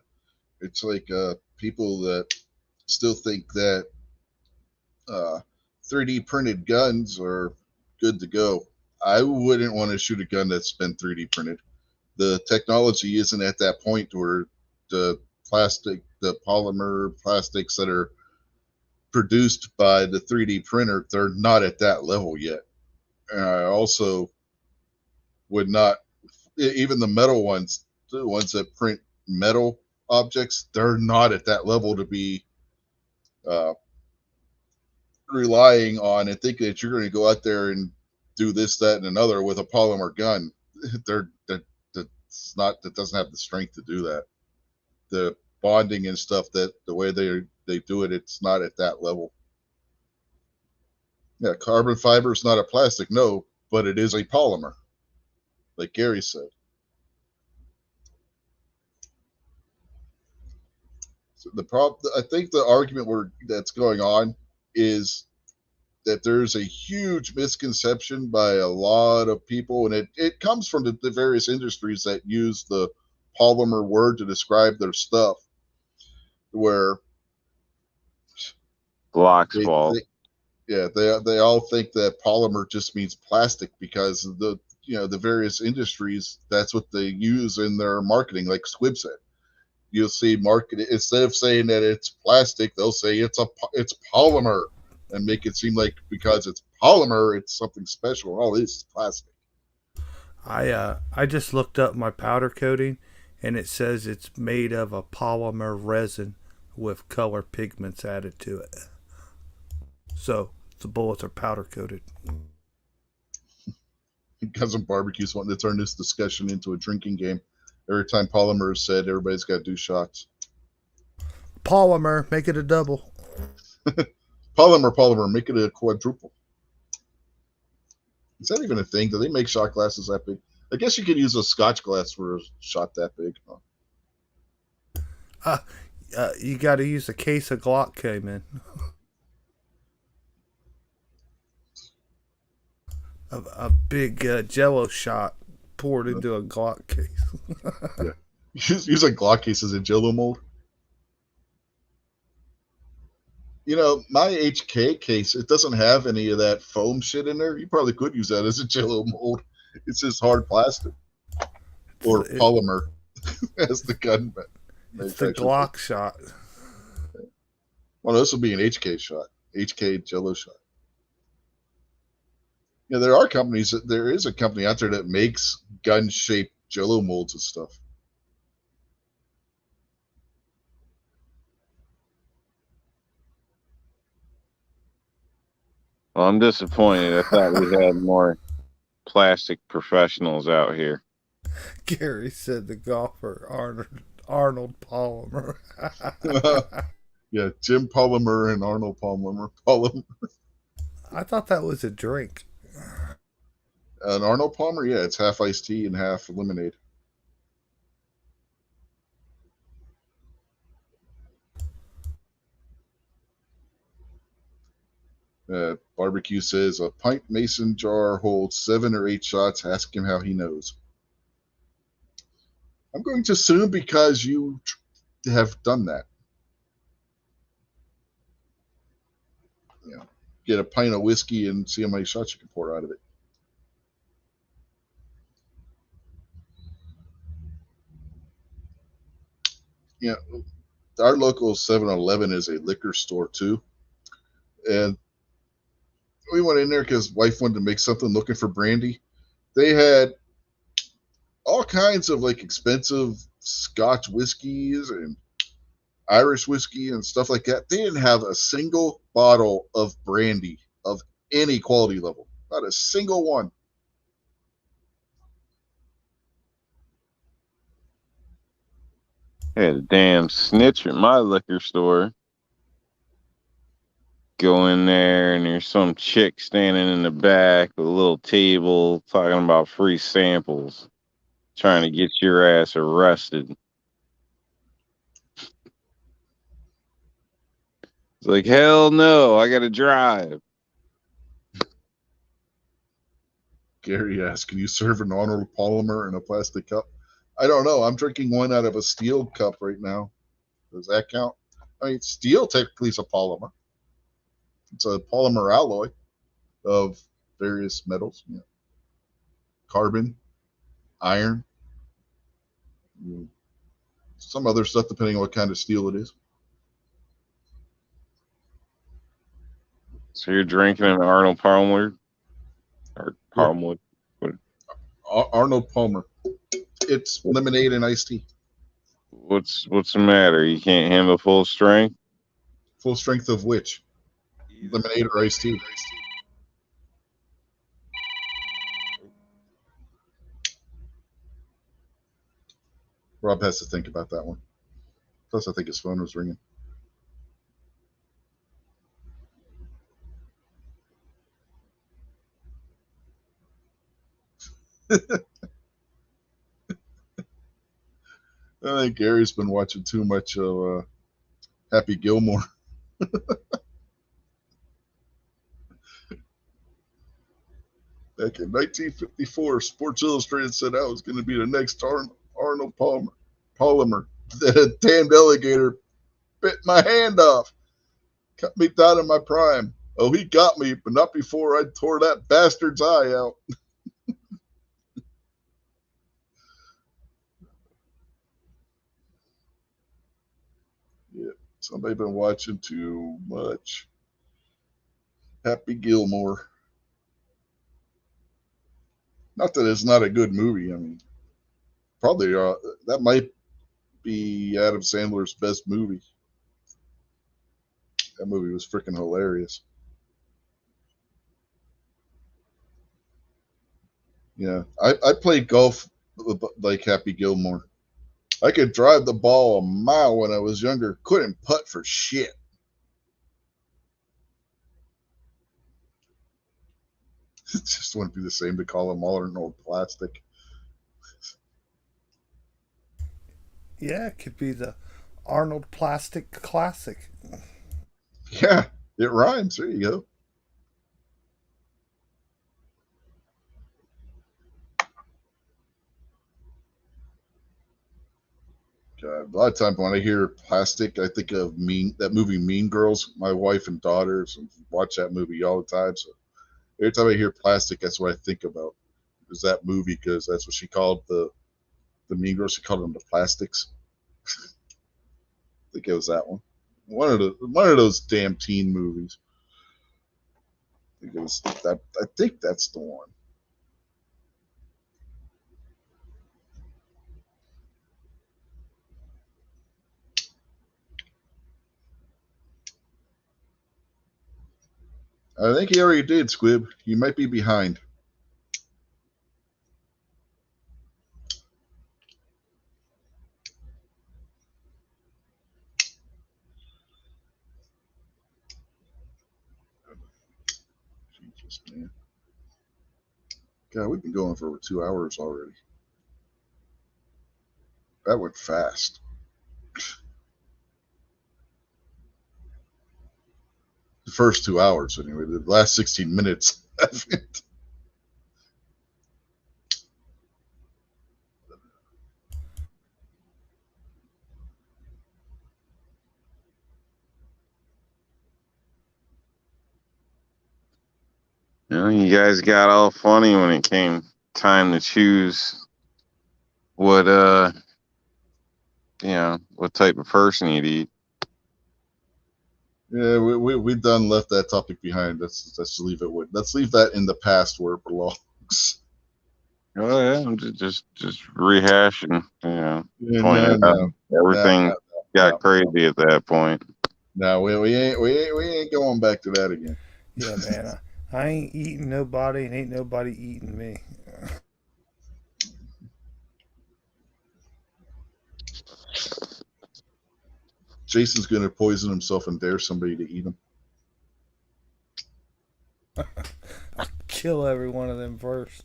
it's like people that still think that 3D printed guns are good to go. I wouldn't want to shoot a gun that's been 3D printed. The technology isn't at that point where the polymer plastics that are produced by the 3D printer, they're not at that level yet. And I also would not, even the metal ones, the ones that print metal objects, they're not at that level to be relying on and thinking that you're going to go out there and do this, that, and another with a polymer gun. That doesn't have the strength to do that. The bonding and stuff, that the way they do it, it's not at that level. Yeah, carbon fiber is not a plastic, no, but it is a polymer, like Gary said. So I think the argument that's going on is that there's a huge misconception by a lot of people, and it comes from the various industries that use the polymer word to describe their stuff, where Block's fault. They all think that polymer just means plastic because the various industries, that's what they use in their marketing. Like Squib said, you'll see marketing, instead of saying that it's plastic, they'll say it's polymer and make it seem like because it's polymer, it's something special. All this is plastic. I just looked up my powder coating, and it says it's made of a polymer resin with color pigments added to it. So the bullets are powder coated. Cousin Barbecue's wanting to turn this discussion into a drinking game. Every time polymer is said, everybody's got to do shots. Polymer, make it a double. Polymer, make it a quadruple. Is that even a thing? Do they make shot glasses that big? I guess you could use a Scotch glass for a shot that big. Huh? You got to use a case of Glock came in. A big Jello shot poured into a Glock case. Yeah. Use a Glock case as a Jello mold. You know, my HK case, it doesn't have any of that foam shit in there. You probably could use that as a Jello mold. It's just hard plastic or polymer as the gun. It's the Glock shot. Well, this will be an HK shot, HK Jello shot. Yeah, there are companies. There is a company out there that makes gun-shaped Jello molds and stuff. Well, I'm disappointed. I thought we had more plastic professionals out here. Gary said the golfer Arnold Palmer. Yeah, Jim Polymer and Arnold Palmer. I thought that was a drink. An Arnold Palmer, yeah, it's half iced tea and half lemonade. Barbecue says a pint mason jar holds 7 or 8 shots. Ask him how he knows. I'm going to assume because you have done that. You know, get a pint of whiskey and see how many shots you can pour out of it. Yeah, our local 7-Eleven is a liquor store too, and we went in there because wife wanted to make something looking for brandy. They had all kinds of like expensive Scotch whiskeys and Irish whiskey and stuff like that. They didn't have a single bottle of brandy of any quality level. Not a single one. Had a damn snitch at my liquor store. Go in there and there's some chick standing in the back with a little table talking about free samples, trying to get your ass arrested. It's like, hell no, I gotta drive. Gary asked, can you serve an Arnold Palmer in a plastic cup? I don't know. I'm drinking one out of a steel cup right now. Does that count? I mean, steel technically is a polymer. It's a polymer alloy of various metals. You know, carbon, iron, some other stuff depending on what kind of steel it is. So you're drinking an Arnold Palmer? Or Palmer? Yeah. Arnold Palmer. It's lemonade and iced tea. What's the matter? You can't handle full strength? Full strength of which? Lemonade or iced tea? Rob has to think about that one. Plus, I think his phone was ringing. I think Gary's been watching too much of Happy Gilmore. Back in 1954, Sports Illustrated said I was going to be the next Arnold Palmer. The damned alligator bit my hand off, cut me down in my prime. Oh, he got me, but not before I tore that bastard's eye out. Yeah, somebody been watching too much Happy Gilmore. Not that it's not a good movie. I mean, probably that might be Adam Sandler's best movie. That movie was freaking hilarious. Yeah, I played golf like Happy Gilmore. I could drive the ball a mile when I was younger. Couldn't putt for shit. It just wouldn't be the same to call them modern old plastic. Yeah, it could be the Arnold Plastic Classic. Yeah, it rhymes. There you go. God, a lot of times when I hear plastic, I think of that movie Mean Girls. My wife and daughters watch that movie all the time. So every time I hear plastic, that's what I think about. Is that movie because that's what she called the Mean Girls. She called them the plastics. I think it was that one. One of those damn teen movies. I think it was that. I think that's the one. I think he already did, Squib. He might be behind. Jesus, man. God, we've been going for over 2 hours already. That went fast. The first 2 hours, anyway. The last 16 minutes. You guys got all funny when it came time to choose what what type of person you'd eat. Yeah, we've done left that topic behind. Let's leave it with. Let's leave that in the past where it belongs. Oh yeah, I'm just rehashing. Pointing out No, everything got no. crazy at that point. No, we ain't going back to that again. Yeah, man. I ain't eating nobody, and ain't nobody eating me. Jason's gonna poison himself and dare somebody to eat him. I'll kill every one of them first.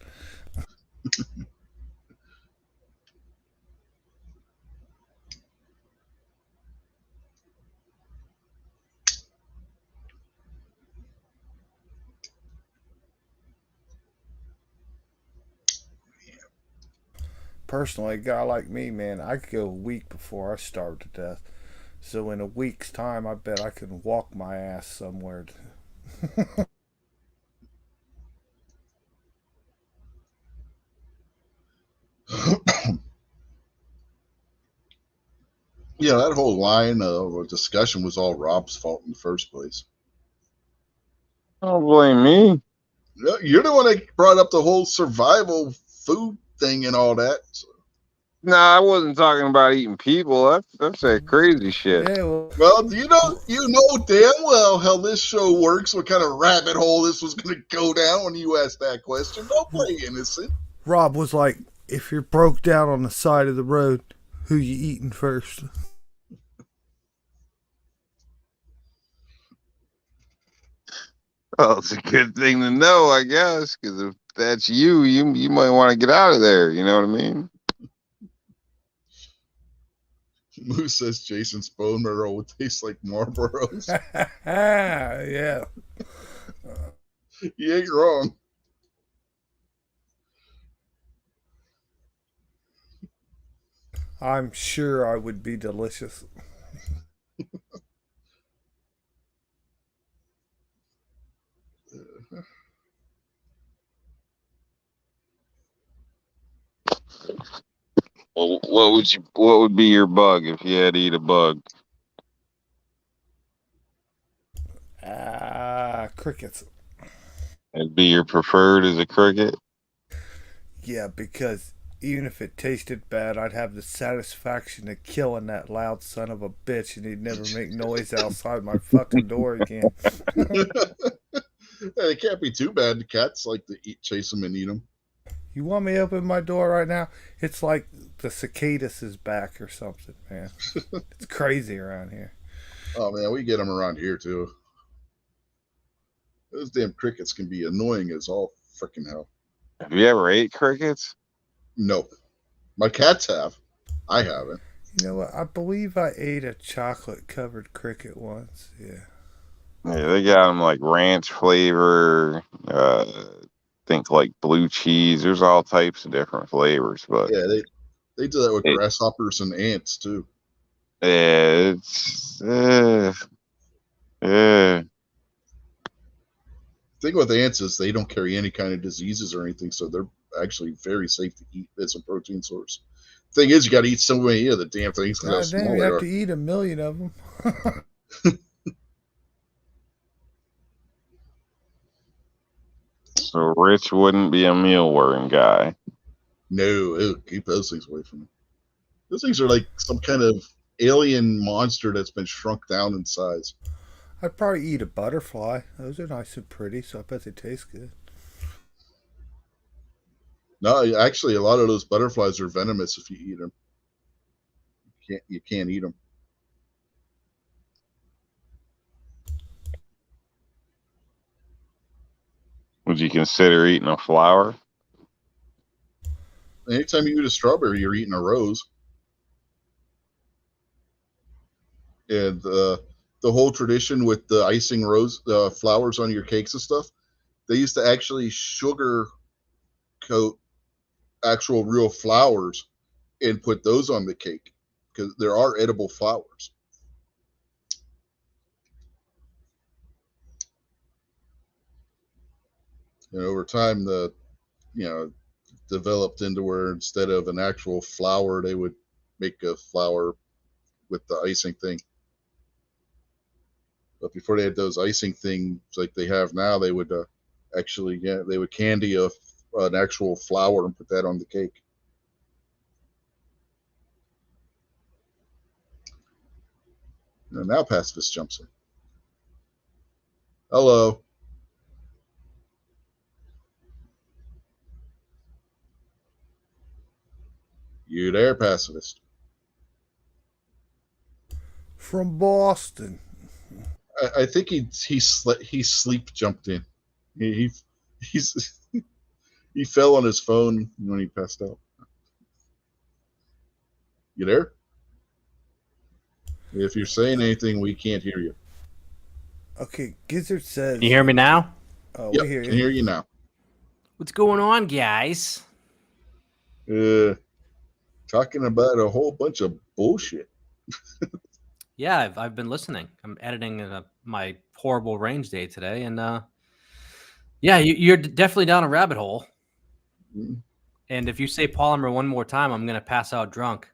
Personally, a guy like me, man, I could go a week before I starve to death. So in a week's time, I bet I can walk my ass somewhere. Yeah, that whole line of discussion was all Rob's fault in the first place. Don't blame me. You're the one that brought up the whole survival food thing and all that. So. Nah, I wasn't talking about eating people. That's that crazy shit. Yeah, Well, you know damn well how this show works. What kind of rabbit hole this was going to go down when you asked that question? Don't play innocent. Rob was like, if you're broke down on the side of the road, who you eating first? Well, it's a good thing to know, I guess, because if that's you might want to get out of there. You know what I mean? Moose says Jason's bone marrow would taste like Marlboros. Yeah. You ain't wrong. I'm sure I would be delicious. Well, what would be your bug if you had to eat a bug? Crickets. It'd be your preferred as a cricket? Yeah, because even if it tasted bad, I'd have the satisfaction of killing that loud son of a bitch, and he'd never make noise outside my fucking door again. It can't be too bad. The cats like to chase them and eat them. You want me to open my door right now? It's like the cicadas is back or something, man. It's crazy around here. Oh man, we get them around here too. Those damn crickets can be annoying as all freaking hell. Have you ever ate crickets? No, my cats have. I haven't. You know what? I believe I ate a chocolate covered cricket once. Yeah. Yeah, they got them like ranch flavor. Think like blue cheese. There's all types of different flavors, but Yeah, they do that with it, grasshoppers and ants too. yeah, it's yeah. The thing with ants is they don't carry any kind of diseases or anything, so they're actually very safe to eat as a protein source. Thing is, you got to eat so many of the damn things because how God damn, small you they have are. to eat 1,000,000 of them. So Rich wouldn't be a mealworm guy. No, ew, keep those things away from me. Those things are like some kind of alien monster that's been shrunk down in size. I'd probably eat a butterfly. Those are nice and pretty, so I bet they taste good. No, actually, a lot of those butterflies are venomous if you eat them. You can't eat them. Would you consider eating a flower? Anytime you eat a strawberry, you're eating a rose. And the whole tradition with the icing rose flowers on your cakes and stuff, they used to actually sugar coat actual real flowers and put those on the cake because there are edible flowers. And over time, developed into where instead of an actual flower, they would make a flower with the icing thing. But before they had those icing things like they have now, they would they would candy an actual flower and put that on the cake. And now Pacifist jumps in. Hello. You there, Pacifist? From Boston. I think he sleep jumped in. He's he fell on his phone when he passed out. You there? If you're saying anything, we can't hear you. Okay, Gizzard says. Can you hear me now? Oh, Yep, we hear can you. hear you now. What's going on, guys? Talking about a whole bunch of bullshit. Yeah, I've been listening. I'm editing my horrible range day today, and yeah, you're definitely down a rabbit hole. Mm. And if you say polymer one more time, I'm gonna pass out drunk.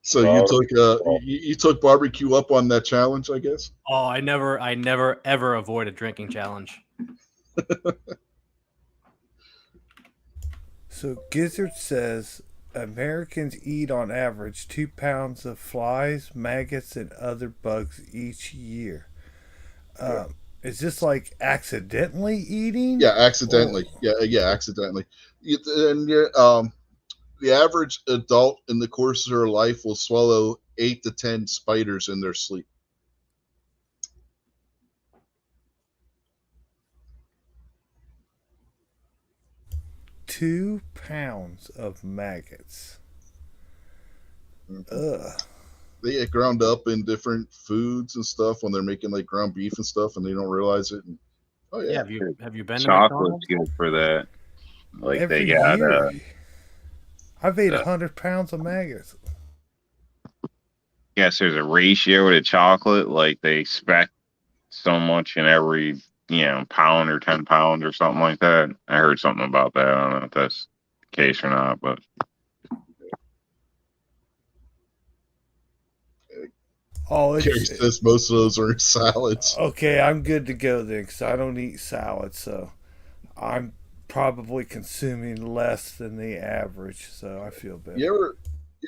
So you took barbecue up on that challenge, I guess. Oh, I never ever avoid a drinking challenge. So Gizzard says Americans eat on average 2 pounds of flies, maggots, and other bugs each year. Is this like accidentally eating? Yeah, accidentally. Yeah, accidentally. The average adult in the course of their life will swallow 8 to 10 spiders in their sleep. Two pounds of maggots. Ugh. They get ground up in different foods and stuff when they're making like ground beef and stuff, and they don't realize it. And, oh Yeah, yeah, have you been to Chocolate's McDonald's? good for that. Like Every they got year. I've ate 100 pounds of maggots. guess there's a ratio to chocolate. Like they expect so much in every pound or 10 pounds or something like that. I heard something about that. I don't know if that's the case or not, but Oh, Gary it's, says most of those are in salads. okay. I'm good to go then because I don't eat salad, so I'm probably consuming less than the average. So I feel better. You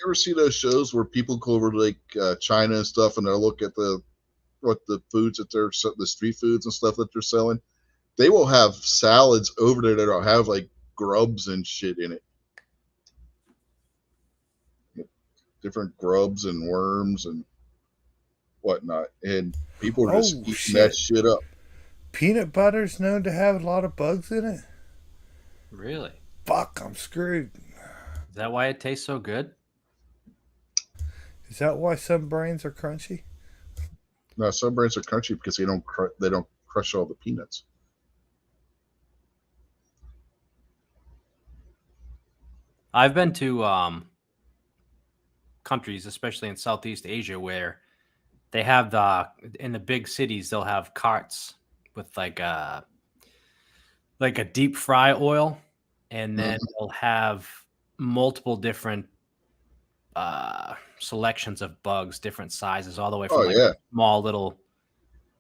ever see those shows where people go over to like China and stuff, and they'll look at the foods that the street foods and stuff that they're selling? They will have salads over there that'll have like grubs and shit in it. Different grubs and worms and whatnot, and people are just eating that shit up. Peanut butter's known to have a lot of bugs in it. Really? Fuck, I'm screwed. Is that why it tastes so good? Is that why some brains are crunchy? No, some brands are crunchy because they don't crush all the peanuts. I've been to countries, especially in Southeast Asia, where they have in the big cities they'll have carts with like a deep fry oil, and then they'll have multiple different selections of bugs, different sizes, all the way from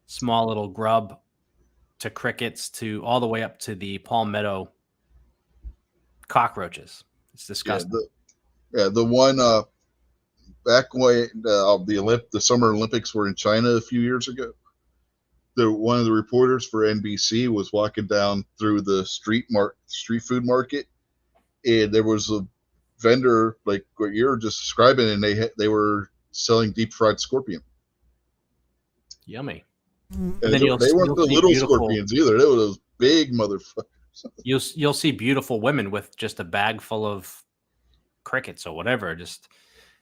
small little grub to crickets to all the way up to the palmetto cockroaches. It's disgusting. The one back when the Summer Olympics were in China a few years ago. One of the reporters for NBC was walking down through the street food market, and there was a vendor like what you're just describing, and they were selling deep fried scorpion. Yummy. And they weren't the little scorpions either. They were those big motherfuckers. You'll see beautiful women with just a bag full of crickets or whatever. Just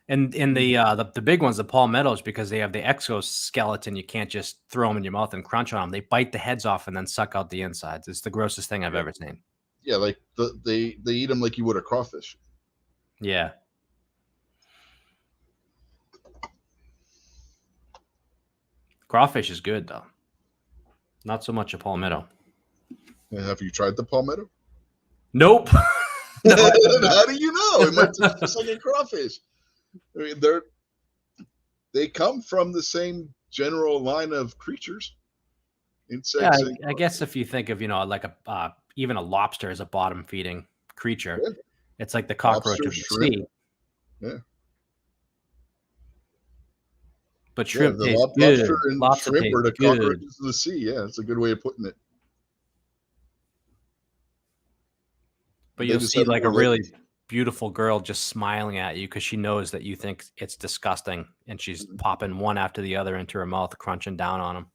and the big ones, the palmettos, because they have the exoskeleton, you can't just throw them in your mouth and crunch on them. They bite the heads off and then suck out the insides. It's the grossest thing I've ever seen. Yeah, like they eat them like you would a crawfish. Yeah. Crawfish is good though. Not so much a palmetto. Have you tried the palmetto? Nope. No. How do you know? It might taste just like a crawfish. I mean, they come from the same general line of creatures. Insects. Yeah, I guess if you think of like even a lobster as a bottom feeding creature, it's like the cockroach of the sea. Yeah. But shrimp tastes good. Lobster and shrimp are the cockroaches of the sea. Yeah, that's a good way of putting it. But you'll see like a really beautiful girl just smiling at you because she knows that you think it's disgusting, and she's popping one after the other into her mouth, crunching down on them.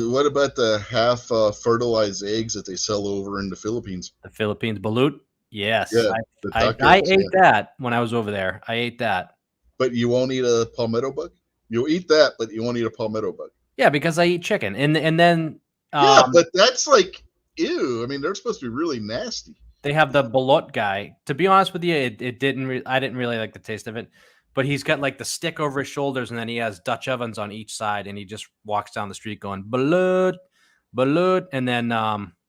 What about the half fertilized eggs that they sell over in the Philippines? The Philippines balut? Yes. Yeah, I ate that when I was over there. I ate that. But you won't eat a palmetto bug? You'll eat that, but you won't eat a palmetto bug. Yeah, because I eat chicken. And then but that's like ew. I mean, they're supposed to be really nasty. They have the balut guy. To be honest with you, I didn't really like the taste of it. But he's got like the stick over his shoulders, and then he has Dutch ovens on each side, and he just walks down the street going balut, balut. And then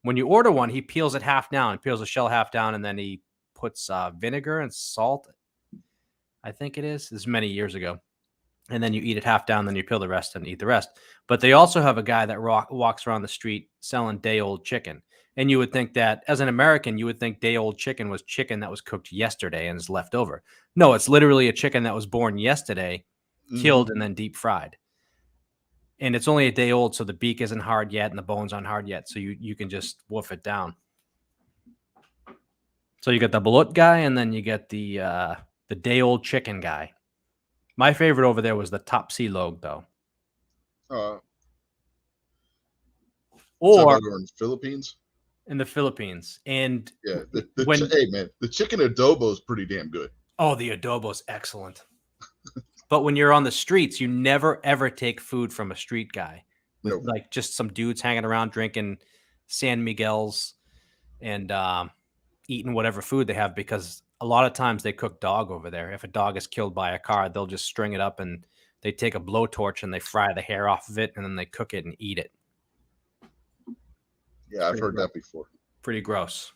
when you order one, he peels it half down, peels the shell half down, and then he puts vinegar and salt. I think it is. This is many years ago. And then you eat it half down, then you peel the rest and eat the rest. But they also have a guy that walks around the street selling day-old chicken. And you would think that, as an American, you would think day-old chicken was chicken that was cooked yesterday and is left over. No, it's literally a chicken that was born yesterday, killed, and then deep fried. And it's only a day old, so the beak isn't hard yet and the bones aren't hard yet, so you can just wolf it down. So you got the balut guy, and then you get the day-old chicken guy. My favorite over there was the top silog, though. Or in the Philippines. In the Philippines, and yeah, hey man, the chicken adobo is pretty damn good. Oh, the adobo is excellent. But when you're on the streets, you never ever take food from a street guy. Nope. Like just some dudes hanging around drinking San Miguel's and eating whatever food they have, because a lot of times they cook dog over there. If a dog is killed by a car, they'll just string it up and they take a blowtorch and they fry the hair off of it and then they cook it and eat it. Yeah, I've heard that before. Pretty gross.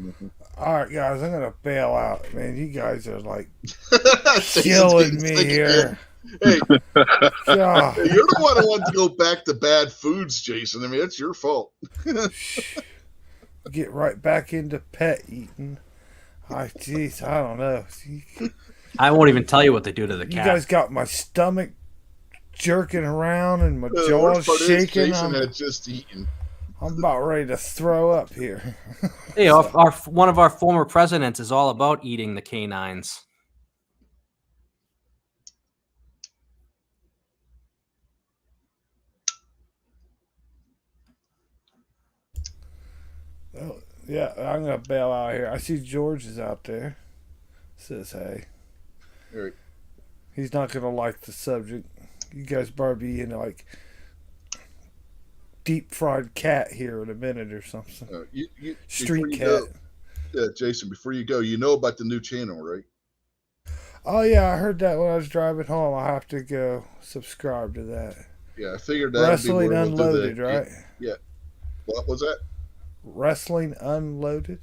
Mm-hmm. All right, guys, I'm gonna bail out. Man, you guys are like killing me here. Hey, you're the one who wants to go back to bad foods, Jason. I mean, it's your fault. Get right back into pet eating. Jeez, I don't know. I won't even tell you what they do to the cat. You guys got my stomach jerking around and my jaws shaking. Jason had just eaten. I'm about ready to throw up here. Hey, one of our former presidents is all about eating the canines. Oh, yeah, I'm going to bail out here. I see George is out there. Says hey. Eric. He's not gonna like the subject. You guys better be in like deep fried cat here in a minute or something. Street cat. Jason, before you go, you know about the new channel, right? Oh yeah, I heard that when I was driving home. I have to go subscribe to that. Yeah, I figured that Wrestling Unloaded, right? Yeah. What was that? Wrestling Unloaded.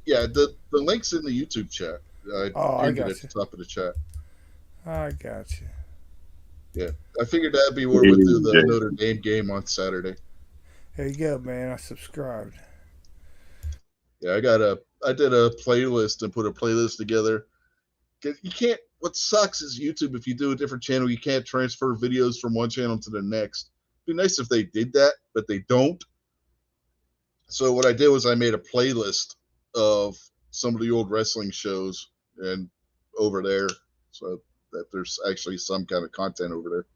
Yeah, the link's in the YouTube chat. I got it at the top of the chat. I got you. Yeah, I figured that'd be where we do the Notre Dame game on Saturday. There you go, man. I subscribed. Yeah, I did a playlist and put a playlist together. You can't. What sucks is YouTube. If you do a different channel, you can't transfer videos from one channel to the next. It'd be nice if they did that, but they don't. So what I did was I made a playlist of some of the old wrestling shows and over there, so that there's actually some kind of content over there.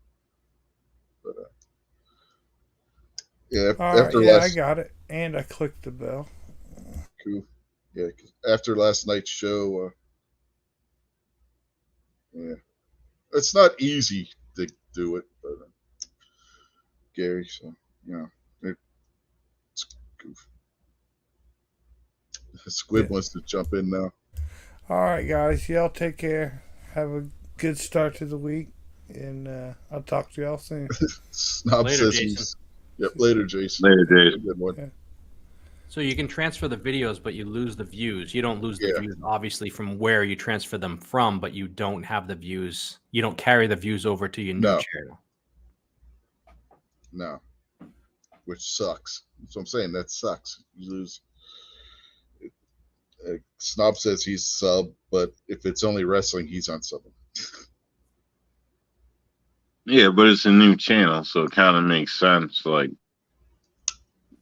But yeah, I got it, and I clicked the bell. Cool. Yeah, 'cause after last night's show, yeah, it's not easy to do it, but Gary, so it's goof. Squid wants to jump in now. All right, guys, y'all take care. Have a good start to the week, and I'll talk to y'all soon. Snob Later, says Jason. he's. Yep, later, Jason. Later, Jason. Good one. Yeah. So you can transfer the videos, but you lose the views. You don't lose the views, obviously, from where you transfer them from, but you don't have the views. You don't carry the views over to your new channel. No. Which sucks. That's what I'm saying. That sucks. You lose. Snob says he's sub, but if it's only wrestling, he's on sub. Yeah, but it's a new channel, so it kind of makes sense, like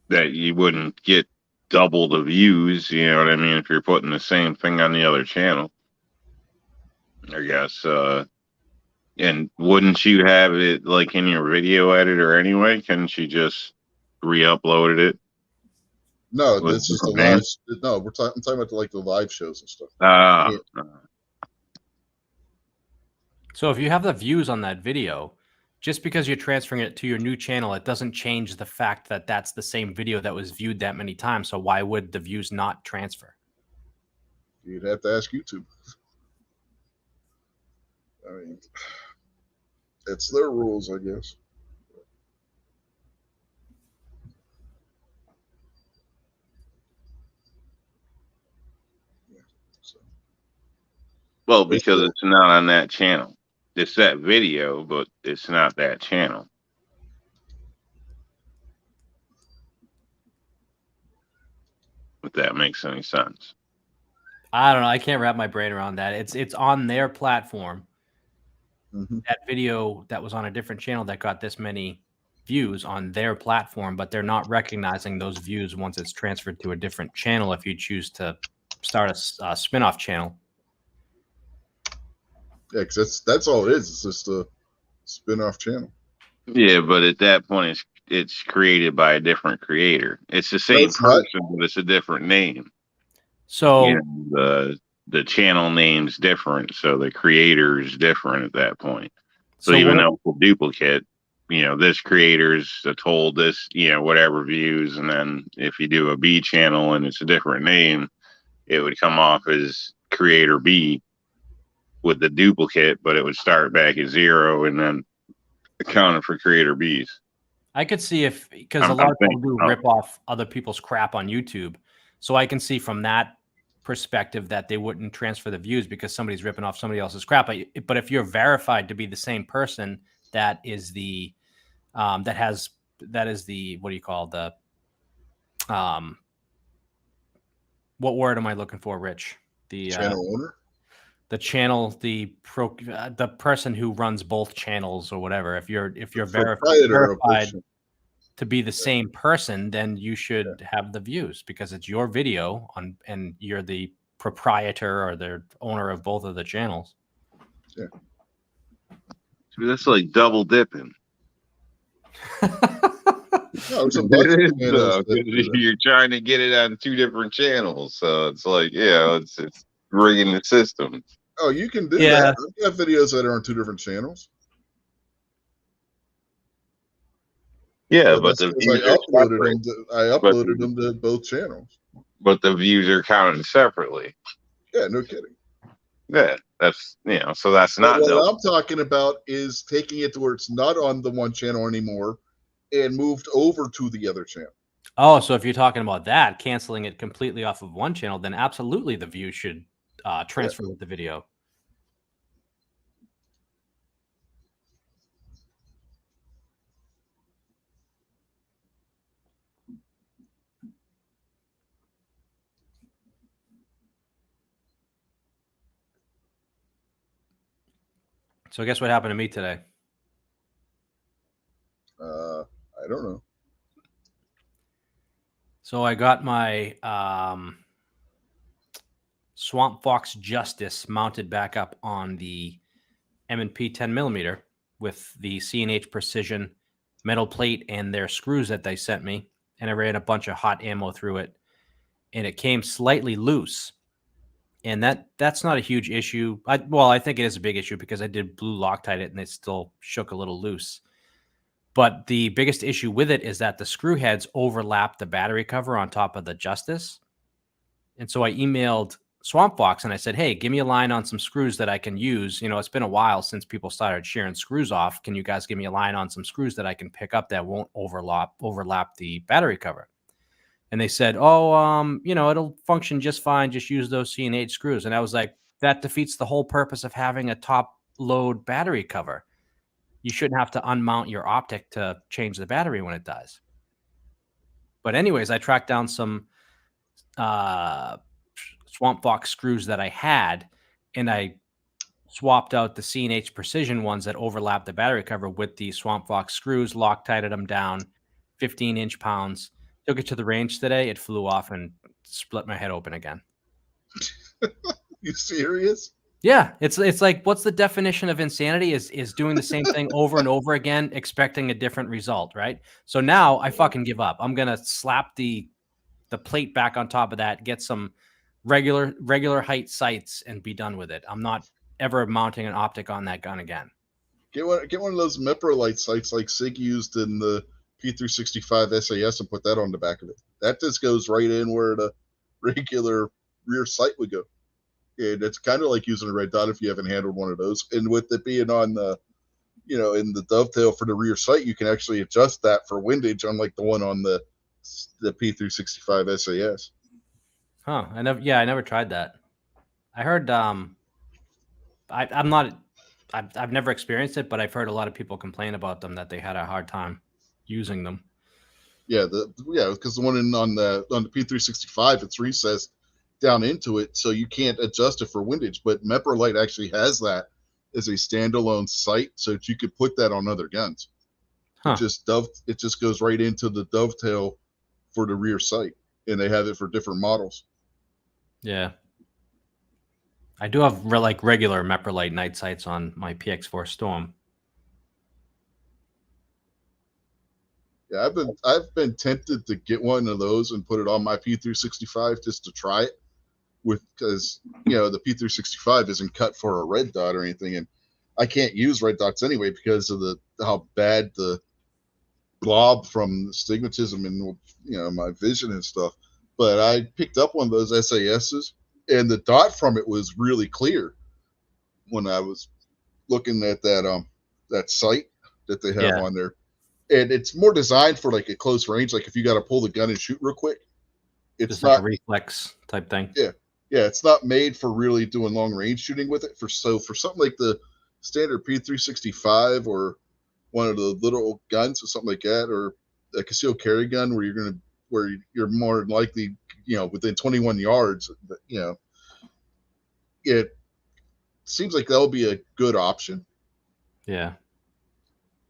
that you wouldn't get double the views. You know what I mean? If you're putting the same thing on the other channel, I guess. And wouldn't you have it like in your video editor anyway? Couldn't you just re-uploaded it? No, this is the live. No, I'm talking about the live shows and stuff. So if you have the views on that video, just because you're transferring it to your new channel, it doesn't change the fact that that's the same video that was viewed that many times. So why would the views not transfer? You'd have to ask YouTube. I mean, it's their rules, I guess. Well, because it's not on that channel. It's that video, but it's not that channel. If that makes any sense. I don't know. I can't wrap my brain around that. It's on their platform. Mm-hmm. That video that was on a different channel that got this many views on their platform, but they're not recognizing those views once it's transferred to a different channel if you choose to start a spin-off channel. Yeah, because that's all it is. It's just a spin-off channel. Yeah, but at that point, it's created by a different creator. It's the same person, but it's a different name. So the channel name's different, so the creator's different at that point. So even though it's a duplicate, this creator's told this, whatever views, and then if you do a B channel and it's a different name, it would come off as creator B with the duplicate, but it would start back at 0 and then accounted for creator B's. I could see because a lot of people do rip off other people's crap on YouTube. So I can see from that perspective that they wouldn't transfer the views because somebody's ripping off somebody else's crap. But if you're verified to be the same person, that is the what do you call the what word am I looking for, Rich? The channel owner? The channel, the person who runs both channels or whatever. If you're verified to be the same person, then you should have the views because it's your video and you're the proprietor or the owner of both of the channels. Yeah. That's like double dipping. No, you're trying to get it on 2 different channels, so it's like, it's rigging the system. Oh, you can do Yeah. that. I've got videos that are on 2 different channels. Yeah, But but that's the 'cause views are separate. I But uploaded them to both channels. but the views are counted separately. Yeah, no kidding. Yeah, that's so that's But not what double. I'm talking about is taking it to where it's not on the one channel anymore and moved over to the other channel. Oh, so if you're talking about that, canceling it completely off of one channel, then absolutely the view should transfer with the video. So guess what happened to me today? I don't know. So I got my Swamp Fox Justice mounted back up on the M&P 10mm with the C&H Precision metal plate and their screws that they sent me. And I ran a bunch of hot ammo through it. And it came slightly loose. And that's not a huge issue. I think it is a big issue because I did blue Loctite it and it still shook a little loose. But the biggest issue with it is that the screw heads overlap the battery cover on top of the Justice. And so I emailed Swamp Fox and I said, hey, give me a line on some screws that I can use. It's been a while since people started shearing screws off. Can you guys give me a line on some screws that I can pick up that won't overlap the battery cover? And they said, it'll function just fine. Just use those C&H screws. And I was like, that defeats the whole purpose of having a top load battery cover. You shouldn't have to unmount your optic to change the battery when it dies. But anyways, I tracked down some Swamp Fox screws that I had, and I swapped out the C&H Precision ones that overlap the battery cover with the Swamp Fox screws, Loctited them down, 15-inch pounds. Took it to the range today. It flew off and split my head open again. You serious? Yeah, it's like, what's the definition of insanity? Is doing the same thing over and over again, expecting a different result, right? So now I fucking give up. I'm gonna slap the plate back on top of that, get some regular height sights, and be done with it. I'm not ever mounting an optic on that gun again. Get one of those Meprolite sights like Sig used in the P365 SAS and put that on the back of it. That just goes right in where the regular rear sight would go. And it's kind of like using a red dot if you haven't handled one of those. And with it being on the, in the dovetail for the rear sight, you can actually adjust that for windage, unlike the one on the P365 SAS. Huh? I never tried that. I heard I've never experienced it, but I've heard a lot of people complain about them, that they had a hard time using them. Yeah, because the one on the P365, it's recessed down into it, so you can't adjust it for windage. But Meprolite actually has that as a standalone sight, so that you could put that on other guns. Huh. It just goes right into the dovetail for the rear sight, and they have it for different models. Yeah, I do have regular Meprolite night sights on my PX4 Storm. Yeah, I've been tempted to get one of those and put it on my P365 just to try it, because the P365 isn't cut for a red dot or anything, and I can't use red dots anyway because of how bad the blob from astigmatism and my vision and stuff. But I picked up one of those SASs, and the dot from it was really clear when I was looking at that sight that they have on there. And it's more designed for like a close range, like if you got to pull the gun and shoot real quick. It's just not like a reflex type thing. Yeah, it's not made for really doing long range shooting with it. For something like the standard P365 or one of the little guns or something like that, or a concealed carry gun where you're more likely, within 21 yards, it seems like that'll be a good option. Yeah.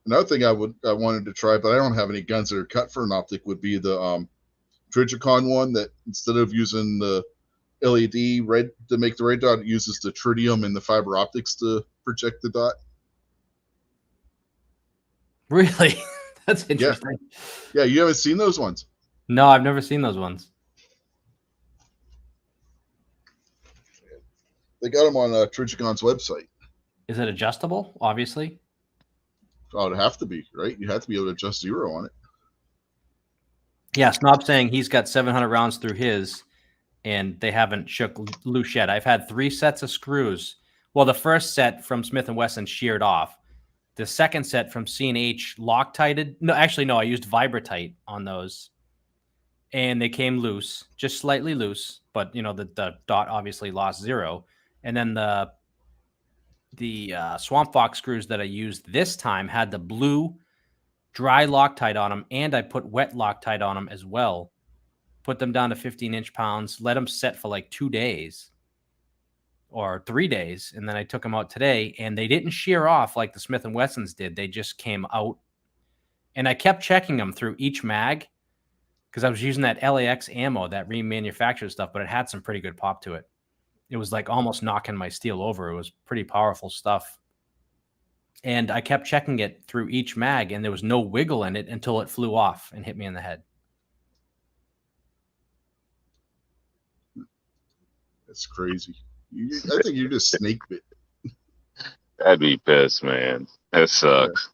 Another thing I wanted to try, but I don't have any guns that are cut for an optic, would be the Trijicon one, that instead of using the LED red to make the red dot, it uses the tritium and the fiber optics to project the dot. Really? That's interesting. Yeah, you haven't seen those ones? No, I've never seen those ones. They got them on Trigicon's website. Is it adjustable? Obviously. Oh, it'd have to be, right? You have to be able to adjust zero on it. Yeah, Snob saying he's got 700 rounds through his, and they haven't shook loose yet. I've had 3 sets of screws. Well, the first set from Smith & Wesson sheared off. The second set from C&H Loctited. No, actually, no, I used Vibratite on those. And they came loose, just slightly loose. But, you know, the dot obviously lost 0. And then the Swamp Fox screws that I used this time had the blue dry Loctite on them, and I put wet Loctite on them as well. Put them down to 15 inch-pounds, let them set for like 2 days or 3 days, and then I took them out today, and they didn't shear off like the Smith & Wessons did. They just came out, and I kept checking them through each mag because I was using that LAX ammo, that remanufactured stuff, but it had some pretty good pop to it. It was like almost knocking my steel over. It was pretty powerful stuff. And I kept checking it through each mag, and there was no wiggle in it until it flew off and hit me in the head. That's crazy. I think you're just snake bit. I'd be pissed, man. That sucks.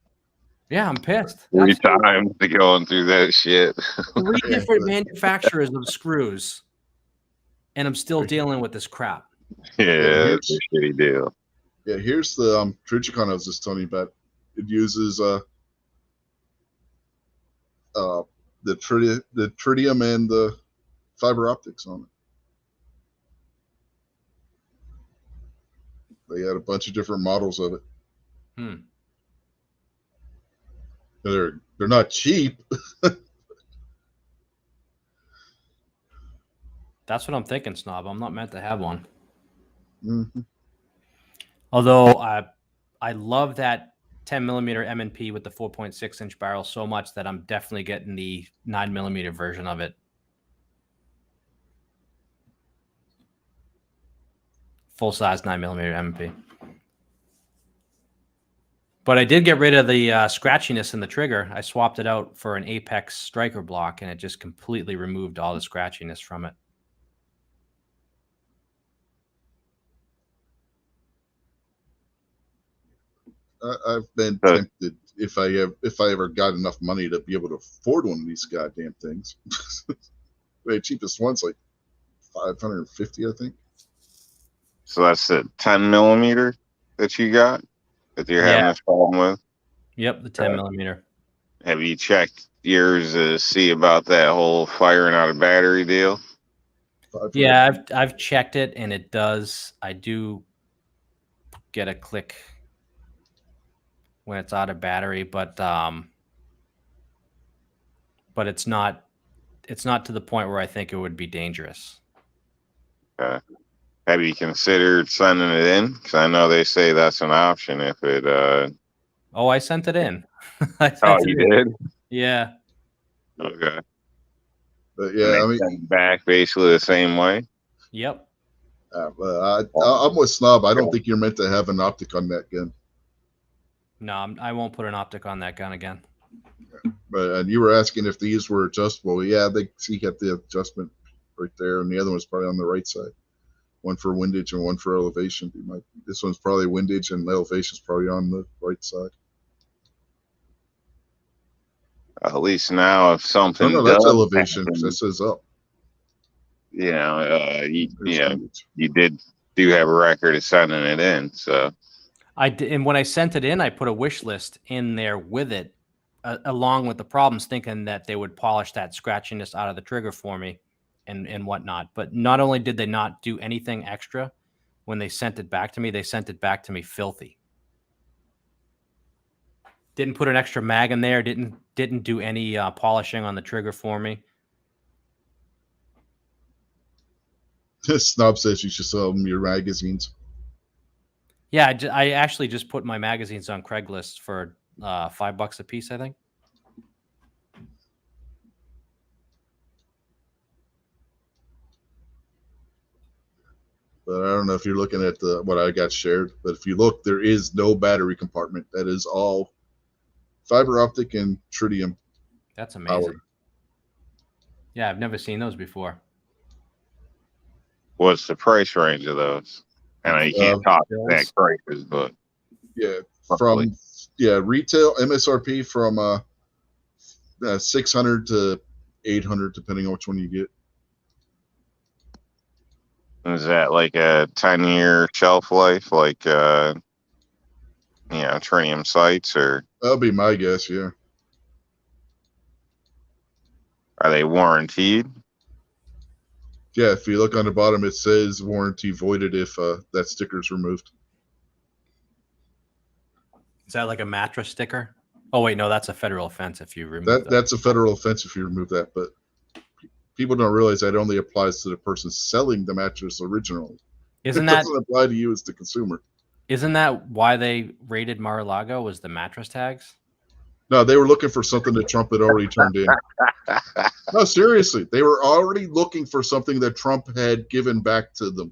Yeah, I'm pissed. 3 times to going through that shit. 3 different manufacturers of screws, and I'm still dealing with this crap. Yeah, it's a shitty deal. Yeah, here's the Trigicon I was just telling you about. It uses the tritium and the fiber optics on it. They had a bunch of different models of it. They're not cheap. That's what I'm thinking, Snob. I'm not meant to have one. Mm-hmm. Although I love that 10mm M&P with the 4.6 inch barrel so much that I'm definitely getting the 9mm version of it. Full size 9mm M&P. But I did get rid of the scratchiness in the trigger. I swapped it out for an Apex striker block, and it just completely removed all the scratchiness from it. I've been tempted if I ever got enough money to be able to afford one of these goddamn things. The cheapest one's like $550, I think. So that's the 10mm that you got that you're having this problem with? Yep, the 10mm. Have you checked yours to see about that whole firing out a battery deal? Yeah, I've checked it, and it does. I do get a click when it's out of battery, but it's not to the point where I think it would be dangerous. Have you considered sending it in? Because I know they say that's an option if it. Oh, I sent it in. You did? Yeah. Okay. But yeah, I mean, back basically the same way. Yep. I'm with Snob. I don't think you're meant to have an optic on that gun. No, I won't put an optic on that gun again. But you were asking if these were adjustable. Yeah, you got the adjustment right there, and the other one's probably on the right side. One for windage and one for elevation. This one's probably windage, and elevation's probably on the right side. At least now, if something No, that's elevation. That says up. You do have a record of sending it in, so. I did, and when I sent it in, I put a wish list in there with it, along with the problems, thinking that they would polish that scratchiness out of the trigger for me and whatnot. But not only did they not do anything extra when they sent it back to me, they sent it back to me filthy. Didn't put an extra mag in there, didn't do any polishing on the trigger for me. Snob says you should sell them your magazines. Yeah, I actually just put my magazines on Craigslist for $5 a piece, I think. But I don't know if you're looking at what I got shared. But if you look, there is no battery compartment. That is all fiber optic and tritium. That's amazing. Powered. Yeah, I've never seen those before. What's the price range of those? I know you can't talk Bills. exact prices, but Yeah, roughly. from retail MSRP from 600 to 800, depending on which one you get. Is that like a 10-year shelf life, like Tritium sites, or That'll be my guess. Yeah, are they warranted? yeah. If you look on the bottom, it says warranty voided if that sticker's removed. Is that like a mattress sticker? Oh wait, no, that's a federal offense if you remove that. That's a federal offense if you remove that, but people don't realize that only applies to the person selling the mattress originally. Isn't It that doesn't apply to you as the consumer. isn't that why they raided Mar-a-Lago? Was the mattress tags? No, they were looking for something that Trump had already turned in. No, seriously, they were already looking for something that Trump had given back to them.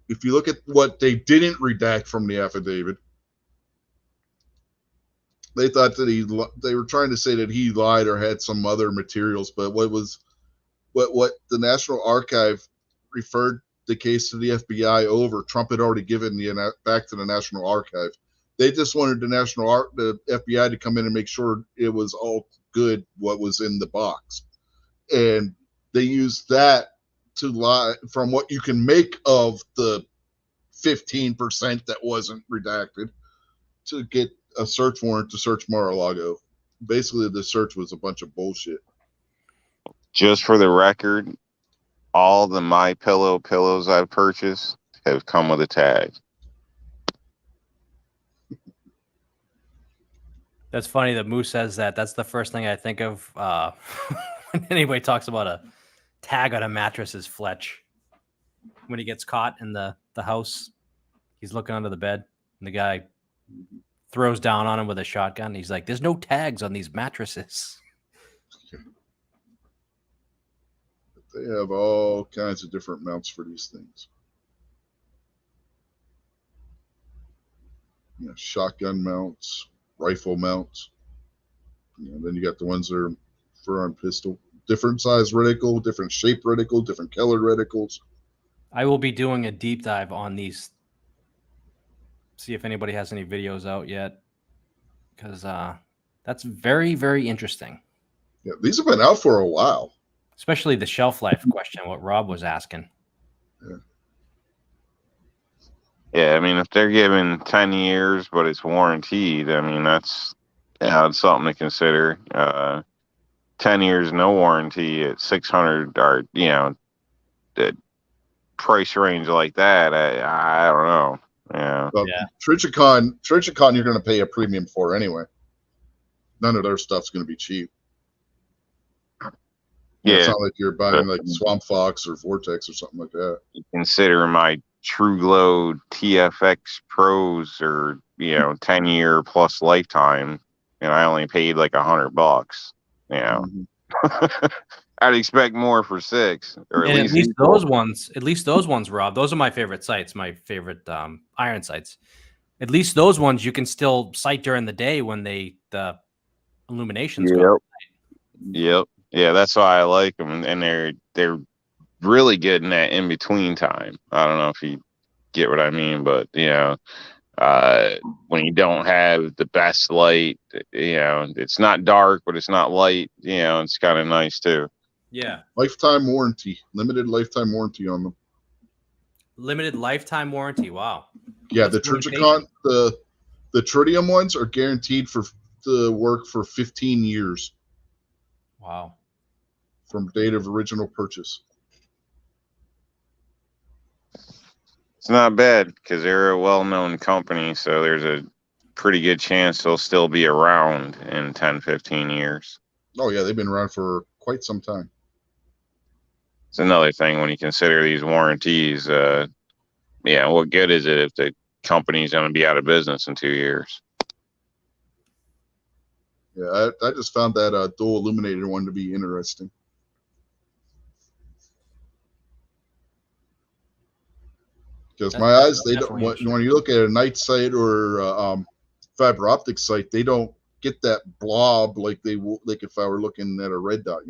If you look at what they didn't redact from the affidavit, they thought that they were trying to say that he lied or had some other materials, but what the National Archive referred the case to the FBI over, Trump had already given back to the National Archive. They just wanted the FBI to come in and make sure it was all good what was in the box, and they used that to lie from what you can make of the 15% that wasn't redacted to get a search warrant to search Mar-a-Lago. Basically, the search was a bunch of bullshit. Just for the record, all the MyPillow pillows I've purchased have come with a tag. That's funny that Moose says that. That's the first thing I think of when anybody talks about a tag on a mattress is Fletch. When he gets caught in the house, he's looking under the bed, and the guy throws down on him with a shotgun. He's like, "There's no tags on these mattresses." They have all kinds of different mounts for these things. Shotgun mounts, rifle mounts. Then you got the ones that are for on pistol. Different size reticle, different shape reticle, different colored reticles. I will be doing a deep dive on these. See if anybody has any videos out yet, because that's very, very interesting. Yeah, these have been out for a while. Especially the shelf life question, what Rob was asking. Yeah, I mean, if they're given 10 years, but it's warranted, I mean, that's something to consider. 10 years, no warranty at 600, or, the price range like that, I don't know. Yeah. Well, Trichicon, you're going to pay a premium for anyway. None of their stuff's going to be cheap. Yeah, it's not like you're buying like Swamp Fox or Vortex or something like that. Consider my True Glow TFX Pros or 10-year plus lifetime, and I only paid like $100. I'd expect more for 6, or at least those ones. At least those ones, Rob. Those are my favorite sites. My favorite iron sites. At least those ones you can still sight during the day when the illuminations go. Yep. Yeah, that's why I like them, and they're really good in that in between time. I don't know if you get what I mean, but when you don't have the best light, it's not dark, but it's not light. It's kind of nice too. Yeah. Lifetime warranty, limited lifetime warranty on them. Limited lifetime warranty. Wow. Yeah, the Trichicon, the Tritium ones are guaranteed to work for 15 years. Wow. From date of original purchase. It's not bad because they're a well-known company, so there's a pretty good chance they'll still be around in 10, 15 years. Oh, yeah, they've been around for quite some time. It's another thing when you consider these warranties. What good is it if the company's going to be out of business in 2 years? Yeah, I just found that dual illuminated one to be interesting. Because my eyes, they don't. When you look at a night sight or fiber optic sight, they don't get that blob like they would, like if I were looking at a red dot,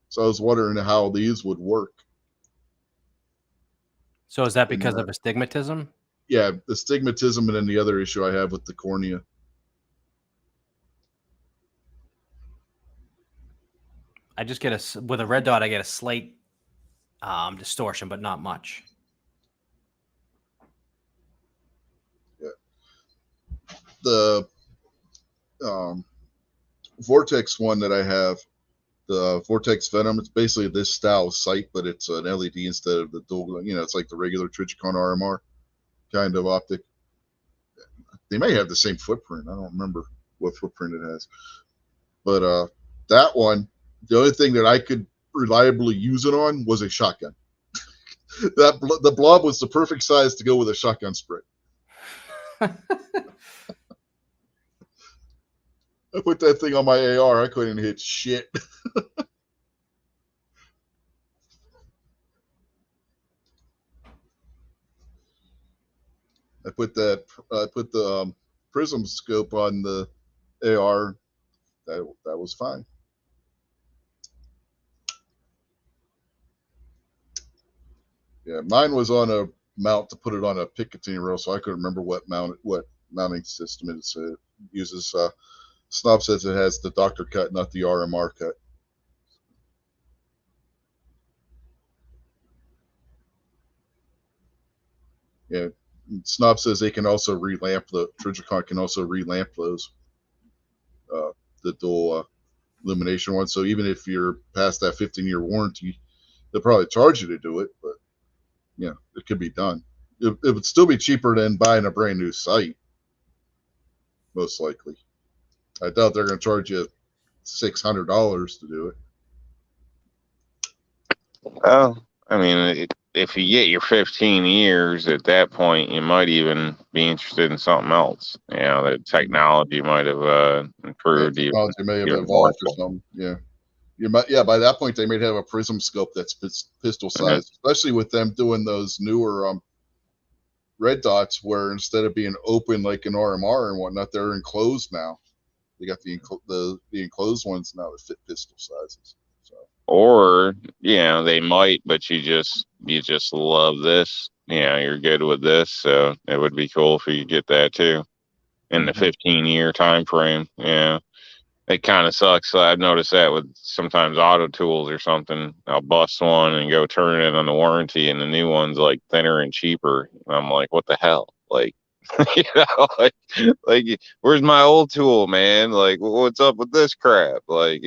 So I was wondering how these would work. So is that because of astigmatism? Yeah, the astigmatism, and then the other issue I have with the cornea. I just get with a red dot. I get a slight distortion, but not much. Yeah. The Vortex one that I have, the Vortex Venom, it's basically this style of sight, but it's an LED instead of the dual. It's like the regular Trijicon RMR kind of optic. They may have the same footprint. I don't remember what footprint it has, but that one, the only thing that I could reliably use it on was a shotgun. The blob was the perfect size to go with a shotgun sprint. I put that thing on my AR. I couldn't hit shit. I put the prism scope on the AR. That was fine. Yeah, mine was on a mount to put it on a Picatinny rail, so I couldn't remember what mounting system it uses. Snob says it has the Dr. cut, not the RMR cut. Yeah, Snob says they can also relamp the Trijicon can also relamp those the dual illumination ones. So even if you're past that 15-year warranty, they'll probably charge you to do it, but yeah, it could be done. It would still be cheaper than buying a brand new sight, most likely. I doubt they're going to charge you $600 to do it. Well, I mean, if you get your 15 years at that point, you might even be interested in something else. The technology might have improved. Technology may have evolved or something. Yeah. By that point, they may have a prism scope that's pistol size, especially with them doing those newer red dots where instead of being open like an RMR and whatnot, they're enclosed now. They got the enclosed ones now that fit pistol sizes. So. Or they might, but you just love this. You're good with this, so it would be cool if you could get that too in the 15-year time frame. Yeah. It kind of sucks. So I've noticed that with sometimes auto tools or something. I'll bust one and go turn it on the warranty, and the new one's like thinner and cheaper. And I'm like, what the hell? Like, like where's my old tool, man? Like, what's up with this crap? Like,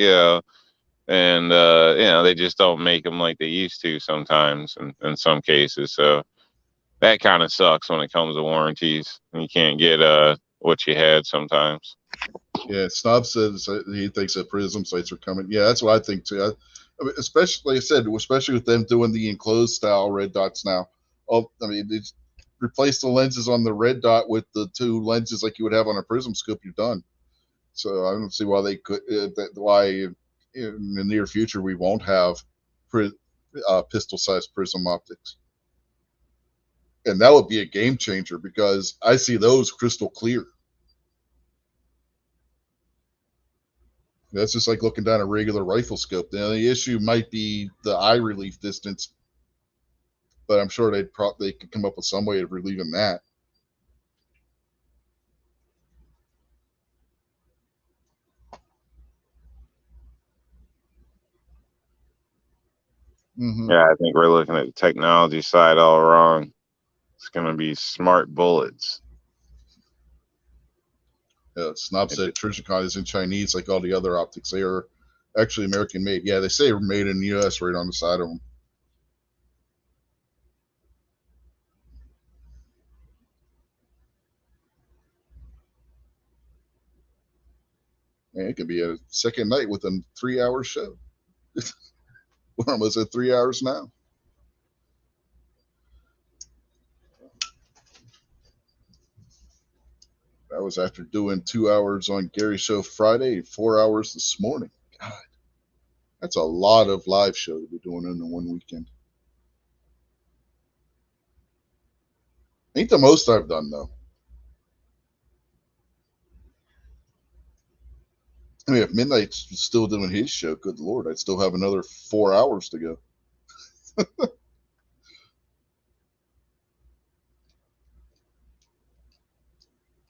and they just don't make them like they used to sometimes, in some cases. So that kind of sucks when it comes to warranties. You can't get what you had sometimes. Yeah, Snob says he thinks that prism sights are coming. Yeah, that's what I think too. Especially, like I said, especially with them doing the enclosed style red dots now. They replace the lenses on the red dot with the two lenses like you would have on a prism scope. You're done. So I don't see why they could. Why in the near future we won't have pistol-sized prism optics, and that would be a game changer because I see those crystal clear. That's just like looking down a regular rifle scope. Now, the issue might be the eye relief distance, but I'm sure they could come up with some way of relieving that. Mm-hmm. Yeah, I think we're looking at the technology side all wrong. It's going to be smart bullets. Snob said Trijicon is in Chinese like all the other optics. They are actually American made. Yeah, they say made in the U.S. right on the side of them. Man, it could be a second night with a 3-hour show. We're almost at 3 hours now. That was after doing 2 hours on Gary's show Friday, 4 hours this morning. God, that's a lot of live show to be doing in one weekend. Ain't the most I've done, though. I mean, if Midnight's still doing his show, good Lord, I'd still have another 4 hours to go.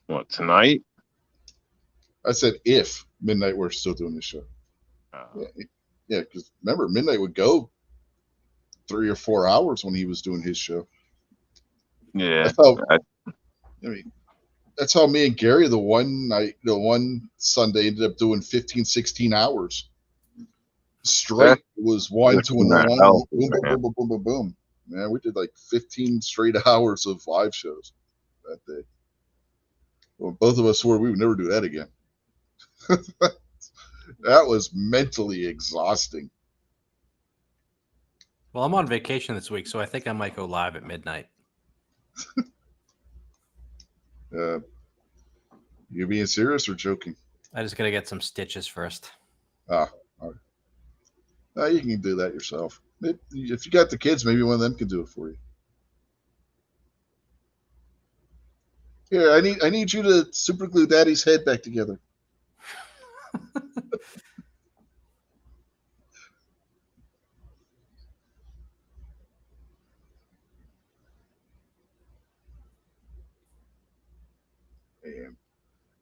What, tonight? I said if Midnight were still doing this show. Yeah, because remember, Midnight would go 3 or 4 hours when he was doing his show. Yeah. I mean, that's how me and Gary the one Sunday ended up doing 15, 16 hours straight. It was one to another one, healthy, boom, boom, boom, boom, boom, boom, boom. Man, we did like 15 straight hours of live shows that day. Well, both of us swore we would never do that again. That was mentally exhausting. Well, I'm on vacation this week, so I think I might go live at midnight. You being serious or joking? I just got to get some stitches first. All right. You can do that yourself. If you got the kids, maybe one of them can do it for you. Here, I need you to super glue Daddy's head back together. Man,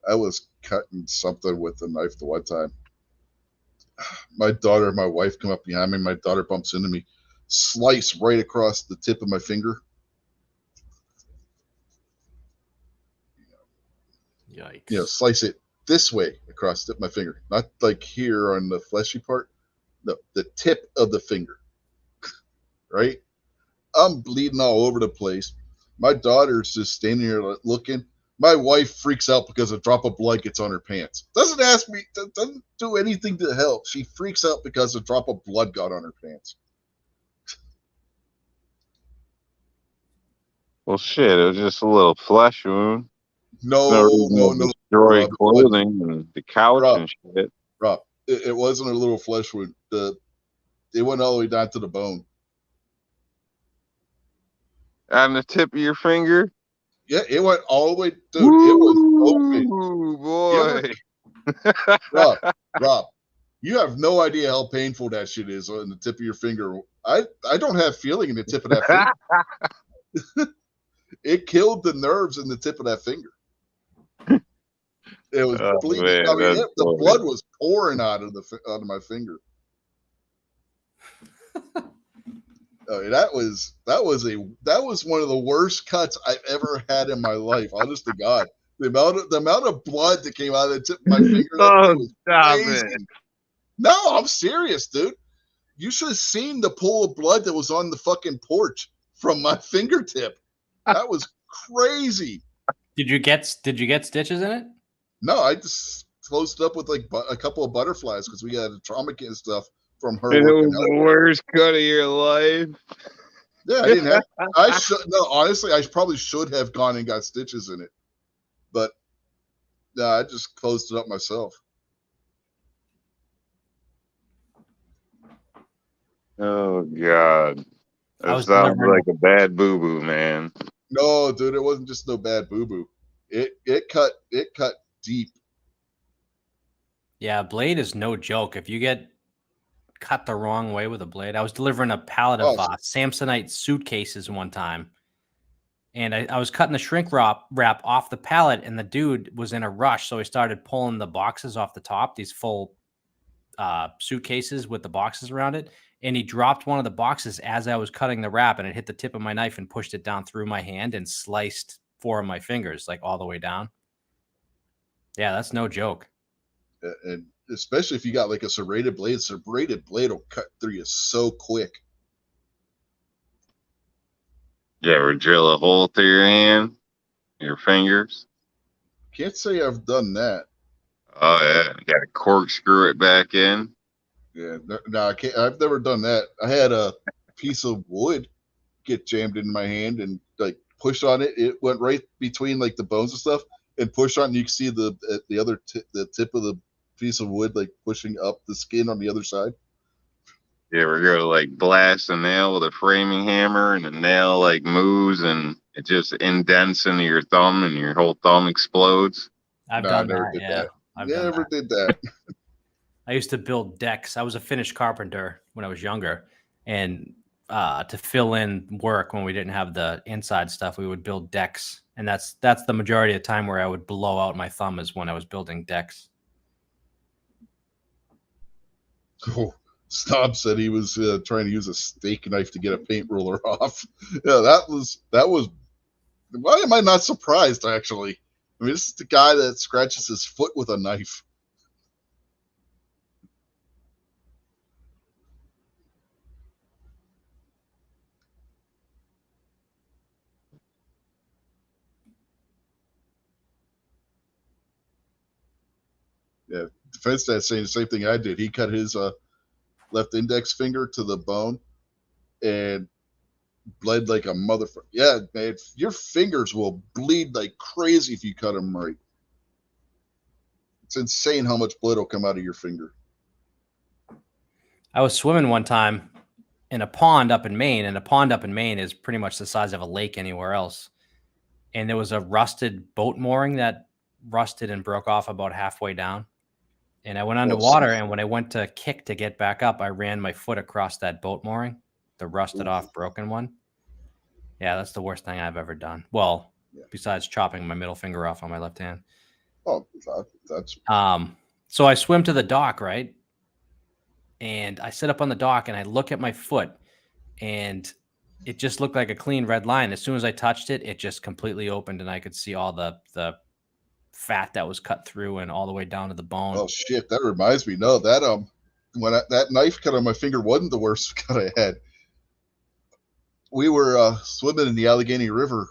I was cutting something with a knife the one time. My daughter and my wife come up behind me. My daughter bumps into me, slice right across the tip of my finger. Yikes. Slice it this way across the tip of my finger, not like here on the fleshy part. No, the tip of the finger. Right? I'm bleeding all over the place. My daughter's just standing here looking. My wife freaks out because a drop of blood gets on her pants. Doesn't ask me, doesn't do anything to help. She freaks out because a drop of blood got on her pants. Well, shit, it was just a little flesh wound. No. Destroy clothing and the couch and shit. Rob, it wasn't a little flesh wound. It went all the way down to the bone. On the tip of your finger? Yeah, it went all the way, dude. It was open. Boy. Rob, you have no idea how painful that shit is on the tip of your finger. I don't have feeling in the tip of that finger. It killed the nerves in the tip of that finger. It was bleeding. Man, the blood was pouring out of my finger. That was one of the worst cuts I've ever had in my life. Honest to God, the amount of blood that came out of the tip of my finger. Was crazy. No, I'm serious, dude. You should have seen the pool of blood that was on the fucking porch from my fingertip. That was crazy. Did you get stitches in it? No, I just closed it up with like a couple of butterflies because we had a trauma kit and stuff from her. It was the worst cut of your life. Yeah, I didn't have. Honestly, I probably should have gone and got stitches in it, but no, I just closed it up myself. Oh God, that sounds like a bad boo boo, man. No, dude, it wasn't just no bad boo boo. It cut deep. Yeah, blade is no joke. If you get cut the wrong way with a blade, I was delivering a pallet of Samsonite suitcases one time, and I was cutting the shrink wrap off the pallet, and the dude was in a rush, so he started pulling the boxes off the top, these full suitcases with the boxes around it, and he dropped one of the boxes as I was cutting the wrap, and it hit the tip of my knife and pushed it down through my hand and sliced 4 of my fingers, like all the way down. Yeah, that's no joke. And especially if you got like a serrated blade will cut through you so quick. You ever drill a hole through your hand, your fingers? Can't say I've done that. Oh yeah, you got to corkscrew it back in. Yeah, no, I can't. I've never done that. I had a piece of wood get jammed in my hand and like push on it. It went right between like the bones and stuff, and push on. And you can see the tip of the piece of wood like pushing up the skin on the other side. You ever go to like blast a nail with a framing hammer and the nail like moves and it just indents into your thumb and your whole thumb explodes? I've done that. Yeah, I never did that. I used to build decks. I was a finished carpenter when I was younger, and to fill in work when we didn't have the inside stuff, we would build decks And that's the majority of the time where I would blow out my thumb is when I was building decks. Oh, Snob said he was trying to use a steak knife to get a paint roller off. Yeah, that was. Why am I not surprised? Actually, I mean, this is the guy that scratches his foot with a knife. Yeah, Defense Dad saying the same thing I did. He cut his left index finger to the bone and bled like a motherfucker. Yeah, man, your fingers will bleed like crazy if you cut them right. It's insane how much blood will come out of your finger. I was swimming one time in a pond up in Maine, and a pond up in Maine is pretty much the size of a lake anywhere else. And there was a rusted boat mooring that rusted and broke off about halfway down. And I went underwater, and when I went to kick to get back up, I ran my foot across that boat mooring, the rusted off broken one. Yeah, that's the worst thing I've ever done. Well, besides chopping my middle finger off on my left hand. Oh, that's. So I swim to the dock, right? And I sit up on the dock and I look at my foot, and it just looked like a clean red line. As soon as I touched it, it just completely opened, and I could see all the fat that was cut through and all the way down to the bone. Oh shit! That reminds me. No, that when that knife cut on my finger wasn't the worst cut I had. We were swimming in the Allegheny River,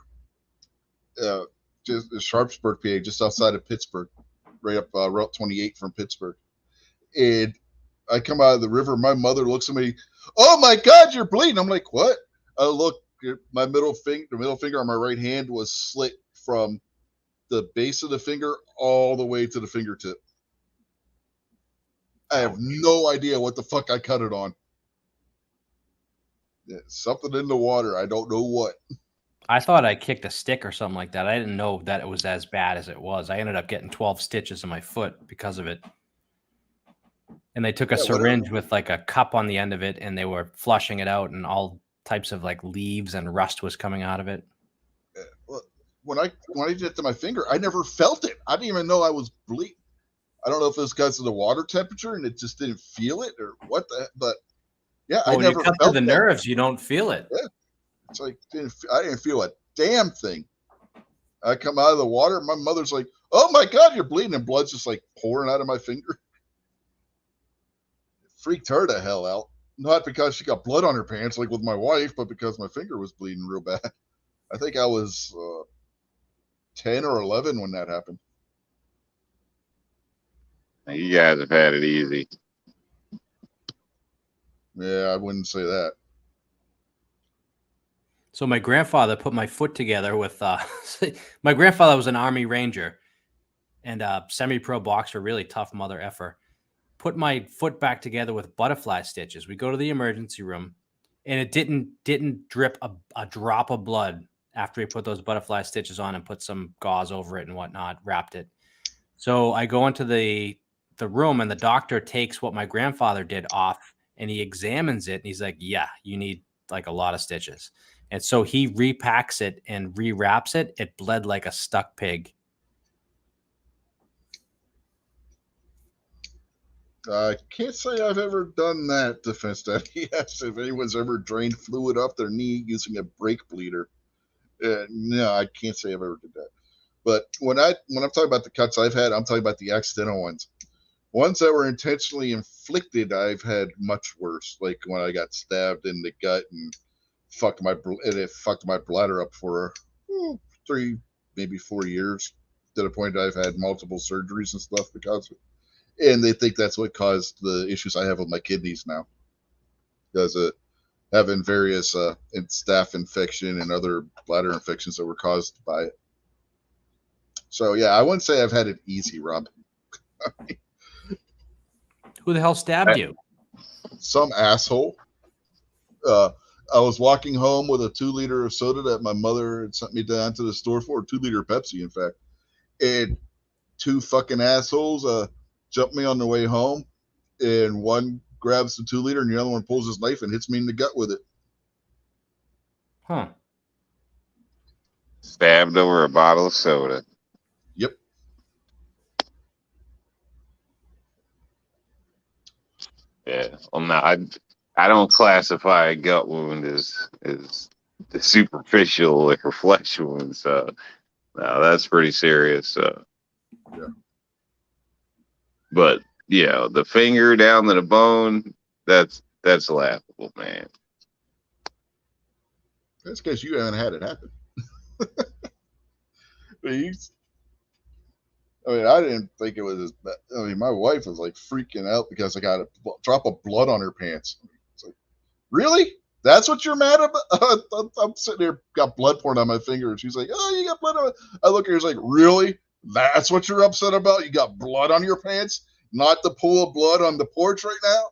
just Sharpsburg, PA, just outside of Pittsburgh, right up Route 28 from Pittsburgh. And I come out of the river. My mother looks at me. Oh my God, you're bleeding! I'm like, what? I look. My the middle finger on my right hand was slit from the base of the finger all the way to the fingertip. I have no idea what the fuck I cut it on. Yeah, something in the water. I don't know what. I thought I kicked a stick or something like that. I didn't know that it was as bad as it was. I ended up getting 12 stitches in my foot because of it. And they took a syringe with like a cup on the end of it, and they were flushing it out, and all types of like leaves and rust was coming out of it. Well, when I did it to my finger, I never felt it. I didn't even know I was bleeding. I don't know if it was because of the water temperature and it just didn't feel it or what but yeah, I never when you cut felt the nerves, you don't feel it. Yeah. It's like I didn't feel a damn thing. I come out of the water, my mother's like, "Oh my God, you're bleeding," and blood's just like pouring out of my finger. It freaked her the hell out. Not because she got blood on her pants like with my wife, but because my finger was bleeding real bad. I think I was 10 or 11 when that happened. You guys have had it easy. Yeah, I wouldn't say that. So my grandfather put my foot together with my grandfather was an Army Ranger and a semi-pro boxer, really tough mother effer. Put my foot back together with butterfly stitches. We go to the emergency room, and it didn't drip a drop of blood after he put those butterfly stitches on and put some gauze over it and whatnot, wrapped it. So I go into the room, and the doctor takes what my grandfather did off, and he examines it, and he's like, "Yeah, you need like a lot of stitches." And so he repacks it and rewraps it. It bled like a stuck pig. I can't say I've ever done that, Defense Daddy. Yes, if anyone's ever drained fluid up their knee using a brake bleeder. No, I can't say I've ever did that. But when I'm talking about the cuts I've had, I'm talking about the accidental ones. Ones that were intentionally inflicted, I've had much worse. Like when I got stabbed in the gut and it fucked my bladder up for 3, maybe 4 years. To the point I've had multiple surgeries and stuff because of it. And they think that's what caused the issues I have with my kidneys now. Because having various staph infection and other bladder infections that were caused by it. So yeah, I wouldn't say I've had it easy, Rob. Who the hell stabbed you? Some asshole. I was walking home with a 2-liter of soda that my mother had sent me down to the store for, a 2-liter Pepsi, in fact. And 2 fucking assholes jumped me on the way home, and one grabs the 2-liter and the other one pulls his knife and hits me in the gut with it. Huh. Stabbed over a bottle of soda. Yep. Yeah. Well, no, I don't classify a gut wound as the superficial or flesh wound. So no, that's pretty serious. Yeah. But yeah, the finger down to the bone, that's laughable, man. That's because you haven't had it happen. I didn't think it was as bad. I mean, my wife was like freaking out because I got a drop of blood on her pants. It's like, really? That's what you're mad about? I'm sitting there, got blood pouring on my finger, and she's like, "Oh, you got blood on it." I look at her, she's like, "Really? That's what you're upset about? You got blood on your pants? Not the pool of blood on the porch right now?"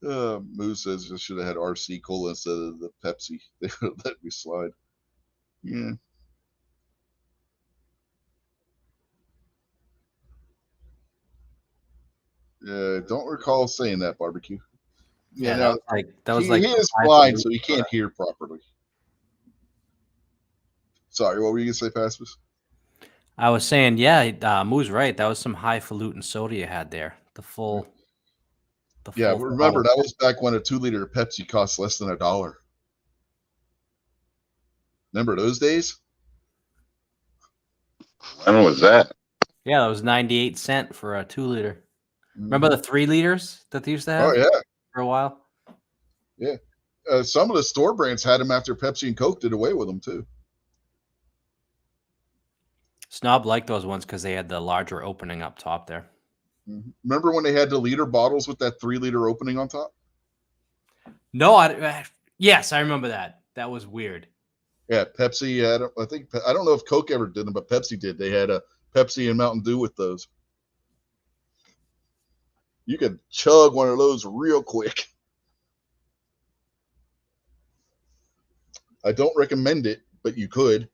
Moose says I should have had RC Cola instead of the Pepsi. They would let me slide. Yeah. Yeah, don't recall saying that, barbecue. Yeah, now, that was he like is blind, so he can't hear properly. Sorry, what were you gonna say, Pacifist? I was saying, yeah, Moo's right. That was some highfalutin soda you had there. The full. Yeah, remember that was back when a 2-liter Pepsi cost less than $1. Remember those days? When was that? Yeah, that was 98 cents for a 2-liter. Remember the 3 liters that they used to have? Oh yeah, for a while. Yeah, some of the store brands had them after Pepsi and Coke did away with them too. Snob liked those ones because they had the larger opening up top there. Remember when they had the liter bottles with that 3-liter opening on top? No, yes, I remember that. That was weird. Yeah, Pepsi had. I don't know if Coke ever did them, but Pepsi did. They had a Pepsi and Mountain Dew with those. You could chug one of those real quick. I don't recommend it, but you could.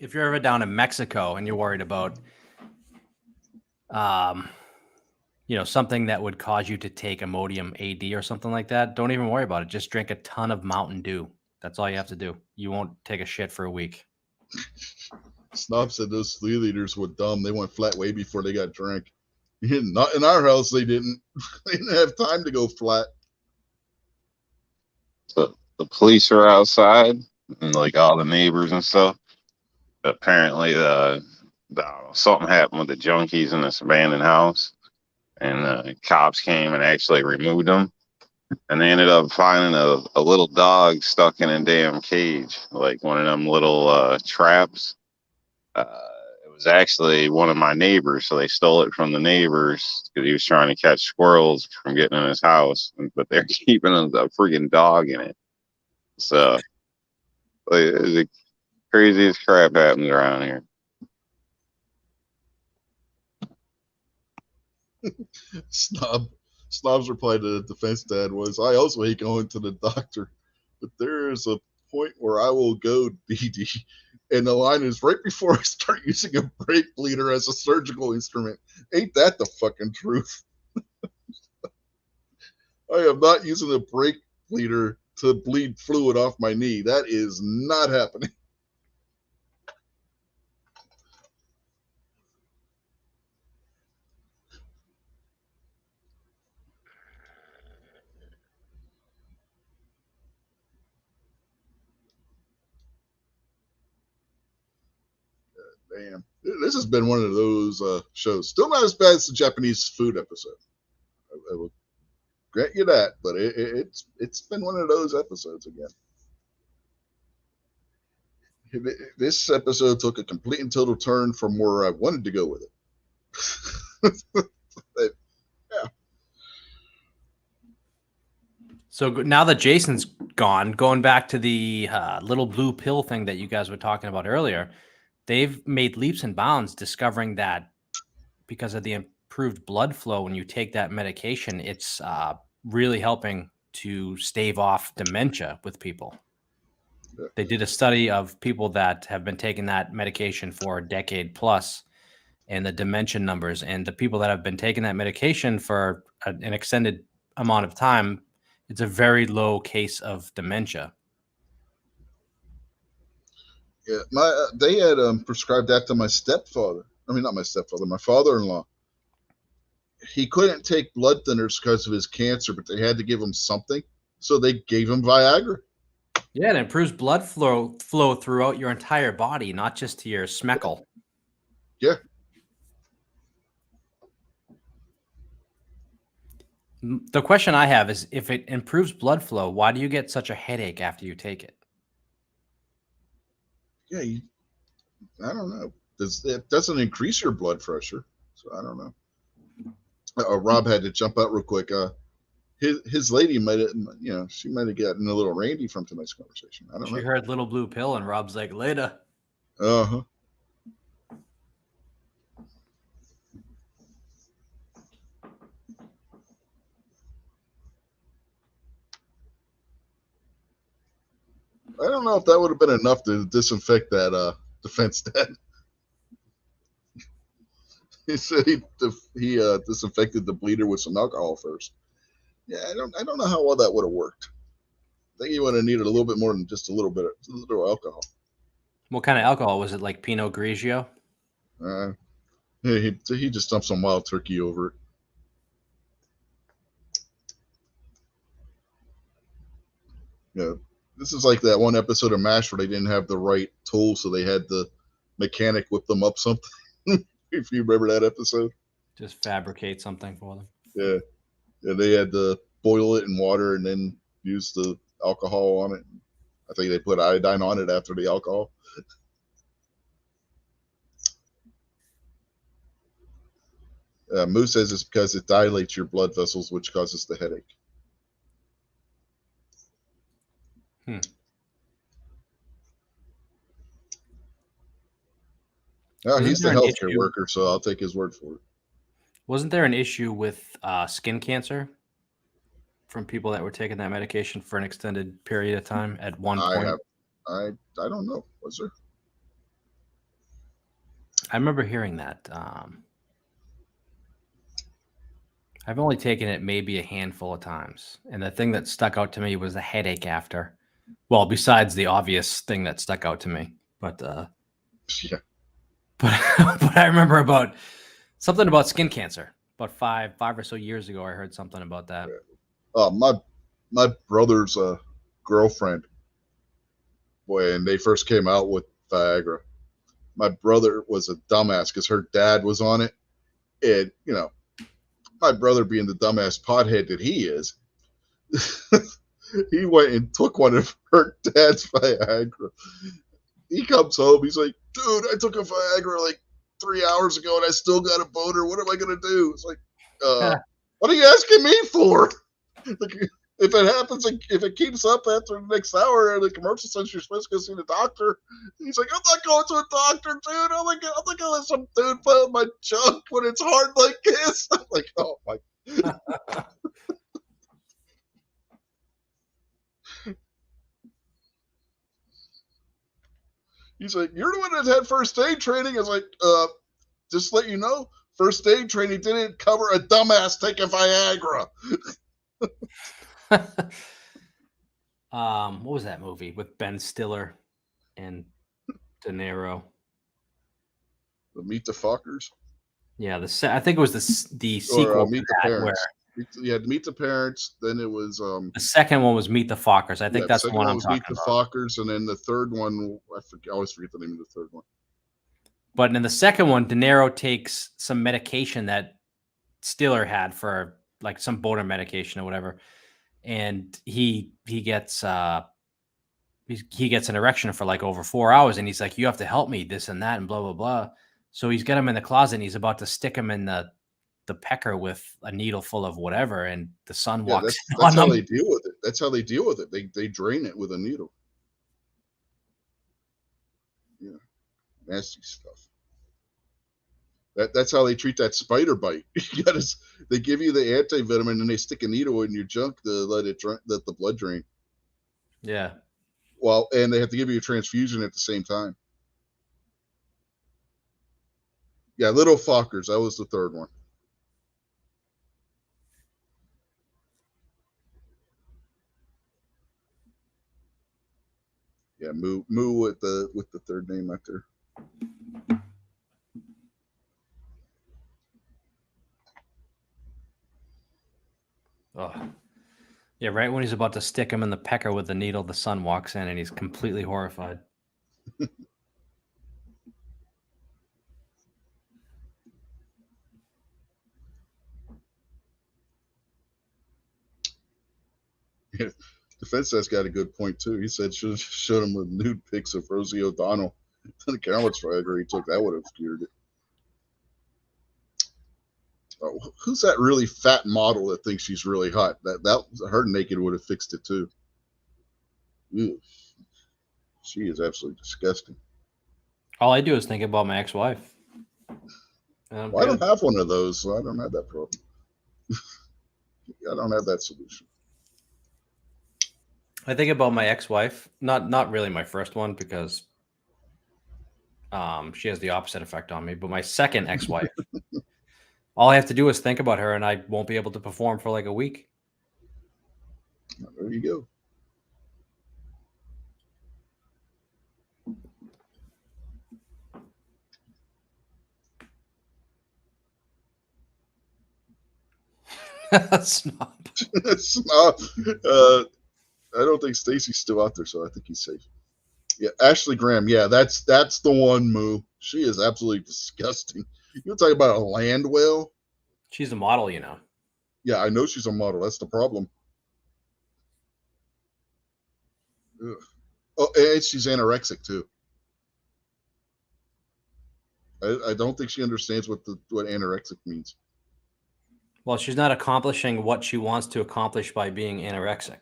If you're ever down in Mexico and you're worried about, something that would cause you to take Imodium AD or something like that, don't even worry about it. Just drink a ton of Mountain Dew. That's all you have to do. You won't take a shit for a week. Snob said those 3-liters were dumb. They went flat way before they got drank. Not in our house. They didn't. They didn't have time to go flat. So the police are outside, and like all the neighbors and stuff. Apparently, something happened with the junkies in this abandoned house, and cops came and actually removed them. And they ended up finding a little dog stuck in a damn cage, like one of them little traps. It was actually one of my neighbors, so they stole it from the neighbors because he was trying to catch squirrels from getting in his house, but they're keeping a freaking dog in it. So the craziest crap happens around here. Snob's reply to the defense dad was, "I also hate going to the doctor, but there is a point where I will go, DD." And the line is, "Right before I start using a brake bleeder as a surgical instrument." Ain't that the fucking truth? I am not using a brake bleeder to bleed fluid off my knee. That is not happening. Damn. This has been one of those shows. Still not as bad as the Japanese food episode. I will grant you that, but it's been one of those episodes again. This episode took a complete and total turn from where I wanted to go with it. So now that Jason's gone. Going back to the little blue pill thing that you guys were talking about earlier, they've made leaps and bounds discovering that because of the improved blood flow when you take that medication, it's really helping to stave off dementia with people. They did a study of people that have been taking that medication for a decade plus and the dementia numbers, and the people that have been taking that medication for an extended amount of time, it's a very low case of dementia. Yeah, they had prescribed that to my stepfather. I mean, not my stepfather, my father-in-law. He couldn't take blood thinners because of his cancer, but they had to give him something, so they gave him Viagra. Yeah, it improves blood flow throughout your entire body, not just to your smeckle. Yeah. The question I have is, if it improves blood flow, why do you get such a headache after you take it? Yeah, I don't know. It doesn't increase your blood pressure, so I don't know. Rob had to jump out real quick. His lady might have, she might have gotten a little randy from tonight's conversation. I don't She know. heard little blue pill, and Rob's like, later. Uh-huh. I don't know if that would have been enough to disinfect that defense net. He said he disinfected the bleeder with some alcohol first. Yeah, I don't know how well that would have worked. I think he would have needed a little bit more than just a little alcohol. What kind of alcohol was it? Like Pinot Grigio? He just dumped some wild turkey over it. Yeah, this is like that one episode of MASH where they didn't have the right tools, so they had the mechanic whip them up something. If you remember that episode. Just fabricate something for them. Yeah, they had to boil it in water and then use the alcohol on it. I think they put iodine on it after the alcohol. Moose says it's because it dilates your blood vessels, which causes the headache. He's the healthcare worker, so I'll take his word for it. Wasn't there an issue with skin cancer from people that were taking that medication for an extended period of time at one point? I don't know. Was there? I remember hearing that. I've only taken it maybe a handful of times. And the thing that stuck out to me was the headache after. Well, besides the obvious thing that stuck out to me. But yeah. But I remember about something about skin cancer. About five or so years ago, I heard something about that. My brother's girlfriend, when they first came out with Viagra, my brother was a dumbass because her dad was on it. And, my brother being the dumbass pothead that he is, he went and took one of her dad's Viagra. He comes home, he's like, dude, I took a Viagra like 3 hours ago and I still got a boner. What am I going to do? It's like, what are you asking me for? Like, if it happens, if it keeps up after the next hour and the commercial says you're supposed to go see the doctor, he's like, I'm not going to a doctor, dude. I'm not going to let some dude play with my junk when it's hard like this. I'm like, oh my. He's like, you're the one that had first aid training. I was like, just to let you know, first aid training didn't cover a dumbass taking Viagra. What was that movie with Ben Stiller and De Niro? The Meet the Fockers? Yeah, I think it was the sequel Meet the Parents. You had Meet the Parents, then it was the second one was Meet the Fockers. I think that's the one I'm talking about. Meet the Fockers, and then the third one, I always forget the name of the third one. But in the second one, De Niro takes some medication that Stiller had for like some boner medication or whatever, and he gets an erection for like over 4 hours, and he's like, you have to help me, this and that, and blah blah blah. So he's got him in the closet, and he's about to stick him in the pecker with a needle full of whatever, and the son walks. That's how they deal with it. that's how they deal with it. They drain it with a needle. Yeah, nasty stuff. That's how they treat that spider bite. They give you the antivitamin and they stick a needle in your junk to let the blood drain. Yeah. Well, and they have to give you a transfusion at the same time. Yeah, little Fockers. That was the third one. Yeah, Moo with the third name right there. Oh. Yeah, right when he's about to stick him in the pecker with the needle, the son walks in and he's completely horrified. Yeah, Defense has got a good point too. He said should have showed him with nude pics of Rosie O'Donnell. The Cowards Fighter he took, that would have cured it. Who's that really fat model that thinks she's really hot? That her naked would have fixed it too. Ew. She is absolutely disgusting. All I do is think about my ex-wife. Well, I don't have one of those, so I don't have that problem. I don't have that solution. I think about my ex-wife, not really my first one because she has the opposite effect on me, but my second ex-wife. All I have to do is think about her and I won't be able to perform for like a week. There you go. Snob. Snob. I don't think Stacy's still out there, so I think he's safe. Yeah, Ashley Graham. Yeah, that's the one, Moo. She is absolutely disgusting. You talk about a land whale? She's a model, you know. Yeah, I know she's a model. That's the problem. Ugh. Oh, and she's anorexic too. I don't think she understands what anorexic means. Well, she's not accomplishing what she wants to accomplish by being anorexic.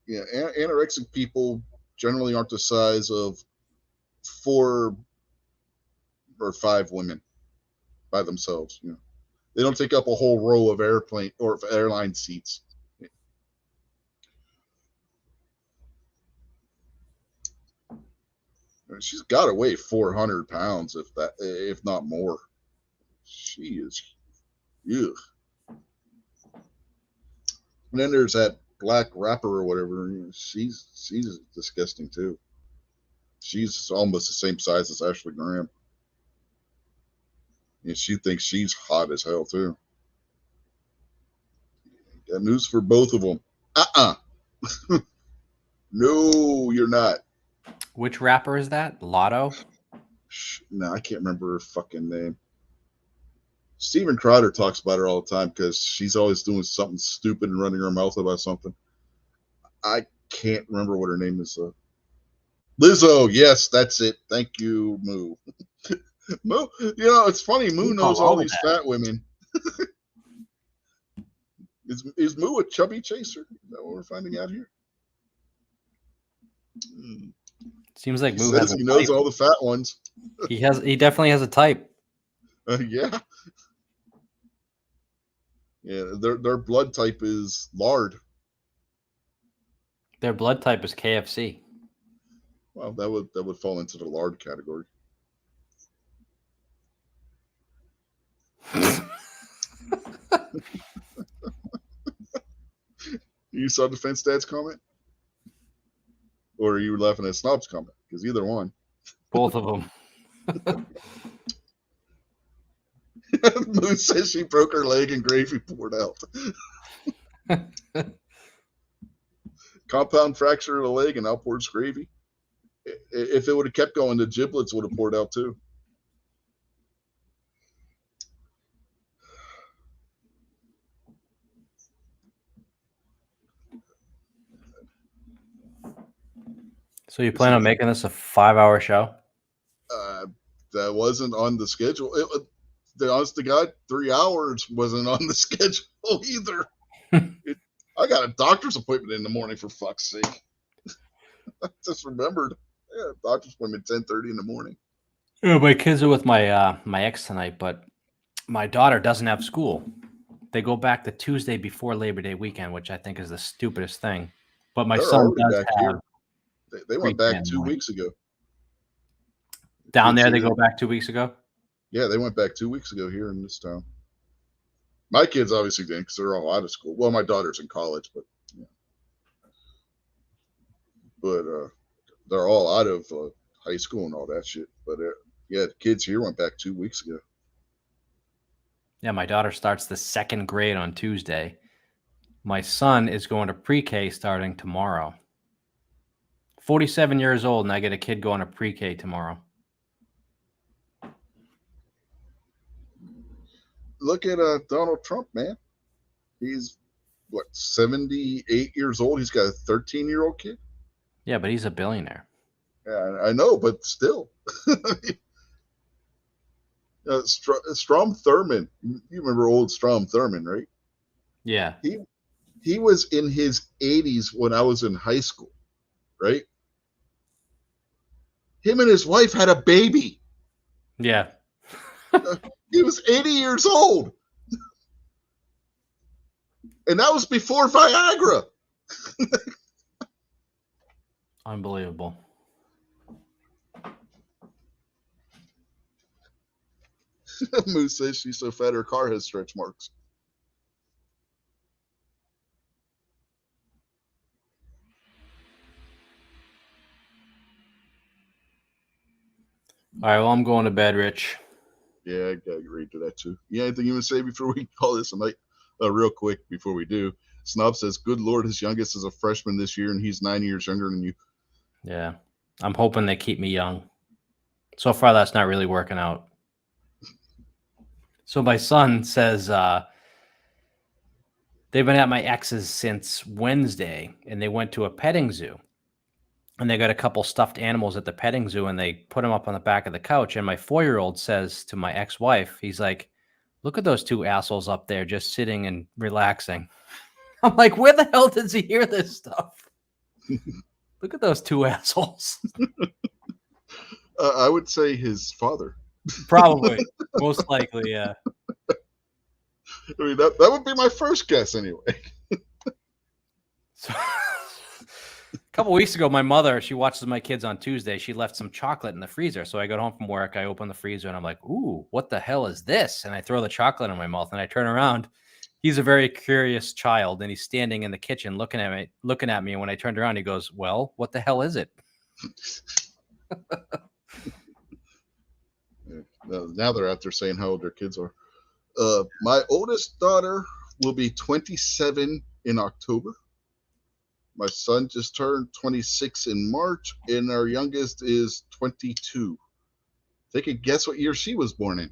Yeah, anorexic people generally aren't the size of 4 or 5 women by themselves. You know, they don't take up a whole row of airplane or airline seats. She's got to weigh 400 pounds, if not more. She is, ugh. And then there's that black rapper or whatever. She's disgusting too. She's almost the same size as Ashley Graham. And she thinks she's hot as hell too. Got news for both of them. No, you're not. Which rapper is that? Lotto? No, I can't remember her fucking name. Steven Crowder talks about her all the time because she's always doing something stupid and running her mouth about something. I can't remember what her name is. Lizzo, yes, that's it. Thank you, Moo. Moo, it's funny. Moo knows all these fat women. Is Moo a chubby chaser? Is that what we're finding out here? Seems like Moo has he knows all the fat ones. He definitely has a type. Yeah. Yeah, their blood type is lard. Their blood type is KFC. Well, that would fall into the lard category. You saw Defense Dad's comment? Or are you laughing at Snob's comment? Because either one. Both of them. Moon says she broke her leg and gravy poured out. Compound fracture of the leg and out pours gravy. If it would have kept going, the giblets would have poured out too. So you plan on making this a 5-hour show? That wasn't on the schedule. the honest to God, 3 hours wasn't on the schedule either. I got a doctor's appointment in the morning, for fuck's sake. I just remembered. Yeah, doctor's appointment 10:30 in the morning. Yeah, my kids are with my ex tonight, but my daughter doesn't have school. They go back the Tuesday before Labor Day weekend, which I think is the stupidest thing. But my They're son already does back have here. They went pre-K back in the 2 morning. weeks ago. Down Kids there. They here- go back 2 weeks ago. Yeah, they went back 2 weeks ago here in this town. My kids obviously didn't because they're all out of school. Well, my daughter's in college, but they're all out of high school and all that shit. But yeah, the kids here went back 2 weeks ago. Yeah, my daughter starts the second grade on Tuesday. My son is going to pre-K starting tomorrow. 47 years old, and I get a kid going to pre-K tomorrow. Look at Donald Trump, man. He's what, 78 years old. He's got a 13-year-old kid. Yeah, but he's a billionaire. Yeah, I know, but still. Strom Thurmond. You remember old Strom Thurmond, right? Yeah. He was in his 80s when I was in high school, right? Him and his wife had a baby. Yeah. He was 80 years old. And that was before Viagra. Unbelievable. Moose says she's so fat her car has stretch marks. All right, well, I'm going to bed, Rich. Yeah, I got to read to that too. You anything you want to say before we call this a night? Real quick before we do. Snob says, good Lord, his youngest is a freshman this year, and he's 9 years younger than you. Yeah. I'm hoping they keep me young. So far, that's not really working out. So my son says they've been at my ex's since Wednesday, and they went to a petting zoo. And they got a couple stuffed animals at the petting zoo, and they put them up on the back of the couch. And my 4-year-old says to my ex-wife, he's like, look at those two assholes up there just sitting and relaxing. I'm like, where the hell does he hear this stuff? Look at those two assholes. I would say his father. Probably. Most likely, yeah. I mean, that would be my first guess anyway. So, a couple weeks ago, my mother, she watches my kids on Tuesday. She left some chocolate in the freezer. So I got home from work. I open the freezer and I'm like, ooh, what the hell is this? And I throw the chocolate in my mouth and I turn around. He's a very curious child and he's standing in the kitchen looking at me. And when I turned around, he goes, well, what the hell is it? Now they're out there saying how old their kids are. My oldest daughter will be 27 in October. My son just turned 26 in March, and our youngest is 22. They could guess what year she was born in.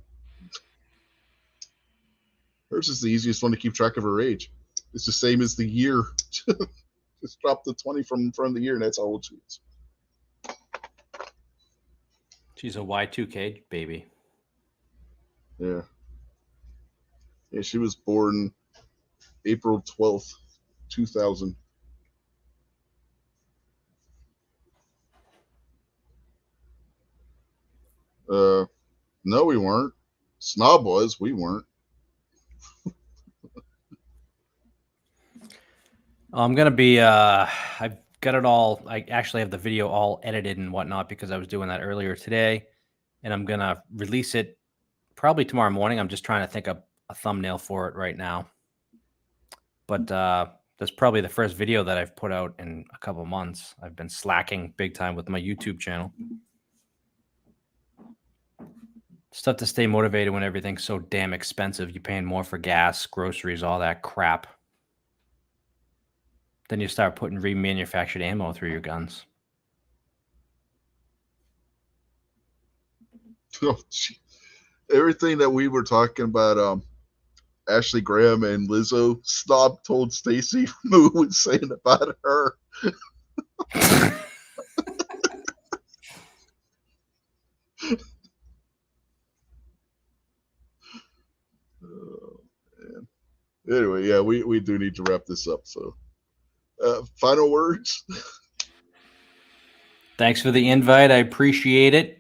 Hers is the easiest one to keep track of her age. It's the same as the year. Just drop the 20 from the year, and that's how old she is. She's a Y2K baby. Yeah. Yeah, she was born April 12th, 2000. No, we weren't. Snob was. We weren't. I'm going to be, I've got it all. I actually have the video all edited and whatnot because I was doing that earlier today. And I'm going to release it probably tomorrow morning. I'm just trying to think of a thumbnail for it right now. But that's probably the first video that I've put out in a couple months. I've been slacking big time with my YouTube channel. It's tough to stay motivated when everything's so damn expensive. You're paying more for gas, groceries, all that crap. Then you start putting remanufactured ammo through your guns. Oh, everything that we were talking about, Ashley Graham and Lizzo, Snob told Stacy who was saying about her. Anyway, yeah, we do need to wrap this up. So, final words. Thanks for the invite. I appreciate it.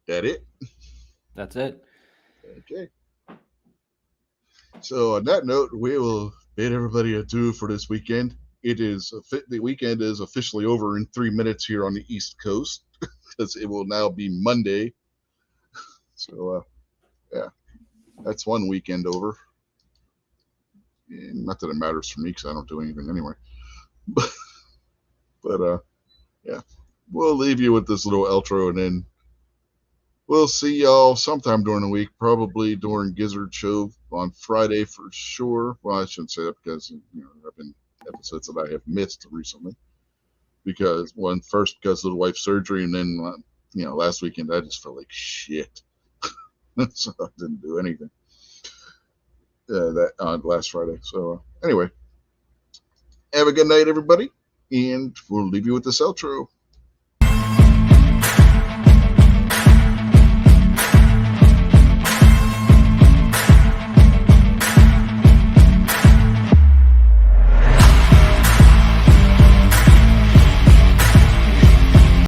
That it? That's it. Okay. So on that note, we will bid everybody adieu for this weekend. The weekend is officially over in 3 minutes here on the East Coast because it will now be Monday. So yeah, that's one weekend over. And not that it matters for me because I don't do anything anyway. But yeah, we'll leave you with this little outro, and then we'll see y'all sometime during the week, probably during Gizzard Show on Friday for sure. Well, I shouldn't say that because there have been episodes that I have missed recently. Because first because of the wife's surgery, and then last weekend I just felt like shit, so I didn't do anything that last Friday. So anyway, have a good night, everybody, and we'll leave you with this outro.